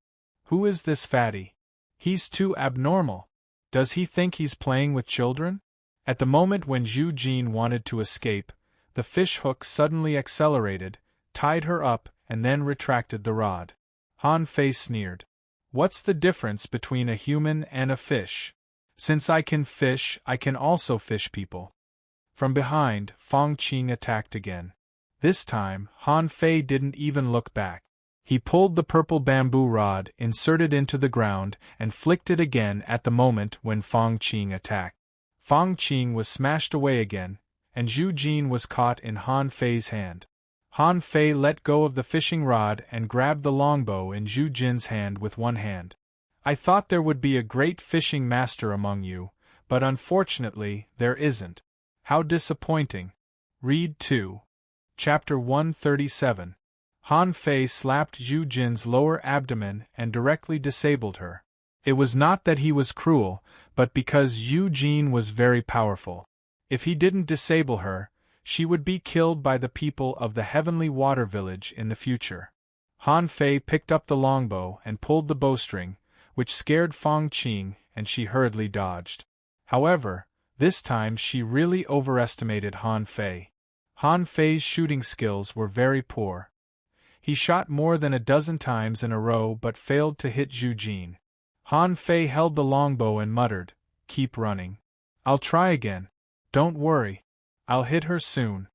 Who is this fatty? He's too abnormal. Does he think he's playing with children? At the moment when Zhu Jin wanted to escape, the fish hook suddenly accelerated, tied her up, and then retracted the rod. Han Fei sneered. What's the difference between a human and a fish? Since I can fish, I can also fish people. From behind, Fang Qing attacked again. This time, Han Fei didn't even look back. He pulled the purple bamboo rod, inserted into the ground, and flicked it again at the moment when Fang Qing attacked. Fang Qing was smashed away again, and Zhu Jin was caught in Han Fei's hand. Han Fei let go of the fishing rod and grabbed the longbow in Zhu Jin's hand with one hand. I thought there would be a great fishing master among you, but unfortunately, there isn't. How disappointing. Read 2. Chapter 137. Han Fei slapped Zhu Jin's lower abdomen and directly disabled her. It was not that he was cruel, but because Zhu Jin was very powerful. If he didn't disable her, she would be killed by the people of the Heavenly Water Village in the future. Han Fei picked up the longbow and pulled the bowstring, which scared Fang Qing, and she hurriedly dodged. However, this time she really overestimated Han Fei. Han Fei's shooting skills were very poor. He shot more than a dozen times in a row but failed to hit Zhu Jin. Han Fei held the longbow and muttered, "Keep running. I'll try again. Don't worry. I'll hit her soon."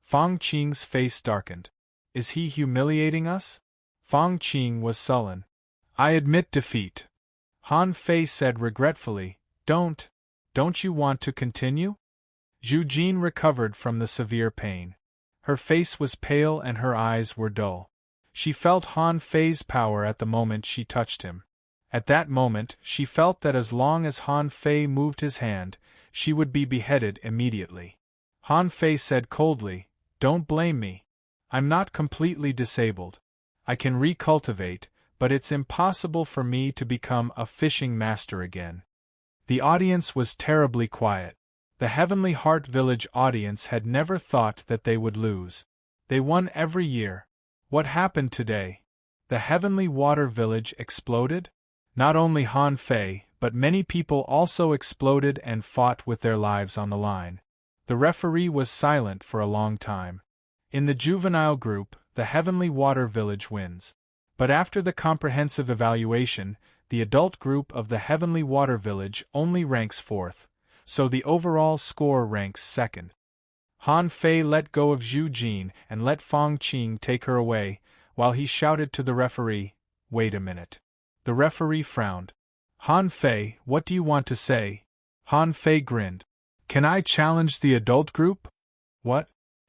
Fang Qing's face darkened. Is he humiliating us? Fang Qing was sullen. I admit defeat. Han Fei said regretfully, Don't you want to continue? Zhu Jin recovered from the severe pain. Her face was pale and her eyes were dull. She felt Han Fei's power at the moment she touched him. At that moment, she felt that as long as Han Fei moved his hand, she would be beheaded immediately. Han Fei said coldly, Don't blame me. I'm not completely disabled. I can recultivate, but it's impossible for me to become a fishing master again. The audience was terribly quiet. The Heavenly Heart Village audience had never thought that they would lose. They won every year. What happened today? The Heavenly Water Village exploded? Not only Han Fei, but many people also exploded and fought with their lives on the line. The referee was silent for a long time. In the juvenile group, the Heavenly Water Village wins. But after the comprehensive evaluation, the adult group of the Heavenly Water Village only ranks 4th, so the overall score ranks 2nd. Han Fei let go of Zhu Jin and let Fong Qing take her away, while he shouted to the referee, "Wait a minute." The referee frowned. "Han Fei, what do you want to say?" Han Fei grinned. "Can I challenge the adult group?" "What?"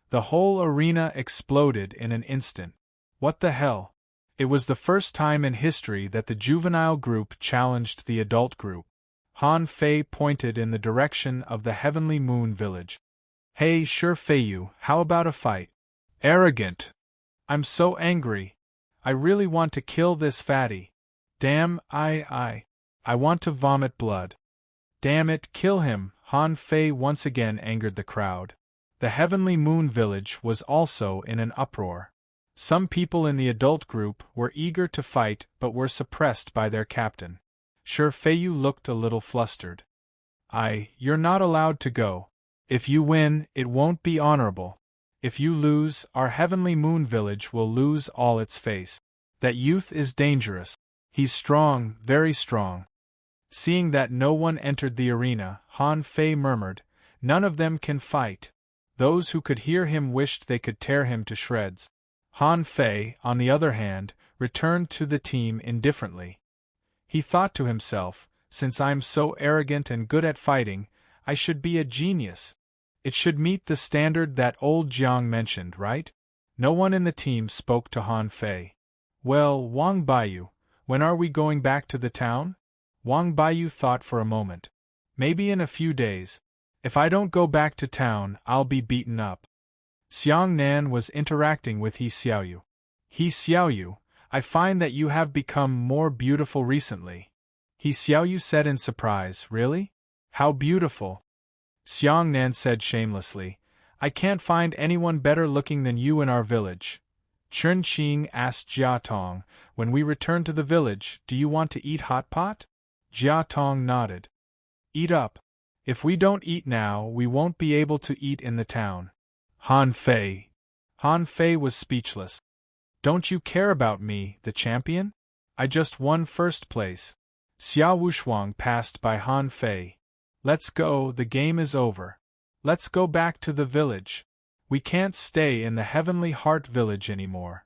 The whole arena exploded in an instant. What the hell? It was the first time in history that the juvenile group challenged the adult group. Han Fei pointed in the direction of the Heavenly Moon Village. "Hey, sure Feiyu, how about a fight?" "Arrogant! I'm so angry. I really want to kill this fatty. Damn, I want to vomit blood. Damn it, kill him." Han Fei once again angered the crowd. The Heavenly Moon Village was also in an uproar. Some people in the adult group were eager to fight but were suppressed by their captain. Sure Feiyu looked a little flustered. You're not allowed to go. If you win, it won't be honorable. If you lose, our Heavenly Moon Village will lose all its face. That youth is dangerous. He's strong, very strong. Seeing that no one entered the arena, Han Fei murmured, "None of them can fight." Those who could hear him wished they could tear him to shreds. Han Fei, on the other hand, returned to the team indifferently. He thought to himself, "Since I'm so arrogant and good at fighting, I should be a genius. It should meet the standard that old Jiang mentioned, right?" No one in the team spoke to Han Fei. "Well, Wang Baiyu, when are we going back to the town?" Wang Baiyu thought for a moment. "Maybe in a few days. If I don't go back to town, I'll be beaten up." Xiang Nan was interacting with He Xiaoyu. "He Xiaoyu, I find that you have become more beautiful recently." He Xiaoyu said in surprise, "Really? How beautiful?" Xiang Nan said shamelessly, "I can't find anyone better looking than you in our village." Chen Qing asked Jia Tong, "When we return to the village, do you want to eat hot pot?" Jia Tong nodded. "Eat up. If we don't eat now, we won't be able to eat in the town." Han Fei. Han Fei was speechless. "Don't you care about me, the champion? I just won first place." Xiao Wushuang passed by Han Fei. "Let's go, the game is over. Let's go back to the village. We can't stay in the Heavenly Heart Village anymore."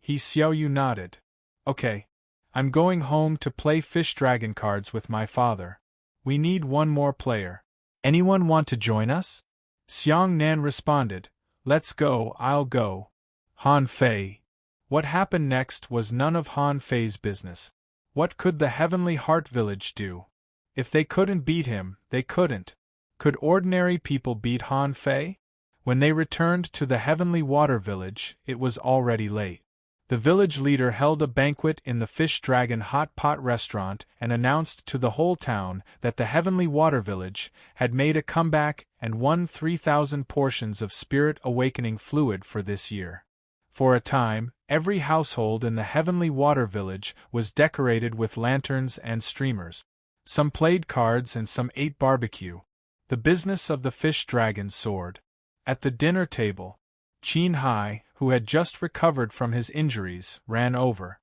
He Xiaoyu nodded. "Okay. I'm going home to play fish dragon cards with my father. We need one more player. Anyone want to join us?" Xiang Nan responded, "Let's go, I'll go." Han Fei. What happened next was none of Han Fei's business. What could the Heavenly Heart Village do? If they couldn't beat him, they couldn't. Could ordinary people beat Han Fei? When they returned to the Heavenly Water Village, it was already late. The village leader held a banquet in the Fish Dragon Hot Pot restaurant and announced to the whole town that the Heavenly Water Village had made a comeback and won 3,000 portions of Spirit Awakening fluid for this year. For a time, every household in the Heavenly Water Village was decorated with lanterns and streamers. Some played cards and some ate barbecue. The business of the fish dragon soared. At the dinner table, Qin Hai, who had just recovered from his injuries, ran over.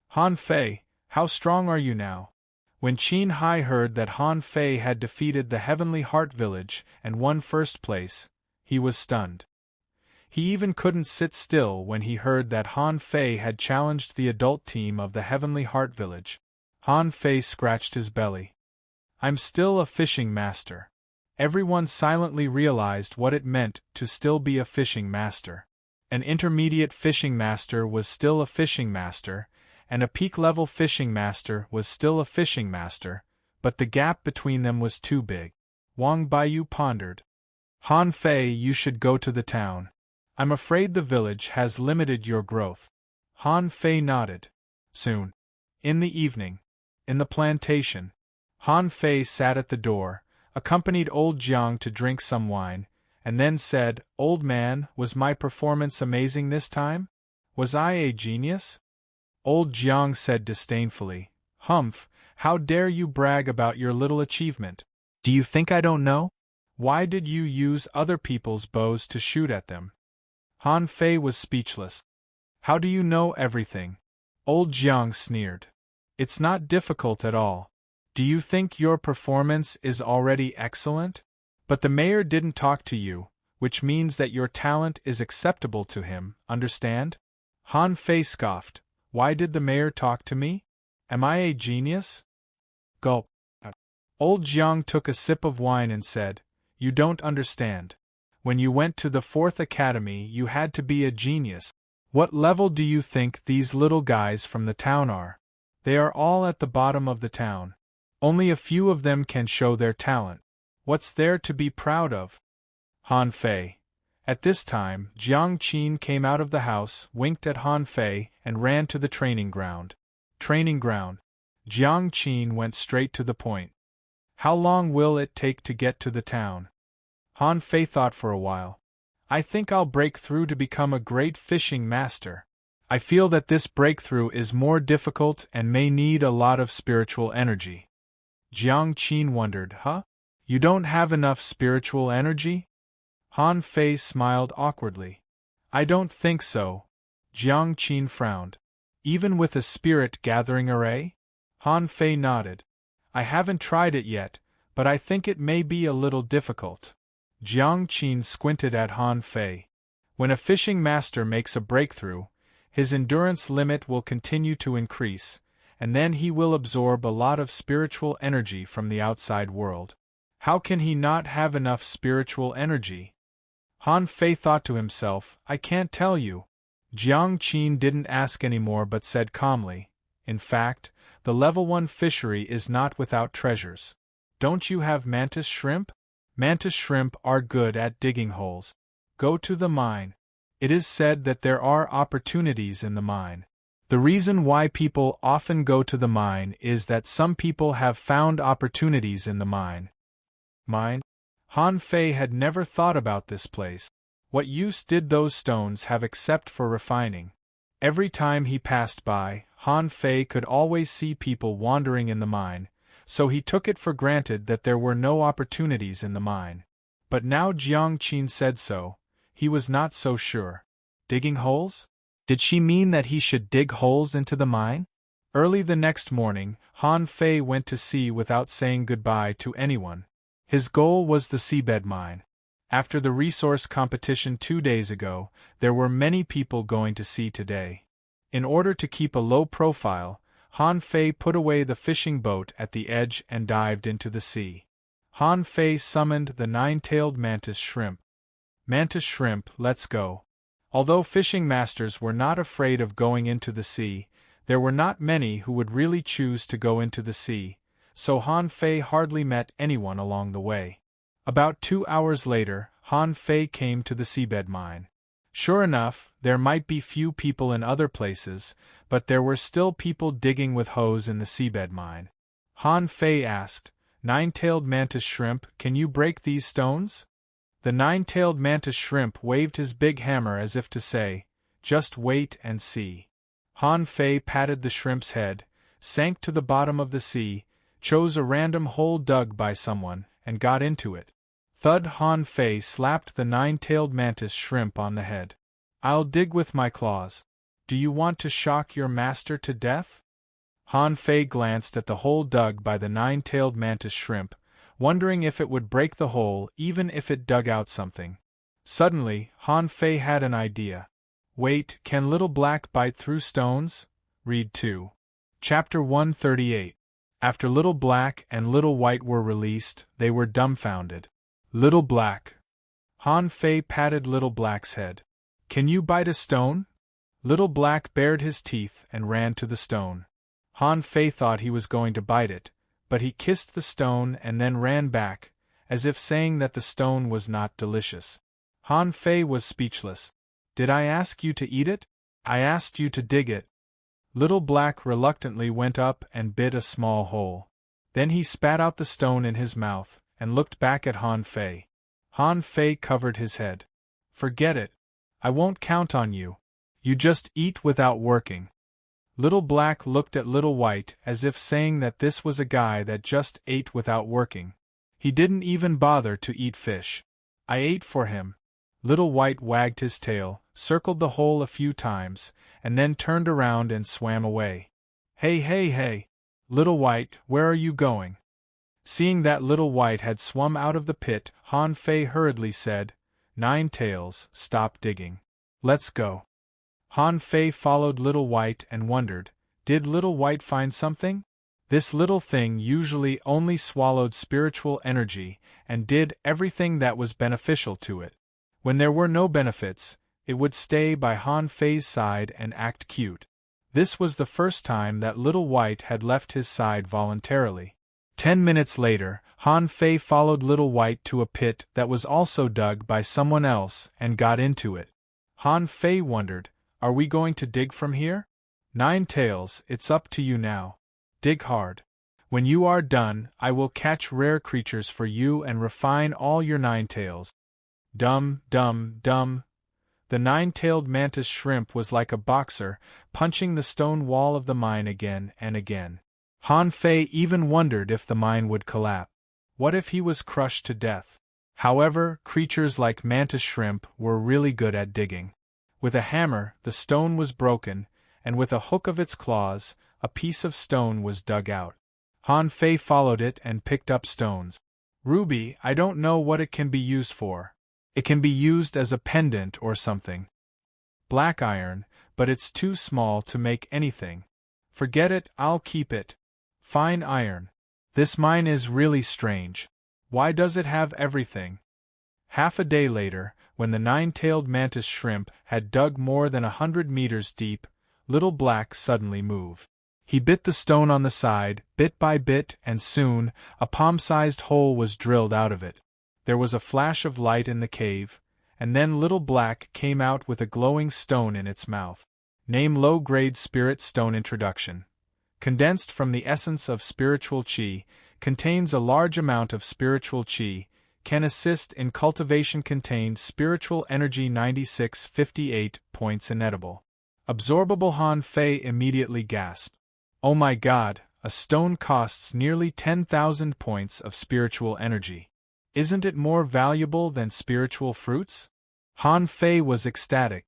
"Han Fei, how strong are you now?" When Qin Hai heard that Han Fei had defeated the Heavenly Heart Village and won first place, he was stunned. He even couldn't sit still when he heard that Han Fei had challenged the adult team of the Heavenly Heart Village. Han Fei scratched his belly. "I'm still a fishing master." Everyone silently realized what it meant to still be a fishing master. An intermediate fishing master was still a fishing master, and a peak-level fishing master was still a fishing master, but the gap between them was too big. Wang Baiyu pondered. "Han Fei, you should go to the town. I'm afraid the village has limited your growth." Han Fei nodded. Soon. In the evening. In the plantation. Han Fei sat at the door, accompanied old Jiang to drink some wine, and then said, "Old man, was my performance amazing this time? Was I a genius?" Old Jiang said disdainfully, "Humph, how dare you brag about your little achievement? Do you think I don't know? Why did you use other people's bows to shoot at them?" Han Fei was speechless. "How do you know everything?" Old Jiang sneered. "It's not difficult at all. Do you think your performance is already excellent? But the mayor didn't talk to you. which means that your talent is acceptable to him, understand? Han Fei scoffed. Why did the mayor talk to me? Am I a genius? Gulp. Old Jiang took a sip of wine and said, You don't understand. When you went to the 4th Academy, you had to be a genius. What level do you think these little guys from the town are? They are all at the bottom of the town. Only a few of them can show their talent. What's there to be proud of? Han Fei. At this time, Jiang Qin came out of the house, winked at Han Fei, and ran to the training ground. Training ground. Jiang Qin went straight to the point. How long will it take to get to the town? Han Fei thought for a while. I think I'll break through to become a great fishing master. I feel that this breakthrough is more difficult and may need a lot of spiritual energy. Jiang Qin wondered, You don't have enough spiritual energy? Han Fei smiled awkwardly. I don't think so. Jiang Qin frowned. Even with a spirit-gathering array? Han Fei nodded. I haven't tried it yet, but I think it may be a little difficult. Jiang Qin squinted at Han Fei. When a fishing master makes a breakthrough, his endurance limit will continue to increase, and then he will absorb a lot of spiritual energy from the outside world. How can he not have enough spiritual energy? Han Fei thought to himself, I can't tell you. Jiang Qin didn't ask any more but said calmly, In fact, the level 1 fishery is not without treasures. Don't you have mantis shrimp? Mantis shrimp are good at digging holes. Go to the mine. It is said that there are opportunities in the mine. The reason why people often go to the mine is that some people have found opportunities in the mine. Mine? Han Fei had never thought about this place. What use did those stones have except for refining? Every time he passed by, Han Fei could always see people wandering in the mine, so he took it for granted that there were no opportunities in the mine. But now Jiang Qin said so, he was not so sure. Digging holes? Did she mean that he should dig holes into the mine? Early the next morning, Han Fei went to sea without saying goodbye to anyone. His goal was the seabed mine. After the resource competition 2 days ago, there were many people going to sea today. In order to keep a low profile, Han Fei put away the fishing boat at the edge and dived into the sea. Han Fei summoned the 9-tailed mantis shrimp. Mantis shrimp, let's go. Although fishing masters were not afraid of going into the sea, there were not many who would really choose to go into the sea, so Han Fei hardly met anyone along the way. About 2 hours later, Han Fei came to the seabed mine. Sure enough, there might be few people in other places, but there were still people digging with hoes in the seabed mine. Han Fei asked, 9-tailed mantis shrimp, can you break these stones? The 9-tailed mantis shrimp waved his big hammer as if to say, just wait and see. Han Fei patted the shrimp's head, sank to the bottom of the sea, chose a random hole dug by someone, and got into it. Thud! Han Fei slapped the 9-tailed mantis shrimp on the head. I'll dig with my claws. Do you want to shock your master to death? Han Fei glanced at the hole dug by the 9-tailed mantis shrimp, wondering if it would break the hole even if it dug out something. Suddenly, Han Fei had an idea. Wait, can Little Black bite through stones? Read 2. Chapter 138. After Little Black and Little White were released, they were dumbfounded. Little Black. Han Fei patted Little Black's head. Can you bite a stone? Little Black bared his teeth and ran to the stone. Han Fei thought he was going to bite it, but he kissed the stone and then ran back, as if saying that the stone was not delicious. Han Fei was speechless. Did I ask you to eat it? I asked you to dig it. Little Black reluctantly went up and bit a small hole. Then he spat out the stone in his mouth, and looked back at Han Fei. Han Fei covered his head. Forget it. I won't count on you. You just eat without working. Little Black looked at Little White as if saying that this was a guy that just ate without working. He didn't even bother to eat fish. I ate for him. Little White wagged his tail, circled the hole a few times, and then turned around and swam away. Hey, hey, hey! Little White, where are you going? Seeing that Little White had swum out of the pit, Han Fei hurriedly said, Nine Tails, stop digging. Let's go. Han Fei followed Little White and wondered, did Little White find something? This little thing usually only swallowed spiritual energy and did everything that was beneficial to it. When there were no benefits, it would stay by Han Fei's side and act cute. This was the first time that Little White had left his side voluntarily. 10 minutes later, Han Fei followed Little White to a pit that was also dug by someone else and got into it. Han Fei wondered, are we going to dig from here? Nine Tails, it's up to you now. Dig hard. When you are done, I will catch rare creatures for you and refine all your nine tails. Dum, dum, dum. The nine-tailed mantis shrimp was like a boxer, punching the stone wall of the mine again and again. Han Fei even wondered if the mine would collapse. What if he was crushed to death? However, creatures like mantis shrimp were really good at digging. With a hammer, the stone was broken, and with a hook of its claws, a piece of stone was dug out. Han Fei followed it and picked up stones. Ruby, I don't know what it can be used for. It can be used as a pendant or something. Black iron, but it's too small to make anything. Forget it, I'll keep it. Fine iron. This mine is really strange. Why does it have everything? Half a day later, when the nine-tailed mantis shrimp had dug more than 100 meters deep, Little Black suddenly moved. He bit the stone on the side, bit by bit, and soon, a palm-sized hole was drilled out of it. There was a flash of light in the cave, and then Little Black came out with a glowing stone in its mouth. Name low-grade spirit stone. Introduction. Condensed from the essence of spiritual qi, contains a large amount of spiritual qi, can assist in cultivation. Contained spiritual energy 9658 points. Inedible. Absorbable. Han Fei immediately gasped. Oh my god, a stone costs nearly 10,000 points of spiritual energy. Isn't it more valuable than spiritual fruits? Han Fei was ecstatic.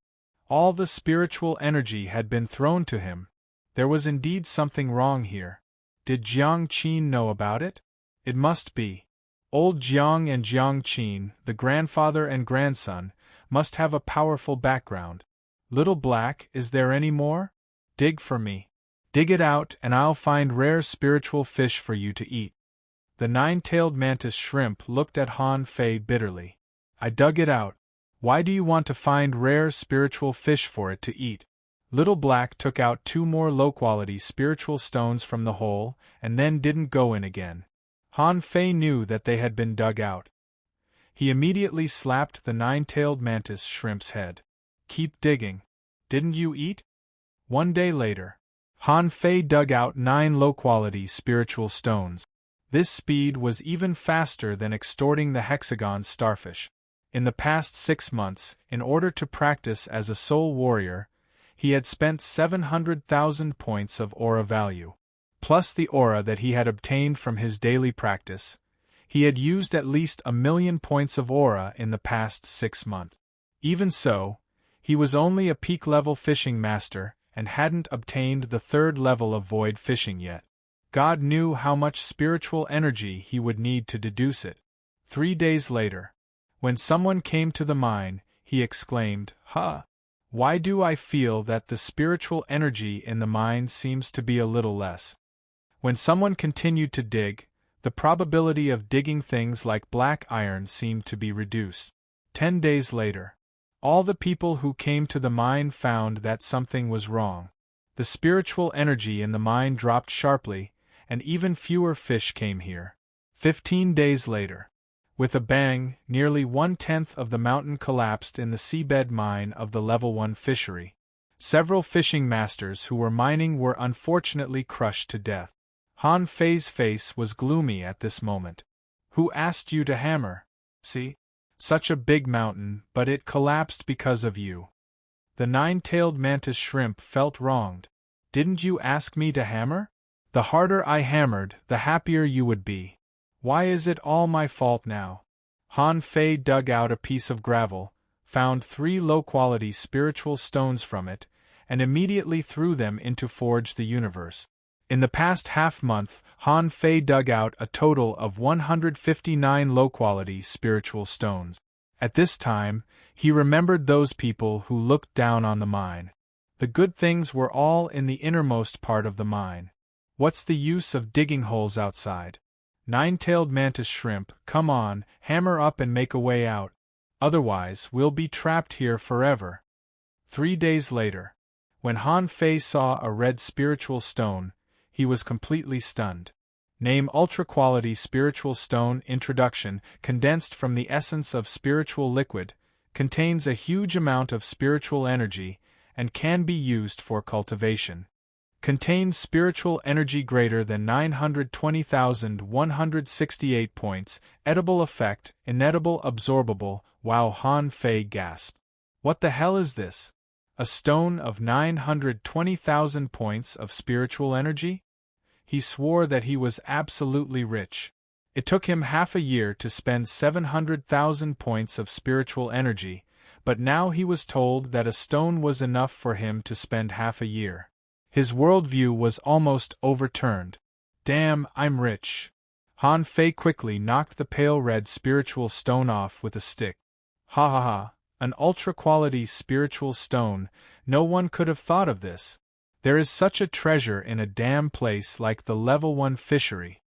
All the spiritual energy had been thrown to him. There was indeed something wrong here. Did Jiang Qin know about it? It must be. Old Jiang and Jiang Qin, the grandfather and grandson, must have a powerful background. Little Black, is there any more? Dig for me. Dig it out and I'll find rare spiritual fish for you to eat. The nine-tailed mantis shrimp looked at Han Fei bitterly. I dug it out. Why do you want to find rare spiritual fish for it to eat? Little Black took out 2 more low-quality spiritual stones from the hole and then didn't go in again. Han Fei knew that they had been dug out. He immediately slapped the nine-tailed mantis shrimp's head. Keep digging. Didn't you eat? 1 day later, Han Fei dug out 9 low-quality spiritual stones. This speed was even faster than extorting the hexagon starfish. In the past 6 months, in order to practice as a soul warrior, he had spent 700,000 points of aura value. Plus the aura that he had obtained from his daily practice, he had used at least 1,000,000 points of aura in the past 6 months. Even so, he was only a peak-level fishing master and hadn't obtained the 3rd level of void fishing yet. God knew how much spiritual energy he would need to deduce it. 3 days later, when someone came to the mine, he exclaimed, "Huh! Why do I feel that the spiritual energy in the mine seems to be a little less?" When someone continued to dig, the probability of digging things like black iron seemed to be reduced. 10 days later, all the people who came to the mine found that something was wrong. The spiritual energy in the mine dropped sharply, and even fewer fish came here. 15 days later, with a bang, nearly 1/10 of the mountain collapsed in the seabed mine of the Level 1 fishery. Several fishing masters who were mining were unfortunately crushed to death. Han Fei's face was gloomy at this moment. Who asked you to hammer? See? Such a big mountain, but it collapsed because of you. The nine-tailed mantis shrimp felt wronged. Didn't you ask me to hammer? The harder I hammered, the happier you would be. Why is it all my fault now? Han Fei dug out a piece of gravel, found 3 low-quality spiritual stones from it, and immediately threw them into Forge the Universe. In the past half-month, Han Fei dug out a total of 159 low-quality spiritual stones. At this time, he remembered those people who looked down on the mine. The good things were all in the innermost part of the mine. What's the use of digging holes outside? Nine-tailed mantis shrimp, come on, hammer up and make a way out. Otherwise, we'll be trapped here forever. 3 days later, when Han Fei saw a red spiritual stone, he was completely stunned. Name ultra-quality spiritual stone. Introduction. Condensed from the essence of spiritual liquid, contains a huge amount of spiritual energy, and can be used for cultivation. Contains spiritual energy greater than 920,168 points, edible effect, inedible absorbable. Wow! Han Fei gasped. What the hell is this? A stone of 920,000 points of spiritual energy? He swore that he was absolutely rich. It took him half a year to spend 700,000 points of spiritual energy, but now he was told that a stone was enough for him to spend half a year. His worldview was almost overturned. Damn, I'm rich. Han Fei quickly knocked the pale red spiritual stone off with a stick. Ha ha ha, an ultra-quality spiritual stone, no one could have thought of this. There is such a treasure in a damn place like the Level 1 fishery.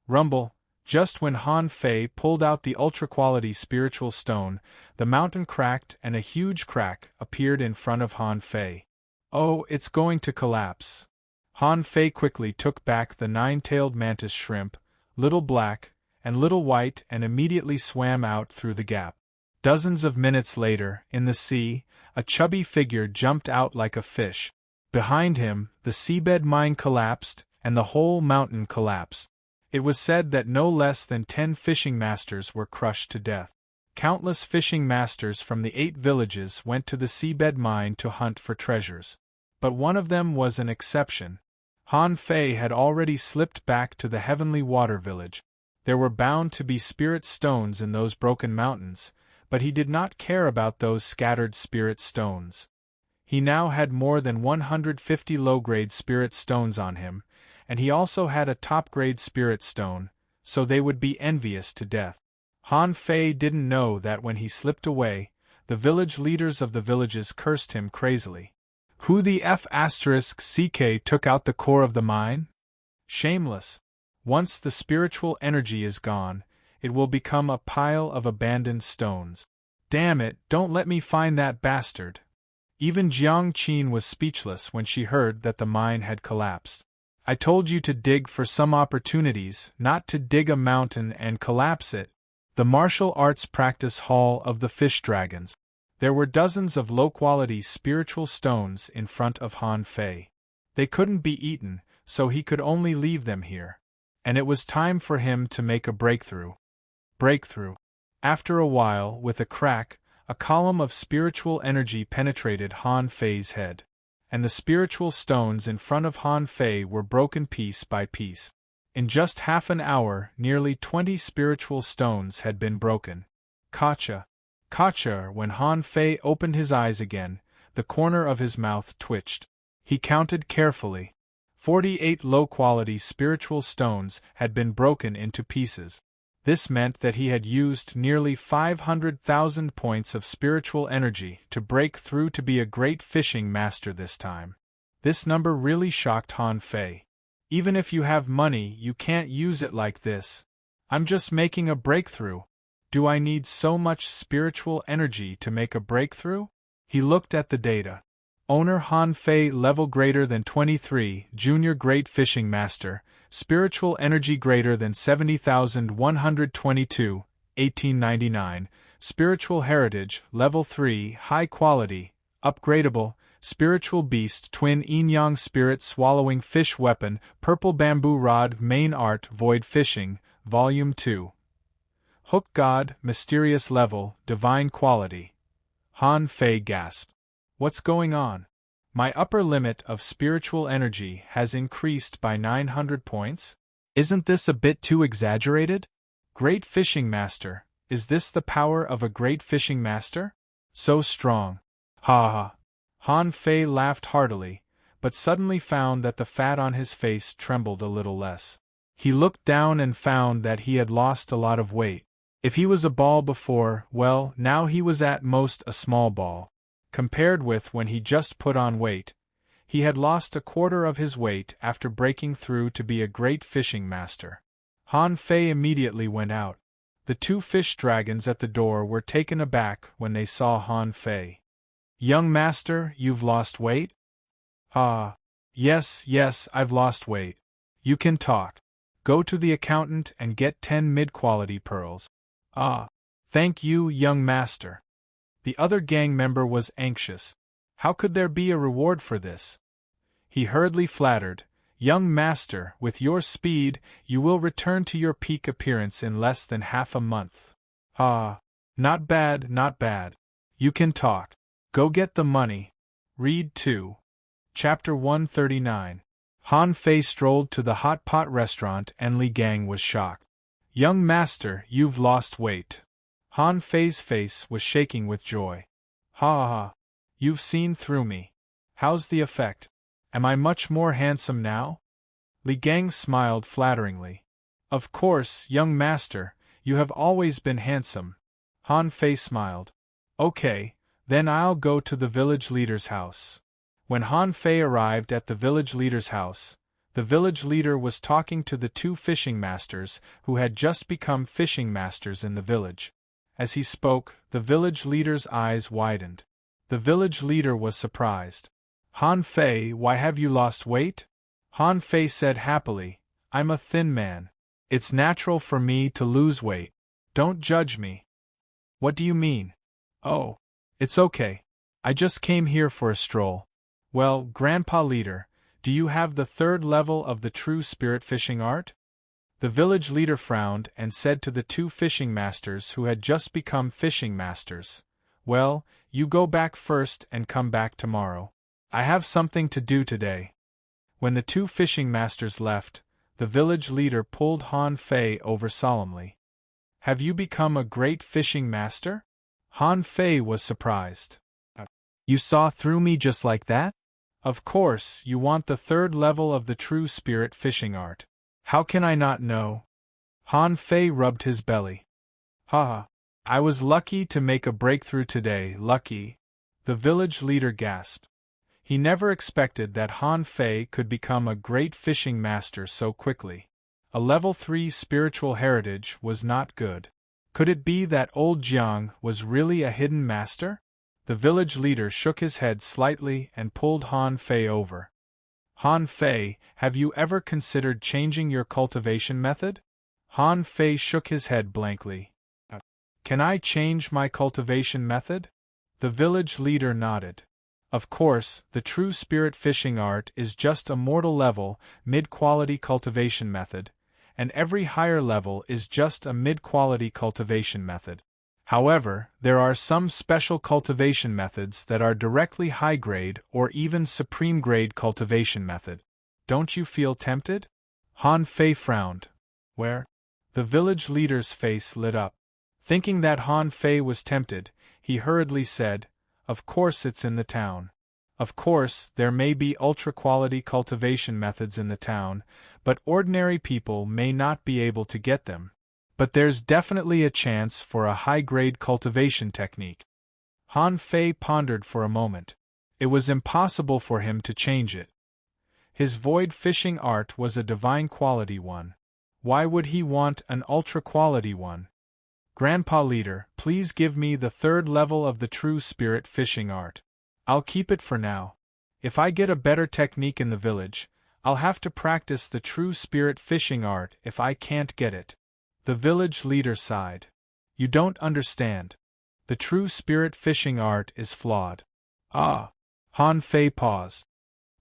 Rumble. Just when Han Fei pulled out the ultra-quality spiritual stone, the mountain cracked and a huge crack appeared in front of Han Fei. Oh, it's going to collapse. Han Fei quickly took back the nine-tailed mantis shrimp, little black and little white, and immediately swam out through the gap. Dozens of minutes later, in the sea, a chubby figure jumped out like a fish. Behind him, the seabed mine collapsed, and the whole mountain collapsed. It was said that no less than 10 fishing masters were crushed to death. Countless fishing masters from the 8 villages went to the seabed mine to hunt for treasures. But one of them was an exception. Han Fei had already slipped back to the Heavenly Water Village. There were bound to be spirit stones in those broken mountains, but he did not care about those scattered spirit stones. He now had more than 150 low-grade spirit stones on him, and he also had a top-grade spirit stone, so they would be envious to death. Han Fei didn't know that when he slipped away, the village leaders of the villages cursed him crazily. Who the F***ck took out the core of the mine? Shameless. Once the spiritual energy is gone, it will become a pile of abandoned stones. Damn it, don't let me find that bastard. Even Jiang Qin was speechless when she heard that the mine had collapsed. I told you to dig for some opportunities, not to dig a mountain and collapse it. The martial arts practice hall of the fish dragons. There were dozens of low-quality spiritual stones in front of Han Fei. They couldn't be eaten, so he could only leave them here. And it was time for him to make a breakthrough. Breakthrough. After a while, with a crack, a column of spiritual energy penetrated Han Fei's head. And the spiritual stones in front of Han Fei were broken piece by piece. In just half an hour, nearly 20 spiritual stones had been broken. Gotcha. Gotcha. When Han Fei opened his eyes again, the corner of his mouth twitched. He counted carefully. 48 low-quality spiritual stones had been broken into pieces. This meant that he had used nearly 500,000 points of spiritual energy to break through to be a great fishing master this time. This number really shocked Han Fei. Even if you have money, you can't use it like this. I'm just making a breakthrough. Do I need so much spiritual energy to make a breakthrough? He looked at the data. Owner Han Fei, level greater than 23, junior great fishing master, spiritual energy greater than 70,122, 1899, spiritual heritage, level 3, high quality, upgradable, spiritual beast, twin yin-yang spirit swallowing fish weapon, purple bamboo rod, main art, void fishing, volume 2. Hook god, mysterious level, divine quality. Han Fei gasped. What's going on? My upper limit of spiritual energy has increased by 900 points? Isn't this a bit too exaggerated? Great fishing master, is this the power of a great fishing master? So strong. Ha ha. Han Fei laughed heartily, but suddenly found that the fat on his face trembled a little less. He looked down and found that he had lost a lot of weight. If he was a ball before, well, now he was at most a small ball. Compared with when he just put on weight, he had lost a quarter of his weight after breaking through to be a great fishing master. Han Fei immediately went out. The two fish dragons at the door were taken aback when they saw Han Fei. "Young master, you've lost weight?" "Ah. Yes, I've lost weight. You can talk. Go to the accountant and get 10 mid-quality pearls." "Ah. Thank you, young master." The other gang member was anxious. How could there be a reward for this? He hurriedly flattered, "Young master, with your speed, you will return to your peak appearance in less than half a month." "Ah. Not bad, not bad. You can talk. Go get the money." Read 2. Chapter 139. Han Fei strolled to the hot pot restaurant and Li Gang was shocked. "Young master, you've lost weight." Han Fei's face was shaking with joy. "Ha ha. You've seen through me. How's the effect? Am I much more handsome now?" Li Gang smiled flatteringly. "Of course, young master, you have always been handsome." Han Fei smiled. "Okay, then I'll go to the village leader's house." When Han Fei arrived at the village leader's house, the village leader was talking to the two fishing masters who had just become fishing masters in the village. As he spoke, the village leader's eyes widened. The village leader was surprised. "Han Fei, why have you lost weight?" Han Fei said happily, "I'm a thin man. It's natural for me to lose weight. Don't judge me." "What do you mean?" "Oh, it's okay. I just came here for a stroll." "Well, Grandpa Leader, do you have the 3rd level of the true spirit fishing art?" The village leader frowned and said to the two fishing masters who had just become fishing masters, "Well, you go back first and come back tomorrow. I have something to do today." When the two fishing masters left, the village leader pulled Han Fei over solemnly. "Have you become a great fishing master?" Han Fei was surprised. "You saw through me just like that? Of course, you want the 3rd level of the true spirit fishing art. How can I not know?" Han Fei rubbed his belly. "Ha! I was lucky to make a breakthrough today, lucky." The village leader gasped. He never expected that Han Fei could become a great fishing master so quickly. A level 3 spiritual heritage was not good. Could it be that old Jiang was really a hidden master? The village leader shook his head slightly and pulled Han Fei over. "Han Fei, have you ever considered changing your cultivation method?" Han Fei shook his head blankly. "Can I change my cultivation method?" The village leader nodded. "Of course, the true spirit fishing art is just a mortal level, mid-quality cultivation method, and every higher level is just a mid-quality cultivation method. However, there are some special cultivation methods that are directly high-grade or even supreme-grade cultivation method. Don't you feel tempted?" Han Fei frowned. "Where?" The village leader's face lit up. Thinking that Han Fei was tempted, he hurriedly said, "Of course it's in the town. Of course, there may be ultra-quality cultivation methods in the town, but ordinary people may not be able to get them. But there's definitely a chance for a high-grade cultivation technique." Han Fei pondered for a moment. It was impossible for him to change it. His void fishing art was a divine quality one. Why would he want an ultra-quality one? "Grandpa Leader, please give me the 3rd level of the true spirit fishing art. I'll keep it for now. If I get a better technique in the village, I'll have to practice the true spirit fishing art if I can't get it." The village leader sighed. "You don't understand. The true spirit fishing art is flawed." "Ah!" Han Fei paused.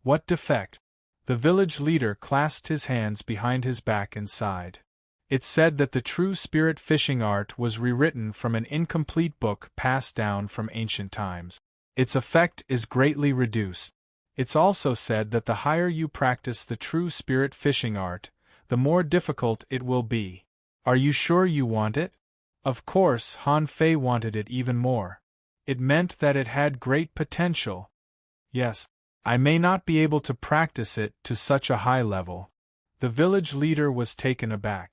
"What defect?" The village leader clasped his hands behind his back and sighed. "It's said that the true spirit fishing art was rewritten from an incomplete book passed down from ancient times. Its effect is greatly reduced. It's also said that the higher you practice the true spirit fishing art, the more difficult it will be. Are you sure you want it?" Of course, Han Fei wanted it even more. It meant that it had great potential. "Yes, I may not be able to practice it to such a high level." The village leader was taken aback.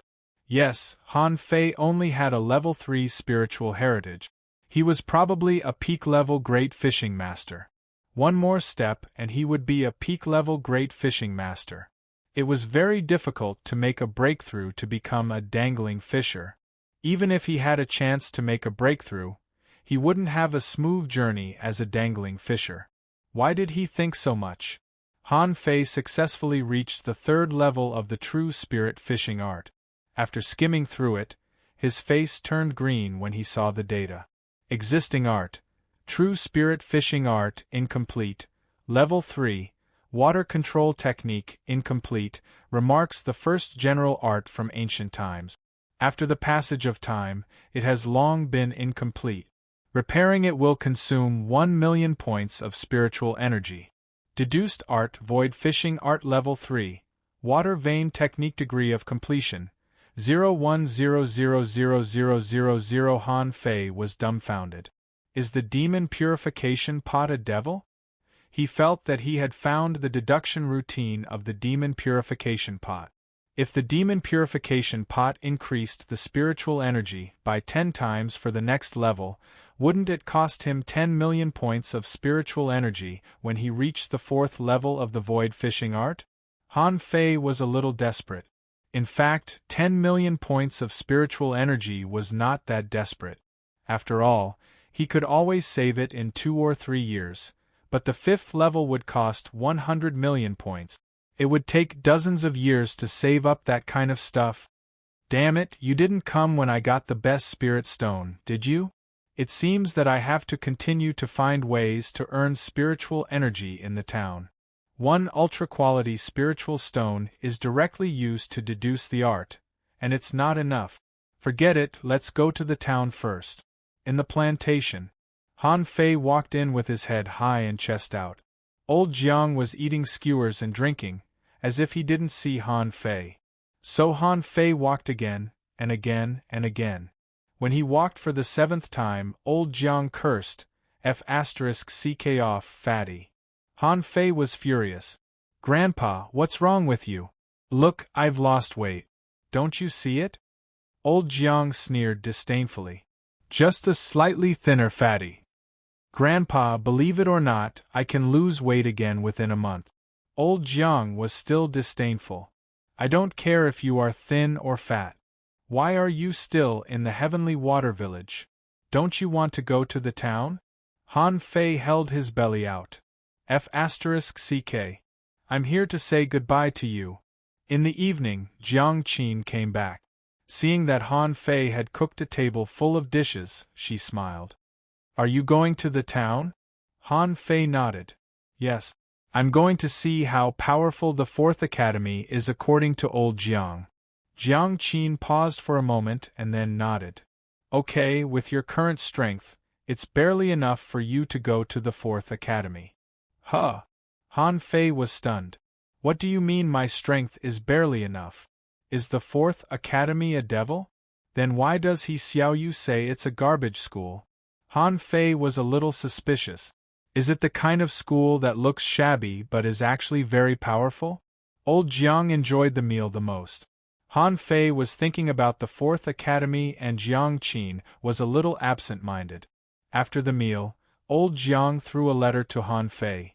Yes, Han Fei only had a level 3 spiritual heritage. He was probably a peak-level great fishing master. One more step and he would be a peak-level great fishing master. It was very difficult to make a breakthrough to become a dangling fisher. Even if he had a chance to make a breakthrough, he wouldn't have a smooth journey as a dangling fisher. Why did he think so much? Han Fei successfully reached the 3rd level of the true spirit fishing art. After skimming through it, his face turned green when he saw the data. Existing art. True spirit fishing art, incomplete. Level 3. Water control technique, incomplete, remarks the first general art from ancient times. After the passage of time, it has long been incomplete. Repairing it will consume 1,000,000 points of spiritual energy. Deduced art, void fishing art level 3. Water vein technique degree of completion. 010000000. Han Fei was dumbfounded. Is the demon purification pot a devil? He felt that he had found the deduction routine of the demon purification pot. If the demon purification pot increased the spiritual energy by 10 times for the next level, wouldn't it cost him 10,000,000 points of spiritual energy when he reached the 4th level of the void fishing art? Han Fei was a little desperate. In fact, 10,000,000 points of spiritual energy was not that desperate. After all, he could always save it in 2 or 3 years, but the 5th level would cost 100,000,000 points. It would take dozens of years to save up that kind of stuff. Damn it, you didn't come when I got the best spirit stone, did you? It seems that I have to continue to find ways to earn spiritual energy in the town. One ultra-quality spiritual stone is directly used to deduce the art, and it's not enough. Forget it, let's go to the town first. In the plantation, Han Fei walked in with his head high and chest out. Old Jiang was eating skewers and drinking, as if he didn't see Han Fei. So Han Fei walked again, and again, and again. When he walked for the 7th time, old Jiang cursed, F***ck off, fatty. Han Fei was furious. Grandpa, what's wrong with you? Look, I've lost weight. Don't you see it? Old Jiang sneered disdainfully. Just a slightly thinner fatty. Grandpa, believe it or not, I can lose weight again within a month. Old Jiang was still disdainful. I don't care if you are thin or fat. Why are you still in the heavenly water village? Don't you want to go to the town? Han Fei held his belly out. F***ck. I'm here to say goodbye to you. In the evening, Jiang Qin came back. Seeing that Han Fei had cooked a table full of dishes, she smiled. Are you going to the town? Han Fei nodded. Yes. I'm going to see how powerful the 4th Academy is according to old Jiang. Jiang Qin paused for a moment and then nodded. Okay, with your current strength, it's barely enough for you to go to the 4th Academy. Huh. Han Fei was stunned. What do you mean my strength is barely enough? Is the 4th Academy a devil? Then why does he Xiaoyu say it's a garbage school? Han Fei was a little suspicious. Is it the kind of school that looks shabby but is actually very powerful? Old Jiang enjoyed the meal the most. Han Fei was thinking about the 4th Academy and Jiang Qin was a little absent-minded. After the meal, old Jiang threw a letter to Han Fei.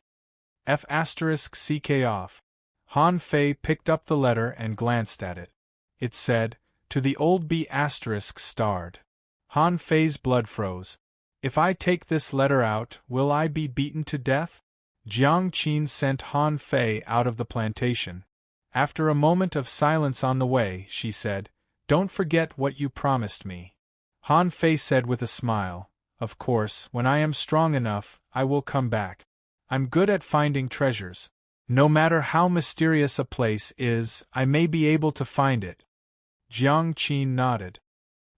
F***ck off. Han Fei picked up the letter and glanced at it. It said, to the old B*** starred. Han Fei's blood froze. If I take this letter out, will I be beaten to death? Jiang Qin sent Han Fei out of the plantation. After a moment of silence on the way, she said, Don't forget what you promised me. Han Fei said with a smile, Of course, when I am strong enough, I will come back. I'm good at finding treasures. No matter how mysterious a place is, I may be able to find it. Jiang Qin nodded.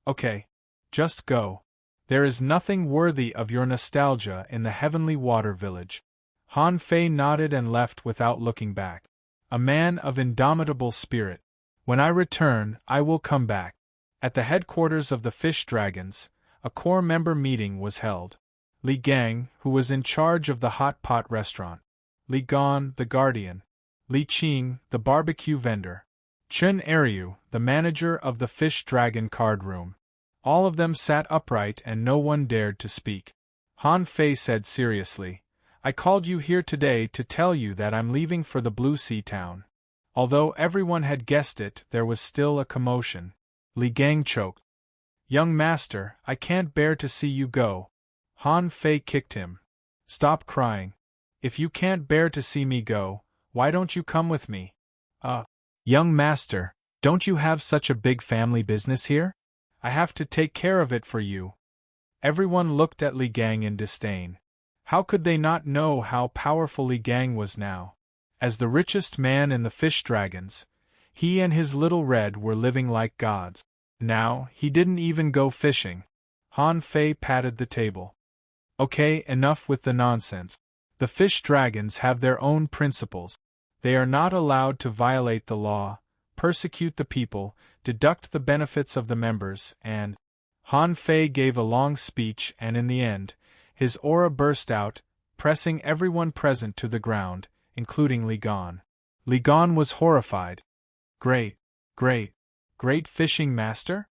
Okay. Just go. There is nothing worthy of your nostalgia in the heavenly water village. Han Fei nodded and left without looking back. A man of indomitable spirit. When I return, I will come back. At the headquarters of the Fish Dragons, a core member meeting was held. Li Gang, who was in charge of the hot pot restaurant. Li Gon, the guardian. Li Qing, the barbecue vendor. Chun Eryu, the manager of the Fish Dragon card room. All of them sat upright and no one dared to speak. Han Fei said seriously, I called you here today to tell you that I'm leaving for the Blue Sea Town. Although everyone had guessed it, there was still a commotion. Li Gang choked. Young master, I can't bear to see you go. Han Fei kicked him. Stop crying. If you can't bear to see me go, why don't you come with me? Young master, don't you have such a big family business here? I have to take care of it for you. Everyone looked at Li Gang in disdain. How could they not know how powerful Li Gang was now? As the richest man in the Fish Dragons, he and his little Red were living like gods. Now, he didn't even go fishing. Han Fei patted the table. Okay, enough with the nonsense. The Fish Dragons have their own principles. They are not allowed to violate the law, persecute the people, deduct the benefits of the members, and… Han Fei gave a long speech and in the end, his aura burst out, pressing everyone present to the ground, including Li Gan. Li Gan was horrified. Great fishing master?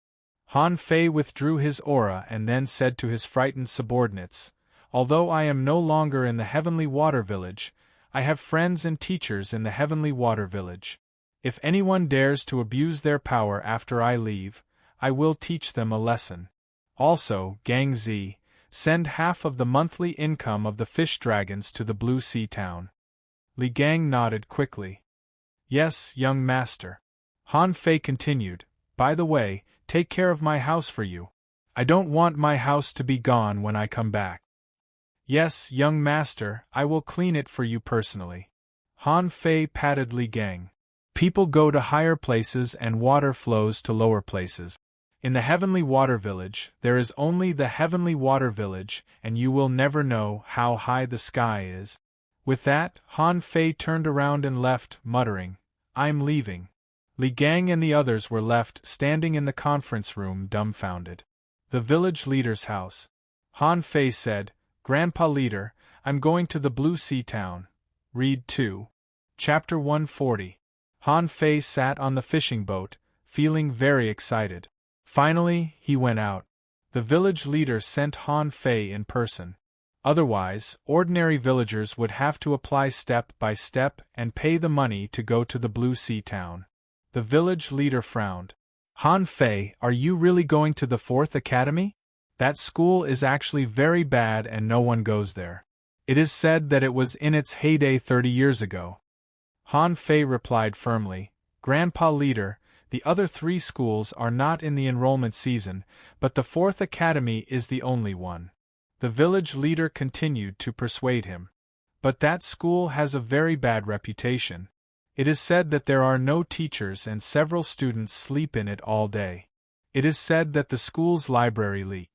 Han Fei withdrew his aura and then said to his frightened subordinates, Although I am no longer in the Heavenly Water Village, I have friends and teachers in the Heavenly Water Village. If anyone dares to abuse their power after I leave, I will teach them a lesson. Also, Gang Zi, send half of the monthly income of the Fish Dragons to the Blue Sea Town. Li Gang nodded quickly. Yes, young master. Han Fei continued, By the way, take care of my house for you. I don't want my house to be gone when I come back. Yes, young master, I will clean it for you personally. Han Fei patted Li Gang. People go to higher places and water flows to lower places. In the Heavenly Water Village, there is only the Heavenly Water Village, and you will never know how high the sky is. With that, Han Fei turned around and left, muttering, I'm leaving. Li Gang and the others were left standing in the conference room dumbfounded. The village leader's house. Han Fei said, Grandpa Leader, I'm going to the Blue Sea Town. Read 2. Chapter 140. Han Fei sat on the fishing boat, feeling very excited. Finally, he went out. The village leader sent Han Fei in person. Otherwise, ordinary villagers would have to apply step by step and pay the money to go to the Blue Sea Town. The village leader frowned. Han Fei, are you really going to the 4th Academy? That school is actually very bad and no one goes there. It is said that it was in its heyday 30 years ago. Han Fei replied firmly, Grandpa Leader, the other 3 schools are not in the enrollment season, but the 4th Academy is the only one. The village leader continued to persuade him. But that school has a very bad reputation. It is said that there are no teachers and several students sleep in it all day. It is said that the school's library leaks.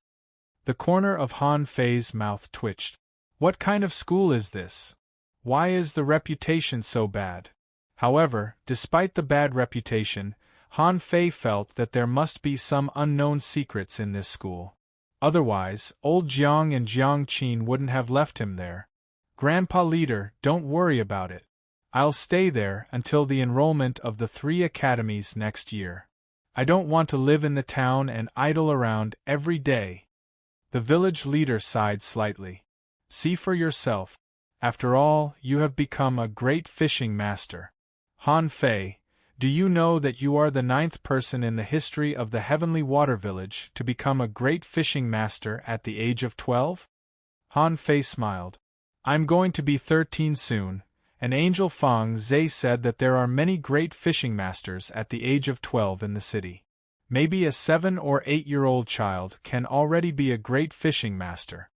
The corner of Han Fei's mouth twitched. What kind of school is this? Why is the reputation so bad? However, despite the bad reputation, Han Fei felt that there must be some unknown secrets in this school. Otherwise, old Jiang and Jiang Qin wouldn't have left him there. Grandpa Leader, don't worry about it. I'll stay there until the enrollment of the 3 academies next year. I don't want to live in the town and idle around every day. The village leader sighed slightly. See for yourself. After all, you have become a great fishing master. Han Fei, do you know that you are the 9th person in the history of the Heavenly Water Village to become a great fishing master at the age of 12? Han Fei smiled. I'm going to be 13 soon, and Angel Fang Zhe said that there are many great fishing masters at the age of 12 in the city. Maybe a 7 or 8-year-old child can already be a great fishing master.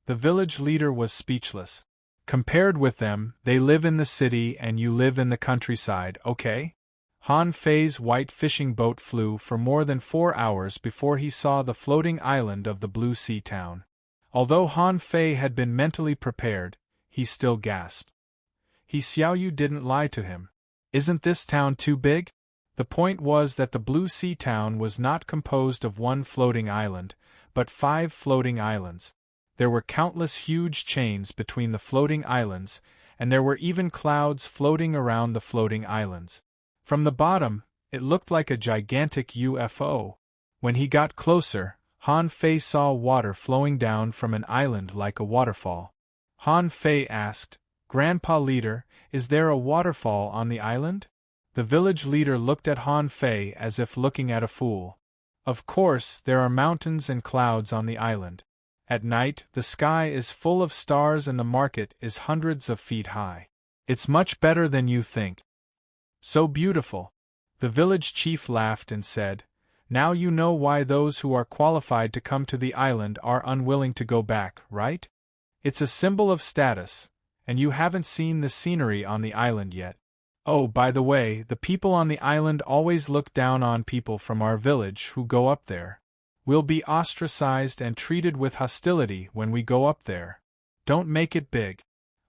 The village leader was speechless. Compared with them, they live in the city and you live in the countryside, okay? Han Fei's white fishing boat flew for more than 4 hours before he saw the floating island of the Blue Sea Town. Although Han Fei had been mentally prepared, he still gasped. He Xiaoyu didn't lie to him. Isn't this town too big? The point was that the Blue Sea Town was not composed of one floating island, but 5 floating islands. There were countless huge chains between the floating islands, and there were even clouds floating around the floating islands. From the bottom, It looked like a gigantic UFO. When he got closer, Han Fei saw water flowing down from an island like a waterfall. Han Fei asked, "Grandpa Leader, is there a waterfall on the island?" The village leader looked at Han Fei as if looking at a fool. "Of course, there are mountains and clouds on the island. At night, the sky is full of stars and the market is hundreds of feet high. It's much better than you think." "So beautiful." The village chief laughed and said, "Now you know why those who are qualified to come to the island are unwilling to go back, right? It's a symbol of status, and you haven't seen the scenery on the island yet. Oh, by the way, the people on the island always look down on people from our village who go up there. We'll be ostracized and treated with hostility when we go up there. Don't make it big."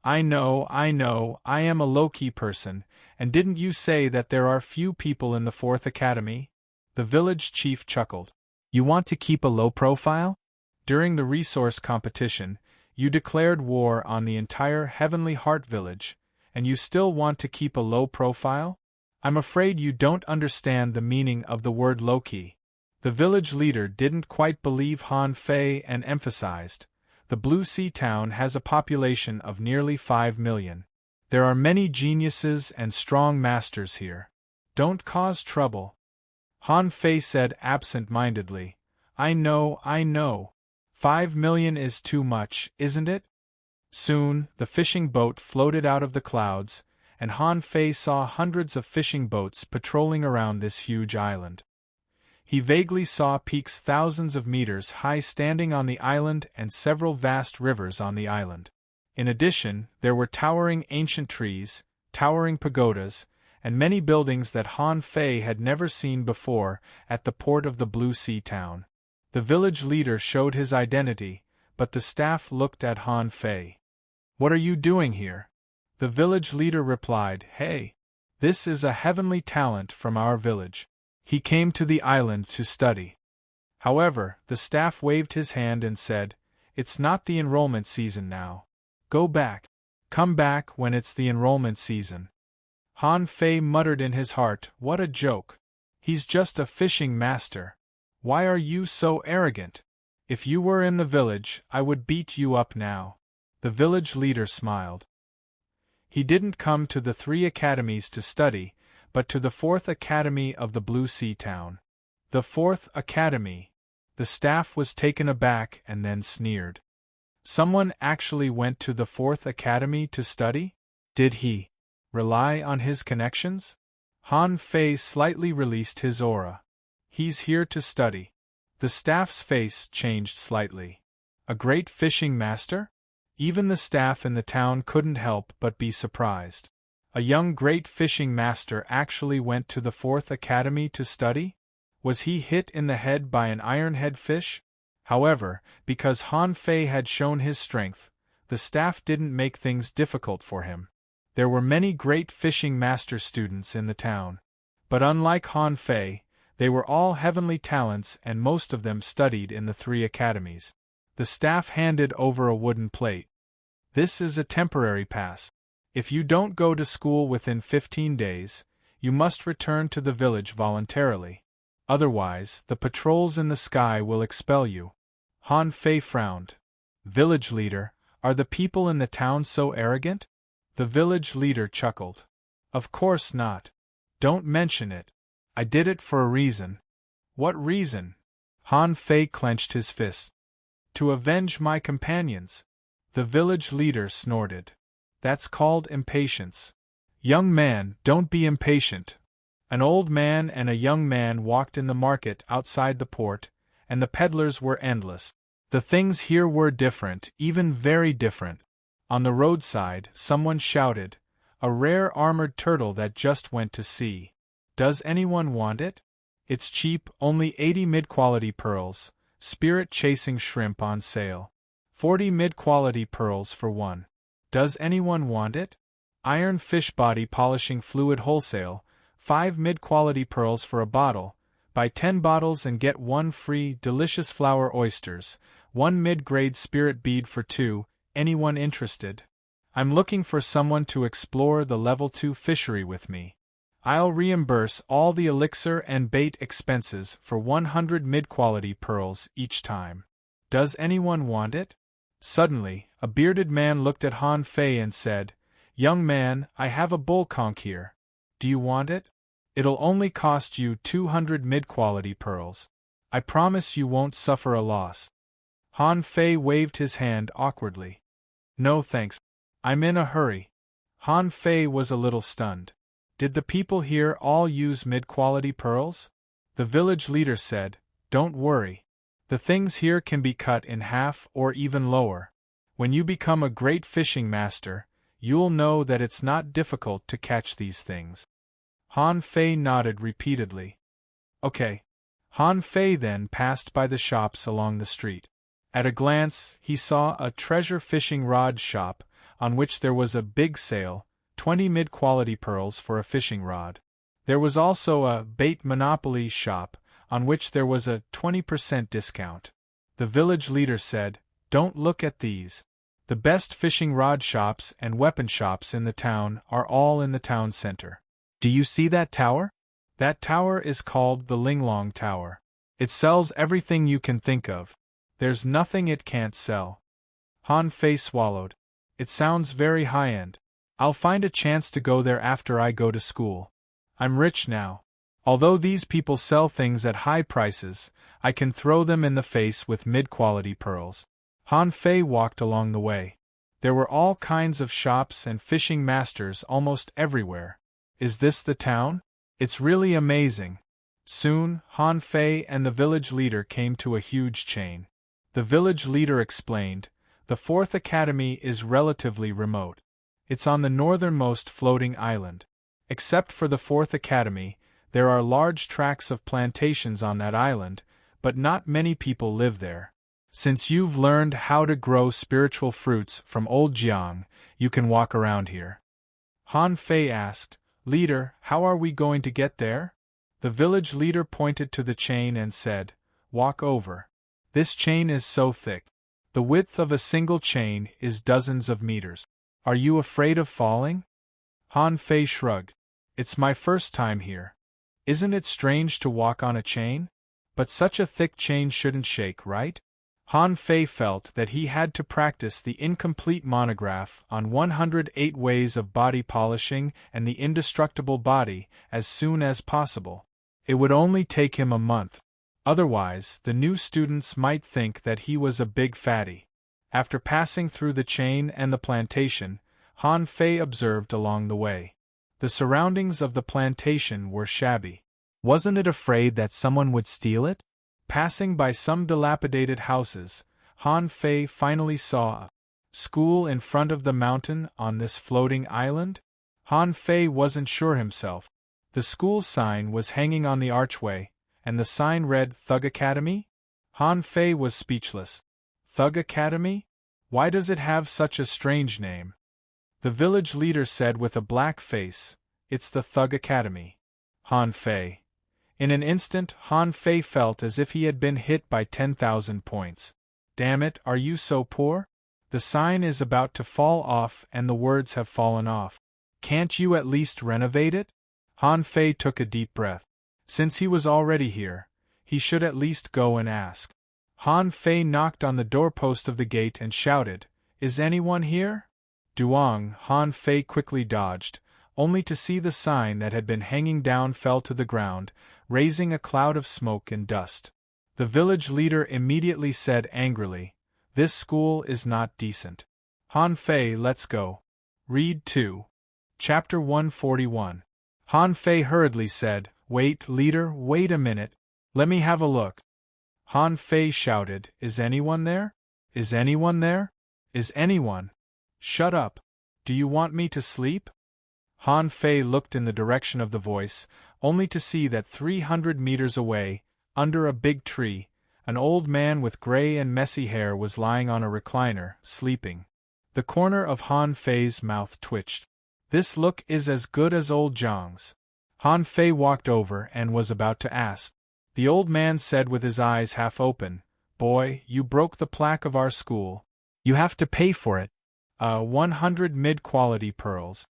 I know, I am a low-key person, and didn't you say that there are few people in the 4th Academy? The village chief chuckled. "You want to keep a low profile? During the resource competition, you declared war on the entire Heavenly Heart village, and you still want to keep a low profile? I'm afraid you don't understand the meaning of the word low-key." The village leader didn't quite believe Han Fei and emphasized, "The Blue Sea town has a population of nearly 5 million. There are many geniuses and strong masters here. Don't cause trouble." Han Fei said absent-mindedly, I know. 5 million is too much, isn't it?" Soon, the fishing boat floated out of the clouds, and Han Fei saw hundreds of fishing boats patrolling around this huge island. He vaguely saw peaks thousands of meters high standing on the island and several vast rivers on the island. In addition, there were towering ancient trees, towering pagodas, and many buildings that Han Fei had never seen before at the port of the Blue Sea town. The village leader showed his identity, but the staff looked at Han Fei. "What are you doing here?" The village leader replied, "Hey, this is a heavenly talent from our village. He came to the island to study." However, the staff waved his hand and said, "It's not the enrollment season now. Go back. Come back when it's the enrollment season." Han Fei muttered in his heart, "What a joke. He's just a fishing master. Why are you so arrogant? If you were in the village, I would beat you up now." The village leader smiled. He didn't come to the 3 academies to study, but to the 4th Academy of the Blue Sea town. The 4th Academy. The staff was taken aback and then sneered. Someone actually went to the 4th Academy to study? Did he rely on his connections? Han Fei slightly released his aura. He's here to study. The staff's face changed slightly. A great fishing master? Even the staff in the town couldn't help but be surprised. A young great fishing master actually went to the 4th Academy to study? Was he hit in the head by an ironhead fish? However, because Han Fei had shown his strength, the staff didn't make things difficult for him. There were many great fishing master students in the town. But unlike Han Fei, they were all heavenly talents and most of them studied in the 3 academies. The staff handed over a wooden plate. "This is a temporary pass. If you don't go to school within 15 days, you must return to the village voluntarily. Otherwise, the patrols in the sky will expel you." Han Fei frowned. "Village leader, are the people in the town so arrogant?" The village leader chuckled. "Of course not. Don't mention it. I did it for a reason." "What reason?" Han Fei clenched his fist. "To avenge my companions." The village leader snorted. "That's called impatience. Young man, don't be impatient." An old man and a young man walked in the market outside the port, and the peddlers were endless. The things here were different, even very different. On the roadside, someone shouted, "A rare armored turtle that just went to sea. Does anyone want it? It's cheap, only 80 mid-quality pearls, spirit-chasing shrimp on sale. 40 mid-quality pearls for 1. Does anyone want it? Iron fish body polishing fluid wholesale, 5 mid-quality pearls for a bottle. Buy 10 bottles and get 1 free. Delicious flour oysters, 1 mid-grade spirit bead for 2. Anyone interested? I'm looking for someone to explore the level 2 fishery with me. I'll reimburse all the elixir and bait expenses for 100 mid-quality pearls each time. Does anyone want it? Suddenly, a bearded man looked at Han Fei and said, Young man, I have a bull conch here. Do you want it? It'll only cost you 200 mid-quality pearls. I promise you won't suffer a loss. Han Fei waved his hand awkwardly. No thanks. I'm in a hurry. Han Fei was a little stunned. Did the people here all use mid-quality pearls? The village leader said, Don't worry. The things here can be cut in half or even lower. When you become a great fishing master, you'll know that it's not difficult to catch these things. Han Fei nodded repeatedly. Okay. Han Fei then passed by the shops along the street. At a glance, he saw a treasure fishing rod shop, on which there was a big sale, 20 mid-quality pearls for a fishing rod. There was also a bait monopoly shop, on which there was a 20% discount. The village leader said, Don't look at these. The best fishing rod shops and weapon shops in the town are all in the town center. Do you see that tower? That tower is called the Linglong Tower. It sells everything you can think of. There's nothing it can't sell. Han Fei swallowed. It sounds very high-end. I'll find a chance to go there after I go to school. I'm rich now. Although these people sell things at high prices, I can throw them in the face with mid-quality pearls. Han Fei walked along the way. There were all kinds of shops and fishing masters almost everywhere. Is this the town? It's really amazing. Soon, Han Fei and the village leader came to a huge chain. The village leader explained, The 4th Academy is relatively remote. It's on the northernmost floating island. Except for the 4th Academy, there are large tracts of plantations on that island, but not many people live there. Since you've learned how to grow spiritual fruits from Old Jiang, you can walk around here. Han Fei asked, Leader, how are we going to get there? The village leader pointed to the chain and said, Walk over. This chain is so thick. The width of a single chain is dozens of meters. Are you afraid of falling? Han Fei shrugged. It's my first time here. Isn't it strange to walk on a chain? But such a thick chain shouldn't shake, right? Han Fei felt that he had to practice the incomplete monograph on 108 ways of body polishing and the indestructible body as soon as possible. It would only take him a month. Otherwise, the new students might think that he was a big fatty. After passing through the chain and the plantation, Han Fei observed along the way. The surroundings of the plantation were shabby. Wasn't it afraid that someone would steal it? Passing by some dilapidated houses, Han Fei finally saw a school in front of the mountain on this floating island. Han Fei wasn't sure himself. The school sign was hanging on the archway, and the sign read Thug Academy? Han Fei was speechless. Thug Academy? Why does it have such a strange name? The village leader said with a black face, It's the Thug Academy. Han Fei. In an instant, Han Fei felt as if he had been hit by 10,000 points. Damn it, are you so poor? The sign is about to fall off and the words have fallen off. Can't you at least renovate it? Han Fei took a deep breath. Since he was already here, he should at least go and ask. Han Fei knocked on the doorpost of the gate and shouted, Is anyone here? Duong, Han Fei quickly dodged, only to see the sign that had been hanging down fell to the ground, raising a cloud of smoke and dust. The village leader immediately said angrily, This school is not decent. Han Fei, let's go. Read 2. Chapter 141. Han Fei hurriedly said, Wait, leader, wait a minute. Let me have a look. Han Fei shouted, Is anyone there? Is anyone there? Is anyone? Shut up. Do you want me to sleep? Han Fei looked in the direction of the voice, only to see that 300 meters away, under a big tree, an old man with gray and messy hair was lying on a recliner, sleeping. The corner of Han Fei's mouth twitched. This look is as good as old Zhang's. Han Fei walked over and was about to ask. The old man said with his eyes half open, Boy, you broke the plaque of our school. You have to pay for it. 100 mid-quality pearls.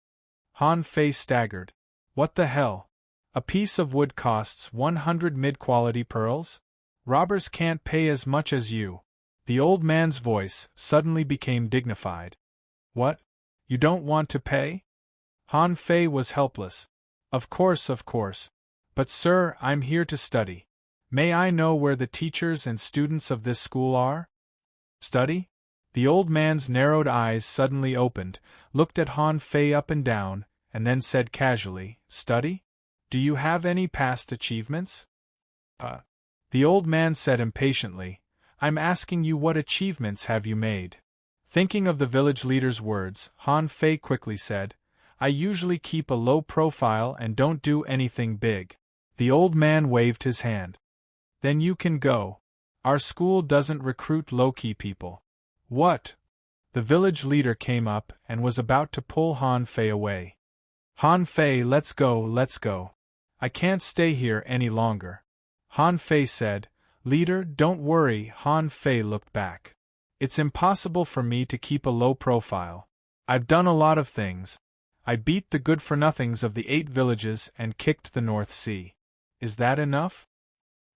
Han Fei staggered. What the hell? A piece of wood costs 100 mid-quality pearls? Robbers can't pay as much as you. The old man's voice suddenly became dignified. What? You don't want to pay? Han Fei was helpless. Of course. But sir, I'm here to study. May I know where the teachers and students of this school are? Study? The old man's narrowed eyes suddenly opened, looked at Han Fei up and down, and then said casually, Study? Do you have any past achievements? The old man said impatiently, I'm asking you what achievements have you made? Thinking of the village leader's words, Han Fei quickly said, I usually keep a low profile and don't do anything big. The old man waved his hand. Then you can go. Our school doesn't recruit low-key people. What? The village leader came up and was about to pull Han Fei away. Han Fei, let's go. I can't stay here any longer. Han Fei said, Leader, don't worry. Han Fei looked back. It's impossible for me to keep a low profile. I've done a lot of things. I beat the good-for-nothings of the 8 villages and kicked the North Sea. Is that enough?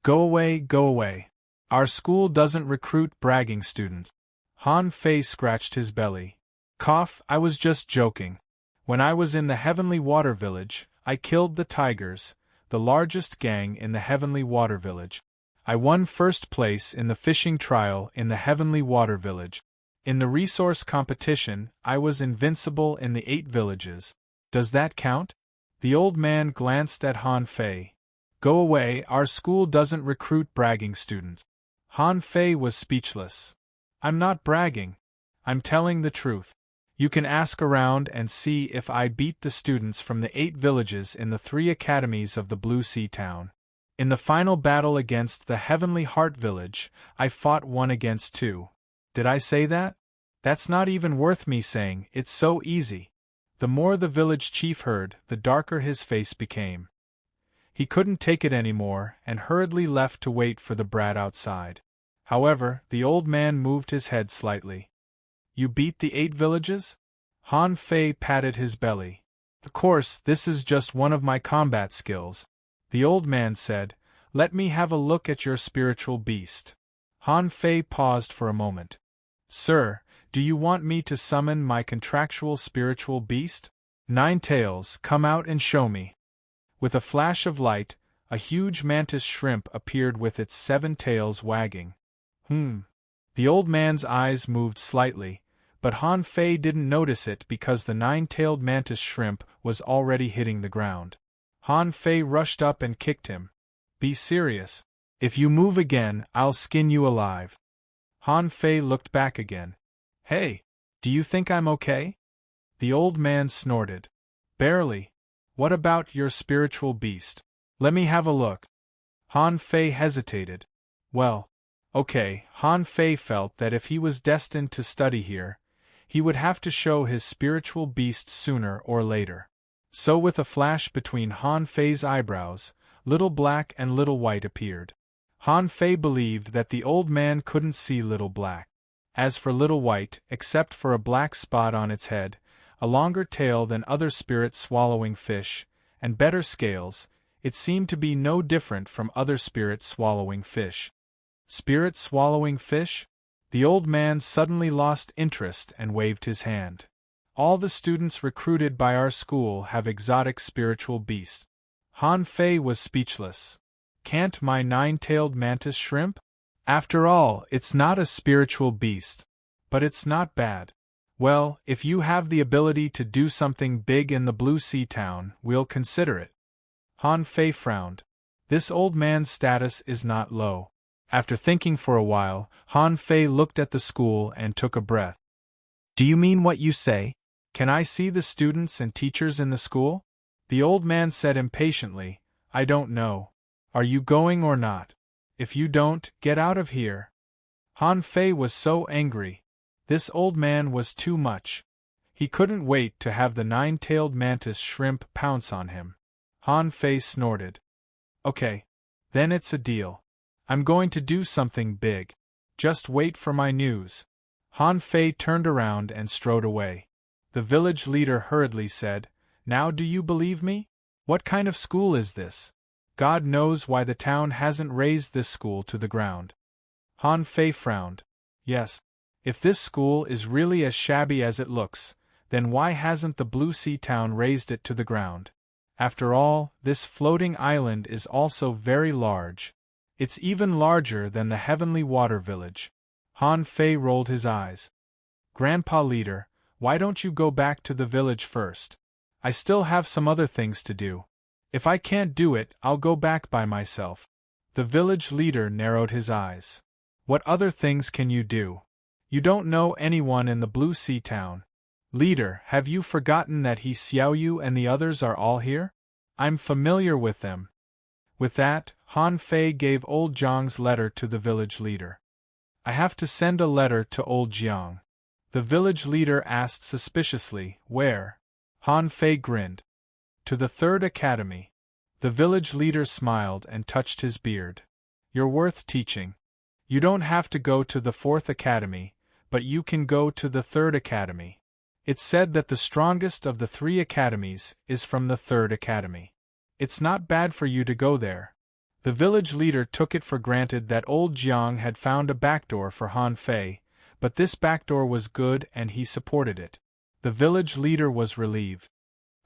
Go away. Our school doesn't recruit bragging students. Han Fei scratched his belly. Cough, I was just joking. When I was in the Heavenly Water Village, I killed the tigers, the largest gang in the Heavenly Water Village. I won first place in the fishing trial in the Heavenly Water Village. In the resource competition, I was invincible in the 8 villages. Does that count? The old man glanced at Han Fei. Go away, our school doesn't recruit bragging students. Han Fei was speechless. I'm not bragging. I'm telling the truth. You can ask around and see if I beat the students from the 8 villages in the 3 academies of the Blue Sea Town. In the final battle against the Heavenly Heart Village, I fought 1 against 2. Did I say that? That's not even worth me saying, it's so easy. The more the village chief heard, the darker his face became. He couldn't take it anymore and hurriedly left to wait for the brat outside. However, the old man moved his head slightly. You beat the 8 villages? Han Fei patted his belly. Of course, this is just one of my combat skills. The old man said, Let me have a look at your spiritual beast. Han Fei paused for a moment. Sir, do you want me to summon my contractual spiritual beast? 9 tails, come out and show me. With a flash of light, a huge mantis shrimp appeared with its 7 tails wagging. The old man's eyes moved slightly, but Han Fei didn't notice it because the 9-tailed mantis shrimp was already hitting the ground. Han Fei rushed up and kicked him. Be serious. If you move again, I'll skin you alive. Han Fei looked back again. Hey, do you think I'm okay? The old man snorted. Barely. What about your spiritual beast? Let me have a look. Han Fei hesitated. Well, okay, Han Fei felt that if he was destined to study here, he would have to show his spiritual beast sooner or later. So with a flash between Han Fei's eyebrows, Little Black and Little White appeared. Han Fei believed that the old man couldn't see Little Black. As for Little White, except for a black spot on its head, a longer tail than other spirit-swallowing fish, and better scales, it seemed to be no different from other spirit-swallowing fish. Spirit-swallowing fish? The old man suddenly lost interest and waved his hand. All the students recruited by our school have exotic spiritual beasts. Han Fei was speechless. Can't my 9-tailed mantis shrimp? After all, it's not a spiritual beast. But it's not bad. Well, if you have the ability to do something big in the Blue Sea Town, we'll consider it. Han Fei frowned. This old man's status is not low. After thinking for a while, Han Fei looked at the school and took a breath. Do you mean what you say? Can I see the students and teachers in the school? The old man said impatiently, I don't know. Are you going or not? If you don't, get out of here. Han Fei was so angry. This old man was too much. He couldn't wait to have the 9-tailed mantis shrimp pounce on him. Han Fei snorted. Okay. Then it's a deal. I'm going to do something big. Just wait for my news. Han Fei turned around and strode away. The village leader hurriedly said, Now do you believe me? What kind of school is this? God knows why the town hasn't razed this school to the ground. Han Fei frowned. Yes. If this school is really as shabby as it looks, then why hasn't the Blue Sea town razed it to the ground? After all, this floating island is also very large. It's even larger than the Heavenly Water Village. Han Fei rolled his eyes. Grandpa Leader, why don't you go back to the village first? I still have some other things to do. If I can't do it, I'll go back by myself. The village leader narrowed his eyes. What other things can you do? You don't know anyone in the Blue Sea town. Leader, have you forgotten that He Xiaoyu and the others are all here? I'm familiar with them. With that, Han Fei gave old Jiang's letter to the village leader. I have to send a letter to old Jiang. The village leader asked suspiciously, where? Han Fei grinned. To the 3rd Academy. The village leader smiled and touched his beard. You're worth teaching. You don't have to go to the 4th Academy, but you can go to the 3rd Academy. It's said that the strongest of the 3 academies is from the 3rd Academy. It's not bad for you to go there. The village leader took it for granted that old Jiang had found a backdoor for Han Fei, but this backdoor was good and he supported it. The village leader was relieved.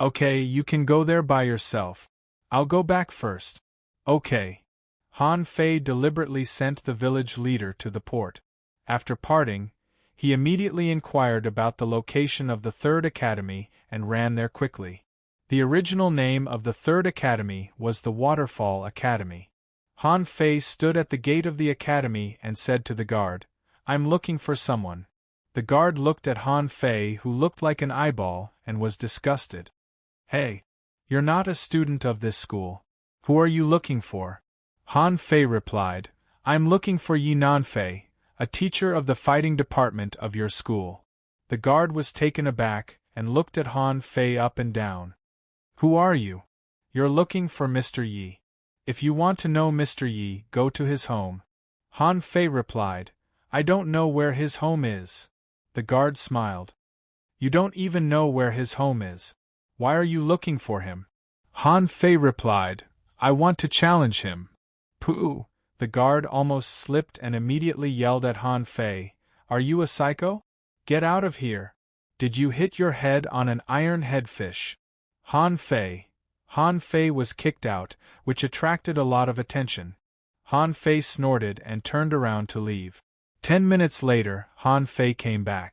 Okay, you can go there by yourself. I'll go back first. Okay. Han Fei deliberately sent the village leader to the port. After parting, he immediately inquired about the location of the 3rd Academy and ran there quickly. The original name of the 3rd Academy was the Waterfall Academy. Han Fei stood at the gate of the academy and said to the guard, I'm looking for someone. The guard looked at Han Fei, who looked like an eyeball, and was disgusted. Hey! You're not a student of this school. Who are you looking for? Han Fei replied, I'm looking for Yi Nanfei, a teacher of the fighting department of your school. The guard was taken aback and looked at Han Fei up and down. Who are you? You're looking for Mr. Yi. If you want to know Mr. Yi, go to his home. Han Fei replied, I don't know where his home is. The guard smiled. You don't even know where his home is. Why are you looking for him? Han Fei replied, I want to challenge him. Pooh! The guard almost slipped and immediately yelled at Han Fei, Are you a psycho? Get out of here! Did you hit your head on an iron headfish? Han Fei was kicked out, which attracted a lot of attention. Han Fei snorted and turned around to leave. 10 minutes later, Han Fei came back.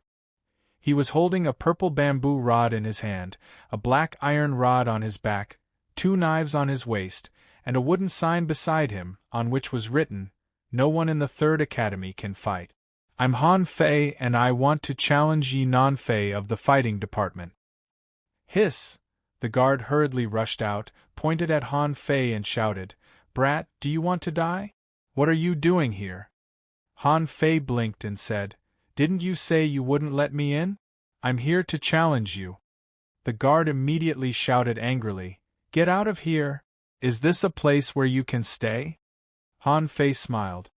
He was holding a purple bamboo rod in his hand, a black iron rod on his back, 2 knives on his waist, and a wooden sign beside him, on which was written, No one in the 3rd Academy can fight. I'm Han Fei and I want to challenge Yi Nanfei of the fighting department. Hiss! The guard hurriedly rushed out, pointed at Han Fei and shouted, Brat, do you want to die? What are you doing here? Han Fei blinked and said, Didn't you say you wouldn't let me in? I'm here to challenge you. The guard immediately shouted angrily, Get out of here! Is this a place where you can stay? Han Fei smiled.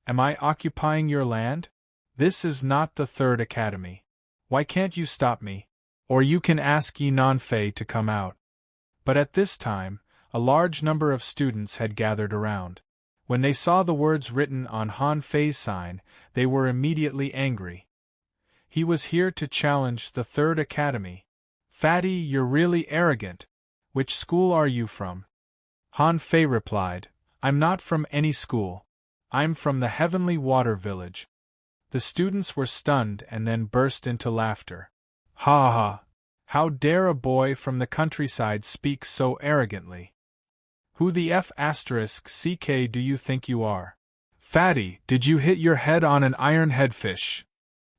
Am I occupying your land? This is not the 3rd Academy. Why can't you stop me? Or you can ask Yi Nanfei to come out. But at this time, a large number of students had gathered around. When they saw the words written on Han Fei's sign, they were immediately angry. He was here to challenge the 3rd Academy. Fatty, you're really arrogant. Which school are you from? Han Fei replied, I'm not from any school. I'm from the Heavenly Water Village. The students were stunned and then burst into laughter. Ha ha! How dare a boy from the countryside speak so arrogantly? Who the F***ck do you think you are? Fatty, did you hit your head on an iron headfish?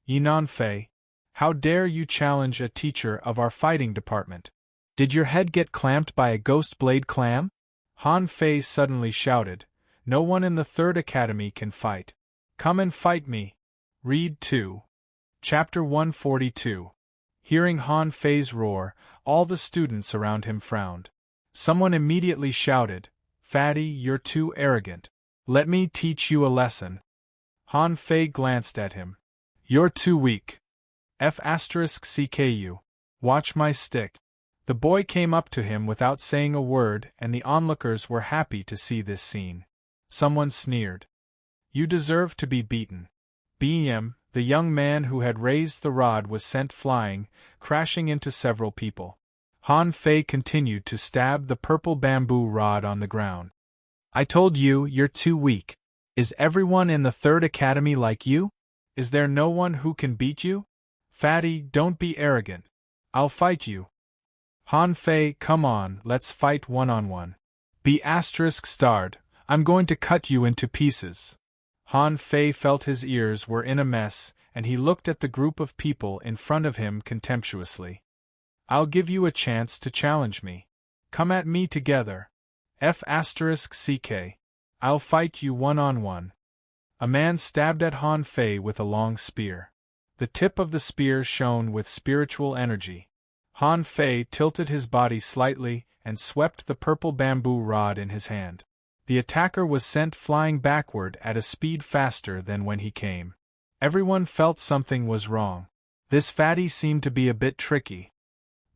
Yi Nanfei, how dare you challenge a teacher of our fighting department? Did your head get clamped by a ghost blade clam? Han Fei suddenly shouted, No one in the 3rd Academy can fight. Come and fight me. Read 2. Chapter 142. Hearing Han Fei's roar, all the students around him frowned. Someone immediately shouted, Fatty, you're too arrogant. Let me teach you a lesson. Han Fei glanced at him. You're too weak. F***ck you. Watch my stick. The boy came up to him without saying a word, and the onlookers were happy to see this scene. Someone sneered. You deserve to be beaten. Bm, the young man who had raised the rod, was sent flying, crashing into several people. Han Fei continued to stab the purple bamboo rod on the ground. I told you, you're too weak. Is everyone in the Third Academy like you? Is there no one who can beat you? Fatty, don't be arrogant. I'll fight you. Han Fei, come on, let's fight one-on-one. Be ****, I'm going to cut you into pieces. Han Fei felt his ears were in a mess, and he looked at the group of people in front of him contemptuously. I'll give you a chance to challenge me. Come at me together. F****. I'll fight you one-on-one. A man stabbed at Han Fei with a long spear. The tip of the spear shone with spiritual energy. Han Fei tilted his body slightly and swept the purple bamboo rod in his hand. The attacker was sent flying backward at a speed faster than when he came. Everyone felt something was wrong. This fatty seemed to be a bit tricky.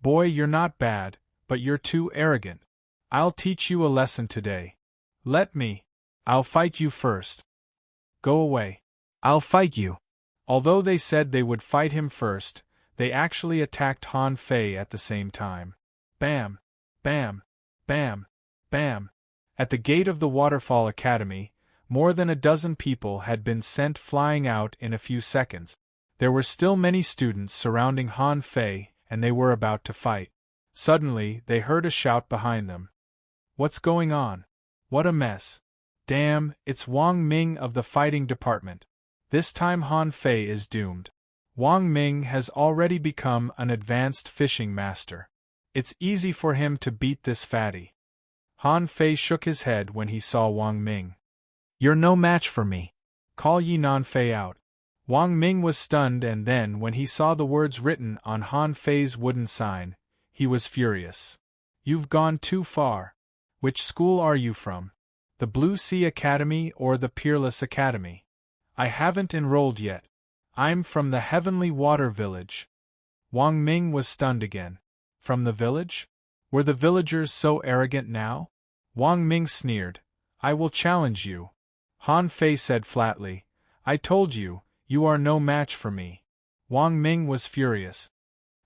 Boy, you're not bad, but you're too arrogant. I'll teach you a lesson today. Let me. I'll fight you first. Go away. I'll fight you. Although they said they would fight him first, they actually attacked Han Fei at the same time. Bam! Bam! Bam! Bam! At the gate of the Waterfall Academy, more than a dozen people had been sent flying out in a few seconds. There were still many students surrounding Han Fei, and they were about to fight. Suddenly, they heard a shout behind them. What's going on? What a mess. Damn, it's Wang Ming of the fighting department. This time Han Fei is doomed. Wang Ming has already become an advanced fishing master. It's easy for him to beat this fatty. Han Fei shook his head when he saw Wang Ming. You're no match for me. Call Yi Nanfei out. Wang Ming was stunned, and then when he saw the words written on Han Fei's wooden sign, he was furious. You've gone too far. Which school are you from? The Blue Sea Academy or the Peerless Academy? I haven't enrolled yet. I'm from the Heavenly Water Village. Wang Ming was stunned again. From the village? Were the villagers so arrogant now? Wang Ming sneered. I will challenge you. Han Fei said flatly. I told you, you are no match for me. Wang Ming was furious.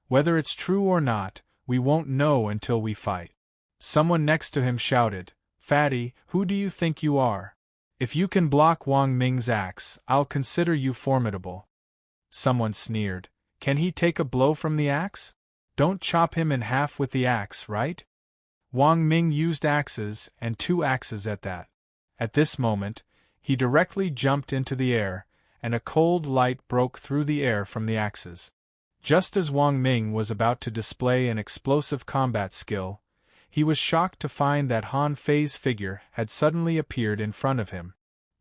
Whether it's true or not, we won't know until we fight. Someone next to him shouted, Fatty, who do you think you are? If you can block Wang Ming's axe, I'll consider you formidable. Someone sneered. Can he take a blow from the axe? Don't chop him in half with the axe, right? Wang Ming used axes, and 2 axes at that. At this moment, he directly jumped into the air, and a cold light broke through the air from the axes. Just as Wang Ming was about to display an explosive combat skill, he was shocked to find that Han Fei's figure had suddenly appeared in front of him.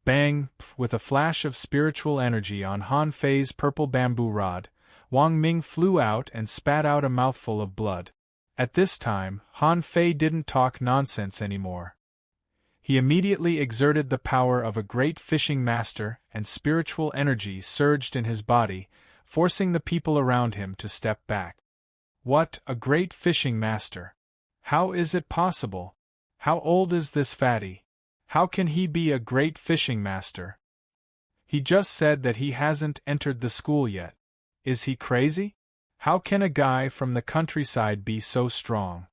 Bang! With a flash of spiritual energy on Han Fei's purple bamboo rod, Wang Ming flew out and spat out a mouthful of blood. At this time, Han Fei didn't talk nonsense anymore. He immediately exerted the power of a great fishing master, and spiritual energy surged in his body, forcing the people around him to step back. What, a great fishing master? How is it possible? How old is this fatty? How can he be a great fishing master? He just said that he hasn't entered the school yet. Is he crazy? How can a guy from the countryside be so strong?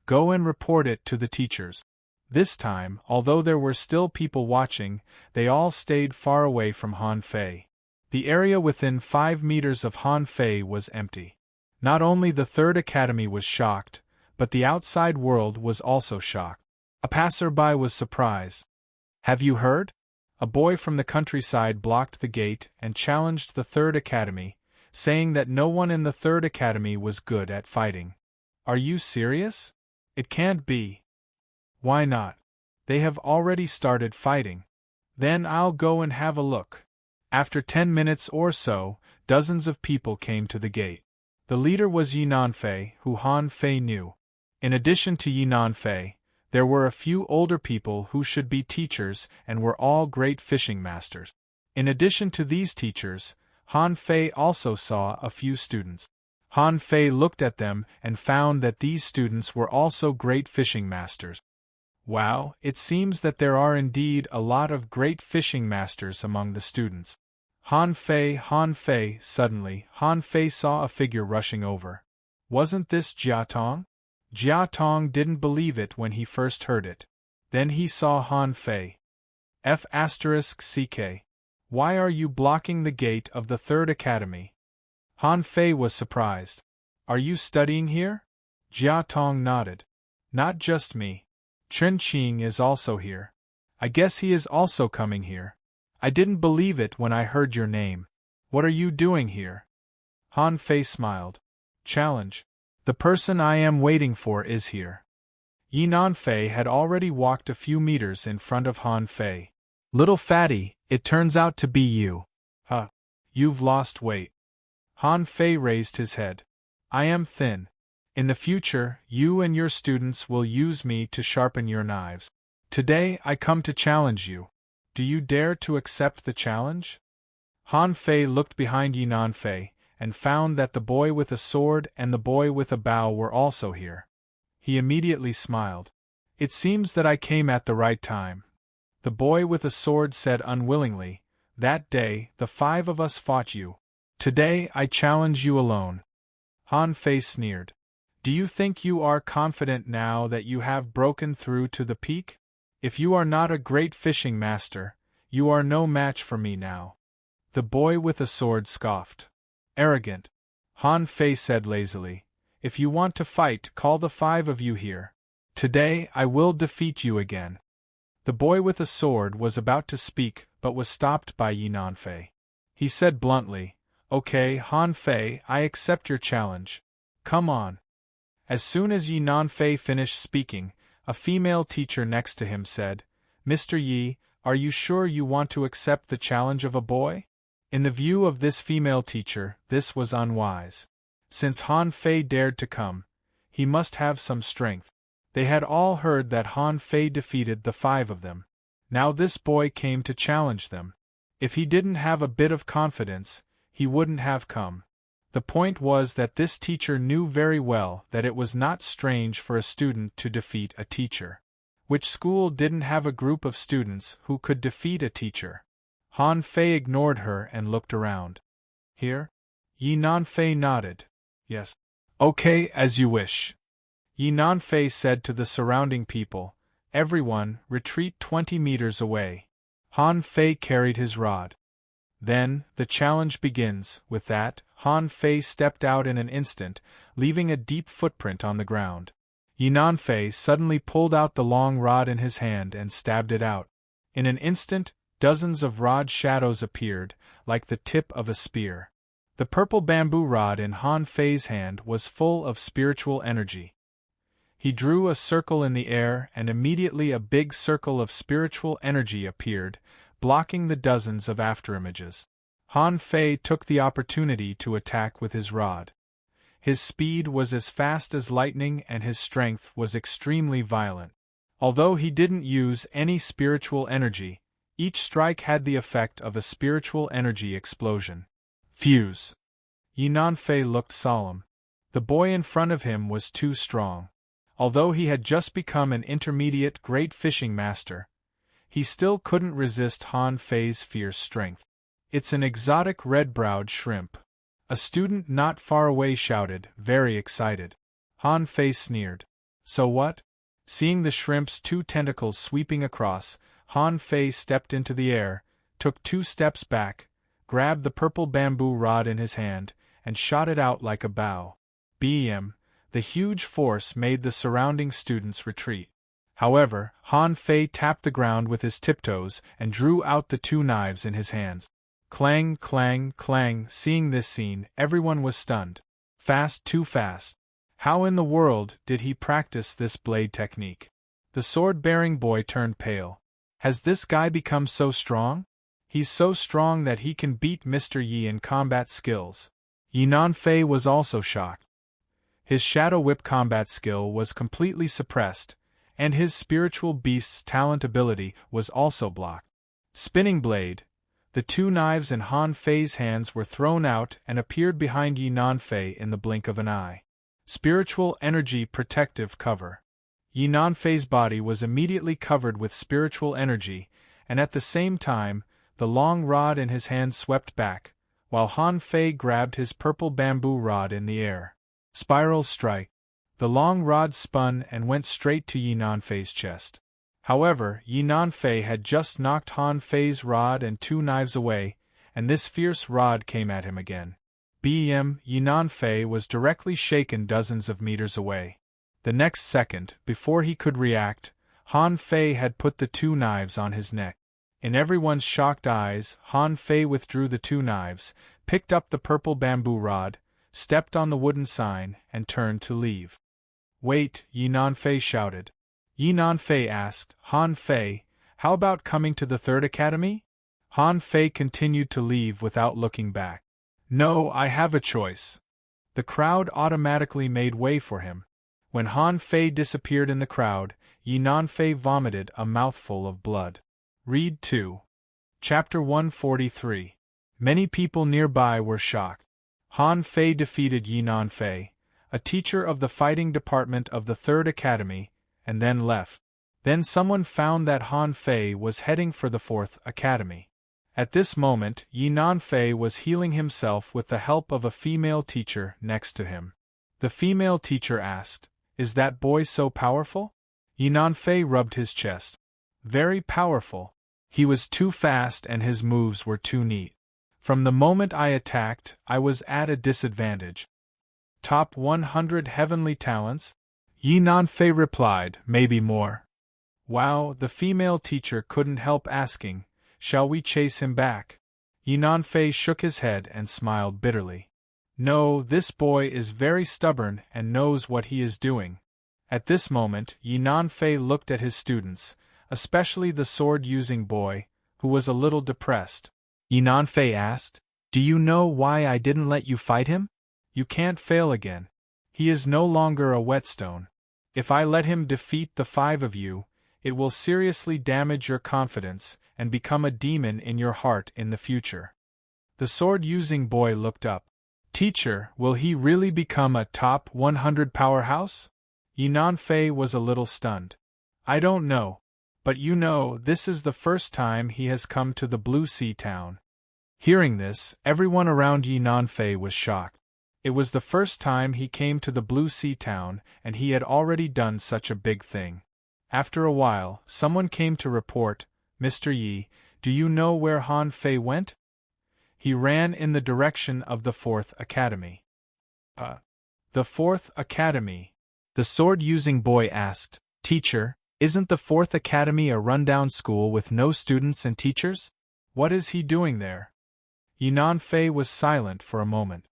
Go and report it to the teachers. This time, although there were still people watching, they all stayed far away from Han Fei. The area within 5 meters of Han Fei was empty. Not only the Third Academy was shocked, but the outside world was also shocked. A passerby was surprised. Have you heard? A boy from the countryside blocked the gate and challenged the Third Academy, saying that no one in the Third Academy was good at fighting. Are you serious? It can't be. Why not? They have already started fighting. Then I'll go and have a look. After 10 minutes or so, dozens of people came to the gate. The leader was Yi Nanfei, who Han Fei knew. In addition to Yi Nanfei, there were a few older people who should be teachers and were all great fishing masters. In addition to these teachers, Han Fei also saw a few students. Han Fei looked at them and found that these students were also great fishing masters. Wow, it seems that there are indeed a lot of great fishing masters among the students. Han Fei, suddenly, Han Fei saw a figure rushing over. Wasn't this Jia Tong? Jia Tong didn't believe it when he first heard it. Then he saw Han Fei. F***CK. Why are you blocking the gate of the third academy? Han Fei was surprised. Are you studying here? Jia Tong nodded. Not just me. Chen Qing is also here. I guess he is also coming here. I didn't believe it when I heard your name. What are you doing here? Han Fei smiled. Challenge. The person I am waiting for is here. Yinan Fei had already walked a few meters in front of Han Fei. Little fatty, it turns out to be you. You've lost weight. Han Fei raised his head. I am thin. In the future, you and your students will use me to sharpen your knives. Today I come to challenge you. Do you dare to accept the challenge? Han Fei looked behind Yinan Fei, and found that the boy with a sword and the boy with a bow were also here. He immediately smiled. It seems that I came at the right time. The boy with a sword said unwillingly, that day, the 5 of us fought you. Today I challenge you alone. Han Fei sneered. Do you think you are confident now that you have broken through to the peak? If you are not a great fishing master, you are no match for me now. The boy with a sword scoffed. Arrogant. Han Fei said lazily. If you want to fight, call the 5 of you here. Today I will defeat you again. The boy with a sword was about to speak, but was stopped by Yinan Fei. He said bluntly, Okay, Han Fei, I accept your challenge. Come on. As soon as Yinan Fei finished speaking, a female teacher next to him said, Mr. Yi, are you sure you want to accept the challenge of a boy? In the view of this female teacher, this was unwise. Since Han Fei dared to come, he must have some strength. They had all heard that Han Fei defeated the 5 of them. Now this boy came to challenge them. If he didn't have a bit of confidence, he wouldn't have come. The point was that this teacher knew very well that it was not strange for a student to defeat a teacher. Which school didn't have a group of students who could defeat a teacher? Han Fei ignored her and looked around. Here? Yinan Fei nodded. Yes. Okay, as you wish. Yinan Fei said to the surrounding people, Everyone, retreat 20 meters away. Han Fei carried his rod. Then, the challenge begins. With that, Han Fei stepped out in an instant, leaving a deep footprint on the ground. Yinan Fei suddenly pulled out the long rod in his hand and stabbed it out. In an instant, dozens of rod shadows appeared, like the tip of a spear. The purple bamboo rod in Han Fei's hand was full of spiritual energy. He drew a circle in the air and immediately a big circle of spiritual energy appeared, blocking the dozens of afterimages. Han Fei took the opportunity to attack with his rod. His speed was as fast as lightning and his strength was extremely violent. Although he didn't use any spiritual energy, each strike had the effect of a spiritual energy explosion. Fuse. Yinan Fei looked solemn. The boy in front of him was too strong. Although he had just become an intermediate great fishing master, he still couldn't resist Han Fei's fierce strength. It's an exotic red-browed shrimp. A student not far away shouted, very excited. Han Fei sneered. So what? Seeing the shrimp's 2 tentacles sweeping across, Han Fei stepped into the air, took 2 steps back, grabbed the purple bamboo rod in his hand, and shot it out like a bow. Bam! The huge force made the surrounding students retreat. However, Han Fei tapped the ground with his tiptoes and drew out the 2 knives in his hands. Clang, clang, clang. Seeing this scene, everyone was stunned. Fast, too fast. How in the world did he practice this blade technique? The sword-bearing boy turned pale. Has this guy become so strong? He's so strong that he can beat Mr. Yi in combat skills. Yinan Fei was also shocked. His Shadow Whip combat skill was completely suppressed, and his Spiritual Beast's talent ability was also blocked. Spinning Blade. The 2 knives in Han Fei's hands were thrown out and appeared behind Yi Nanfei in the blink of an eye. Spiritual energy protective cover. Yi Nanfei's body was immediately covered with spiritual energy, and at the same time, the long rod in his hand swept back, while Han Fei grabbed his purple bamboo rod in the air. Spiral strike. The long rod spun and went straight to Yi Nanfei's chest. However, Yi Nanfei had just knocked Han Fei's rod and 2 knives away, and this fierce rod came at him again. Yi Nanfei was directly shaken dozens of meters away. The next second, before he could react, Han Fei had put the 2 knives on his neck. In everyone's shocked eyes, Han Fei withdrew the 2 knives, picked up the purple bamboo rod, stepped on the wooden sign, and turned to leave. "Wait," Yi Nanfei shouted. Yi Nanfei asked, "Han Fei, how about coming to the 3rd Academy?" Han Fei continued to leave without looking back. "No, I have a choice." The crowd automatically made way for him. When Han Fei disappeared in the crowd, Yi Nanfei vomited a mouthful of blood. Read 2. Chapter 143. Many people nearby were shocked. Han Fei defeated Yi Nanfei, a teacher of the fighting department of the 3rd Academy, and then left. Then someone found that Han Fei was heading for the 4th Academy. At this moment, Yi Nanfei was healing himself with the help of a female teacher next to him. The female teacher asked, "Is that boy so powerful?" Yi Nanfei rubbed his chest. "Very powerful. He was too fast and his moves were too neat. From the moment I attacked, I was at a disadvantage." Top 100 heavenly talents? Yi Nanfei replied, "Maybe more." Wow, the female teacher couldn't help asking, "Shall we chase him back?" Yi Nanfei shook his head and smiled bitterly. "No, this boy is very stubborn and knows what he is doing." At this moment, Yi Nanfei looked at his students, especially the sword-using boy, who was a little depressed. Yi Nanfei asked, "Do you know why I didn't let you fight him? You can't fail again. He is no longer a whetstone. If I let him defeat the 5 of you, it will seriously damage your confidence and become a demon in your heart in the future." The sword-using boy looked up. "Teacher, will he really become a top 100 powerhouse?" Yi Nanfei was a little stunned. "I don't know. But you know, this is the first time he has come to the Blue Sea town." Hearing this, everyone around Yi Nanfei was shocked. It was the first time he came to the Blue Sea town, and he had already done such a big thing. After a while, someone came to report, "Mr. Yi, do you know where Han Fei went?" "He ran in the direction of the 4th Academy." The 4th Academy? The sword-using boy asked, "Teacher, isn't the 4th Academy a rundown school with no students and teachers? What is he doing there?" Yi Nanfei was silent for a moment.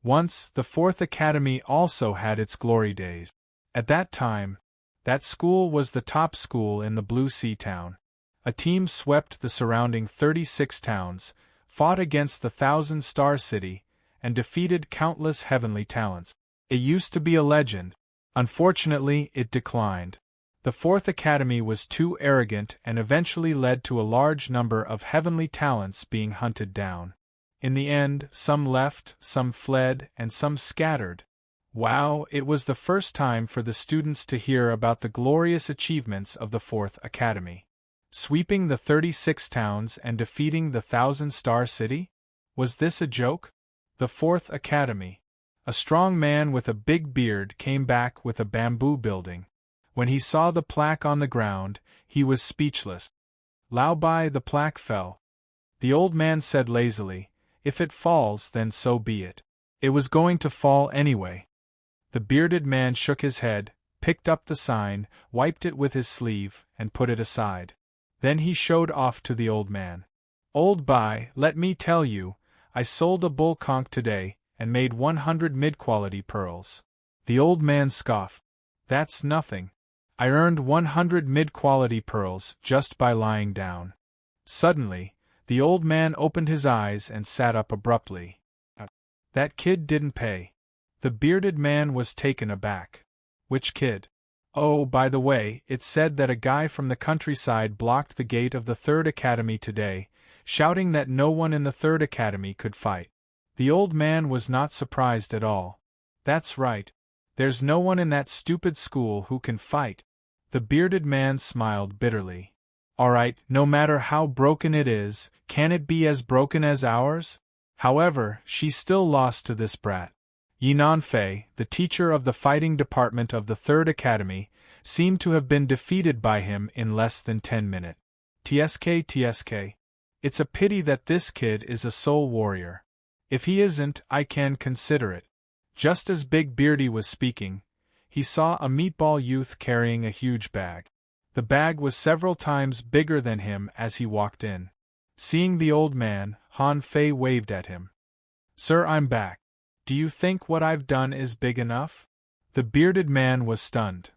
Once, the 4th Academy also had its glory days. At that time, that school was the top school in the Blue Sea town. A team swept the surrounding 36 towns, fought against the 1,000-star city, and defeated countless heavenly talents. It used to be a legend. Unfortunately, it declined. The 4th Academy was too arrogant and eventually led to a large number of heavenly talents being hunted down. In the end, some left, some fled, and some scattered. Wow, it was the first time for the students to hear about the glorious achievements of the 4th Academy. Sweeping the 36 towns and defeating the 1,000-star city? Was this a joke? The 4th Academy. A strong man with a big beard came back with a bamboo building. When he saw the plaque on the ground, he was speechless. Lao Bai, the plaque fell. The old man said lazily, "If it falls, then so be it." It was going to fall anyway. The bearded man shook his head, picked up the sign, wiped it with his sleeve, and put it aside. Then he showed off to the old man. "Old Bai, let me tell you, I sold a bull conch today, and made 100 mid-quality pearls." The old man scoffed. "That's nothing. I earned 100 mid-quality pearls just by lying down." Suddenly, the old man opened his eyes and sat up abruptly. "That kid didn't pay." The bearded man was taken aback. "Which kid?" "Oh, by the way, it said that a guy from the countryside blocked the gate of the 3rd Academy today, shouting that no one in the Third Academy could fight. The old man was not surprised at all. That's right. There's no one in that stupid school who can fight. The bearded man smiled bitterly. All right, no matter how broken it is, can it be as broken as ours? However, she's still lost to this brat. Yinan Fei, the teacher of the fighting department of the Third Academy, seemed to have been defeated by him in less than 10 minutes. TSK. It's a pity that this kid is a soul warrior. If he isn't, I can consider it. Just as Big Beardy was speaking, he saw a meatball youth carrying a huge bag. The bag was several times bigger than him as he walked in. Seeing the old man, Han Fei waved at him. Sir, I'm back. Do you think what I've done is big enough? The bearded man was stunned.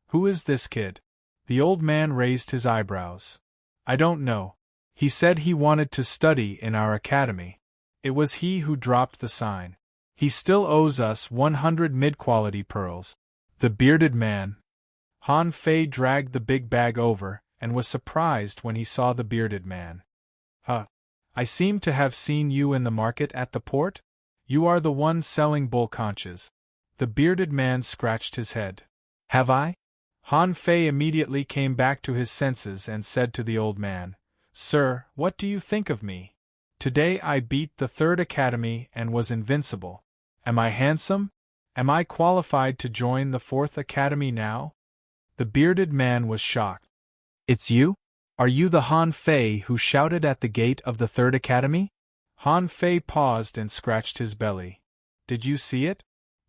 Who is this kid? The old man raised his eyebrows. I don't know. He said he wanted to study in our academy. It was he who dropped the sign. He still owes us 100 mid-quality pearls. The bearded man. Han Fei dragged the big bag over, and was surprised when he saw the bearded man. I seem to have seen you in the market at the port? You are the one selling bull conches. The bearded man scratched his head. Have I? Han Fei immediately came back to his senses and said to the old man, Sir, what do you think of me? Today I beat the Third Academy and was invincible. Am I handsome? Am I qualified to join the Fourth Academy now? The bearded man was shocked. It's you? Are you the Han Fei who shouted at the gate of the Third Academy? Han Fei paused and scratched his belly. Did you see it?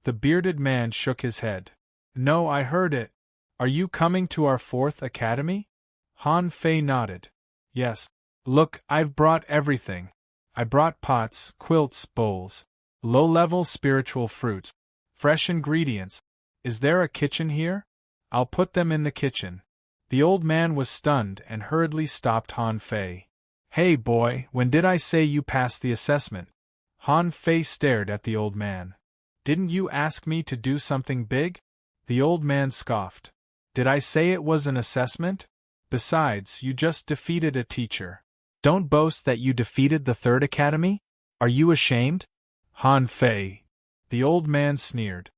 The bearded man shook his head. No, I heard it. Are you coming to our Fourth Academy? Han Fei nodded. Yes. Look, I've brought everything. I brought pots, quilts, bowls, low-level spiritual fruits, fresh ingredients. Is there a kitchen here? I'll put them in the kitchen. The old man was stunned and hurriedly stopped Han Fei. Hey boy, when did I say you passed the assessment? Han Fei stared at the old man. Didn't you ask me to do something big? The old man scoffed. Did I say it was an assessment? Besides, you just defeated a teacher. Don't boast that you defeated the Third Academy? Are you ashamed? Han Fei. The old man sneered.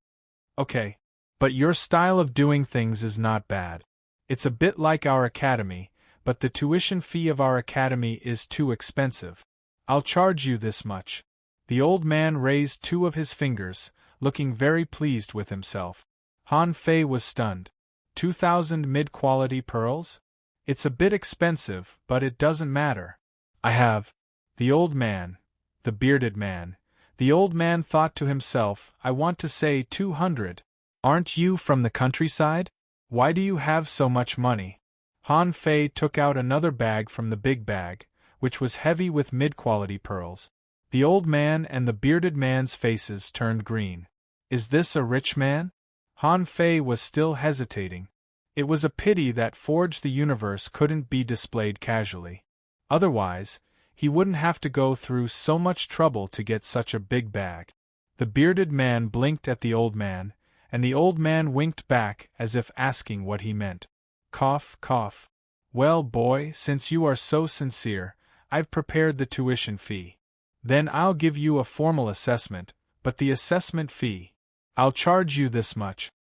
Okay. But your style of doing things is not bad. It's a bit like our academy, but the tuition fee of our academy is too expensive. I'll charge you this much. The old man raised two of his fingers, looking very pleased with himself. Han Fei was stunned. 2,000 mid-quality pearls? It's a bit expensive, but it doesn't matter. I have. The old man. The bearded man. The old man thought to himself, I want to say 200. Aren't you from the countryside? Why do you have so much money? Han Fei took out another bag from the big bag, which was heavy with mid-quality pearls. The old man and the bearded man's faces turned green. Is this a rich man? Han Fei was still hesitating. It was a pity that Forge the Universe couldn't be displayed casually. Otherwise, he wouldn't have to go through so much trouble to get such a big bag. The bearded man blinked at the old man, and the old man winked back as if asking what he meant. Cough, cough. Well, boy, since you are so sincere, I've prepared the tuition fee. Then I'll give you a formal assessment, but the assessment fee. I'll charge you this much.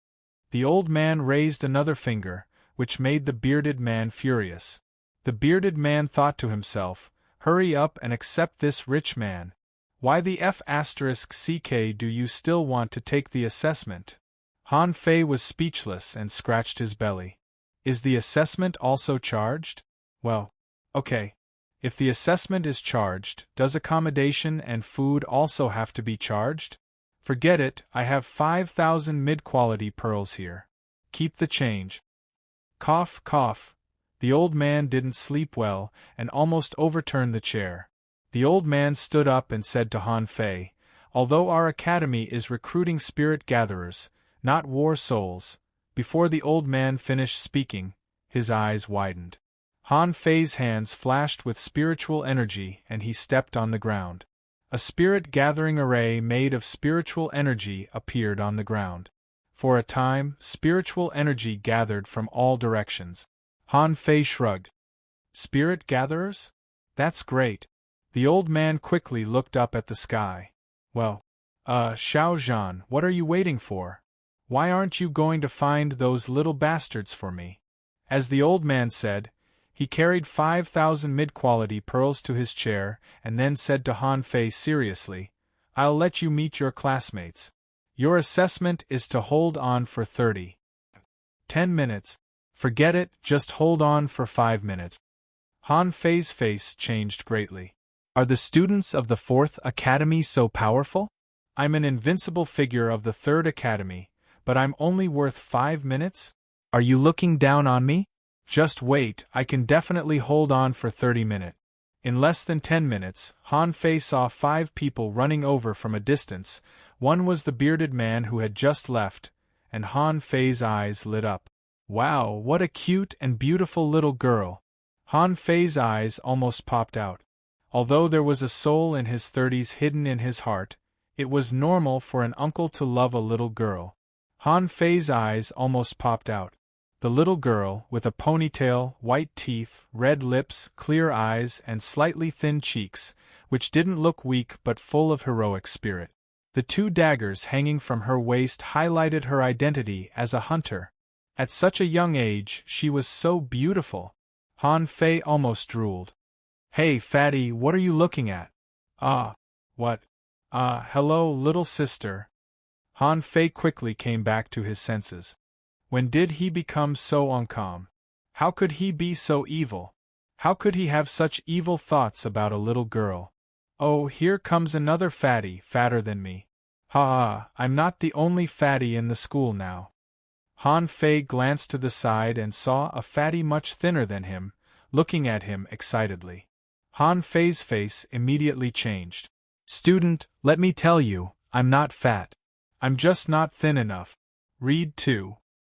The old man raised another finger, which made the bearded man furious. The bearded man thought to himself, hurry up and accept this rich man. Why the F***ck do you still want to take the assessment? Han Fei was speechless and scratched his belly. Is the assessment also charged? Well, okay. If the assessment is charged, does accommodation and food also have to be charged? Forget it, I have 5,000 mid-quality pearls here. Keep the change. Cough, cough. The old man didn't sleep well and almost overturned the chair. The old man stood up and said to Han Fei, although our academy is recruiting spirit gatherers, not war souls. Before the old man finished speaking, his eyes widened. Han Fei's hands flashed with spiritual energy and he stepped on the ground. A spirit-gathering array made of spiritual energy appeared on the ground. For a time, spiritual energy gathered from all directions. Han Fei shrugged. Spirit gatherers? That's great. The old man quickly looked up at the sky. Well, Xiao Zhan, what are you waiting for? Why aren't you going to find those little bastards for me? As the old man said, he carried 5,000 mid-quality pearls to his chair and then said to Han Fei seriously, I'll let you meet your classmates. Your assessment is to hold on for 10 minutes. Forget it, just hold on for 5 minutes. Han Fei's face changed greatly. Are the students of the 4th Academy so powerful? I'm an invincible figure of the 3rd Academy, but I'm only worth 5 minutes? Are you looking down on me? Just wait, I can definitely hold on for 30 minutes. In less than 10 minutes, Han Fei saw 5 people running over from a distance. One was the bearded man who had just left, and Han Fei's eyes lit up. Wow, what a cute and beautiful little girl. Han Fei's eyes almost popped out. Although there was a soul in his 30s hidden in his heart, it was normal for an uncle to love a little girl. Han Fei's eyes almost popped out. The little girl, with a ponytail, white teeth, red lips, clear eyes, and slightly thin cheeks, which didn't look weak but full of heroic spirit. The 2 daggers hanging from her waist highlighted her identity as a hunter. At such a young age, she was so beautiful. Han Fei almost drooled. Hey, fatty, what are you looking at? What? Hello, little sister. Han Fei quickly came back to his senses. When did he become so uncalm? How could he be so evil? How could he have such evil thoughts about a little girl? Oh, here comes another fatty, fatter than me. Ha, I'm not the only fatty in the school now. Han Fei glanced to the side and saw a fatty much thinner than him, looking at him excitedly. Han Fei's face immediately changed. Student, let me tell you, I'm not fat. I'm just not thin enough. Read 2.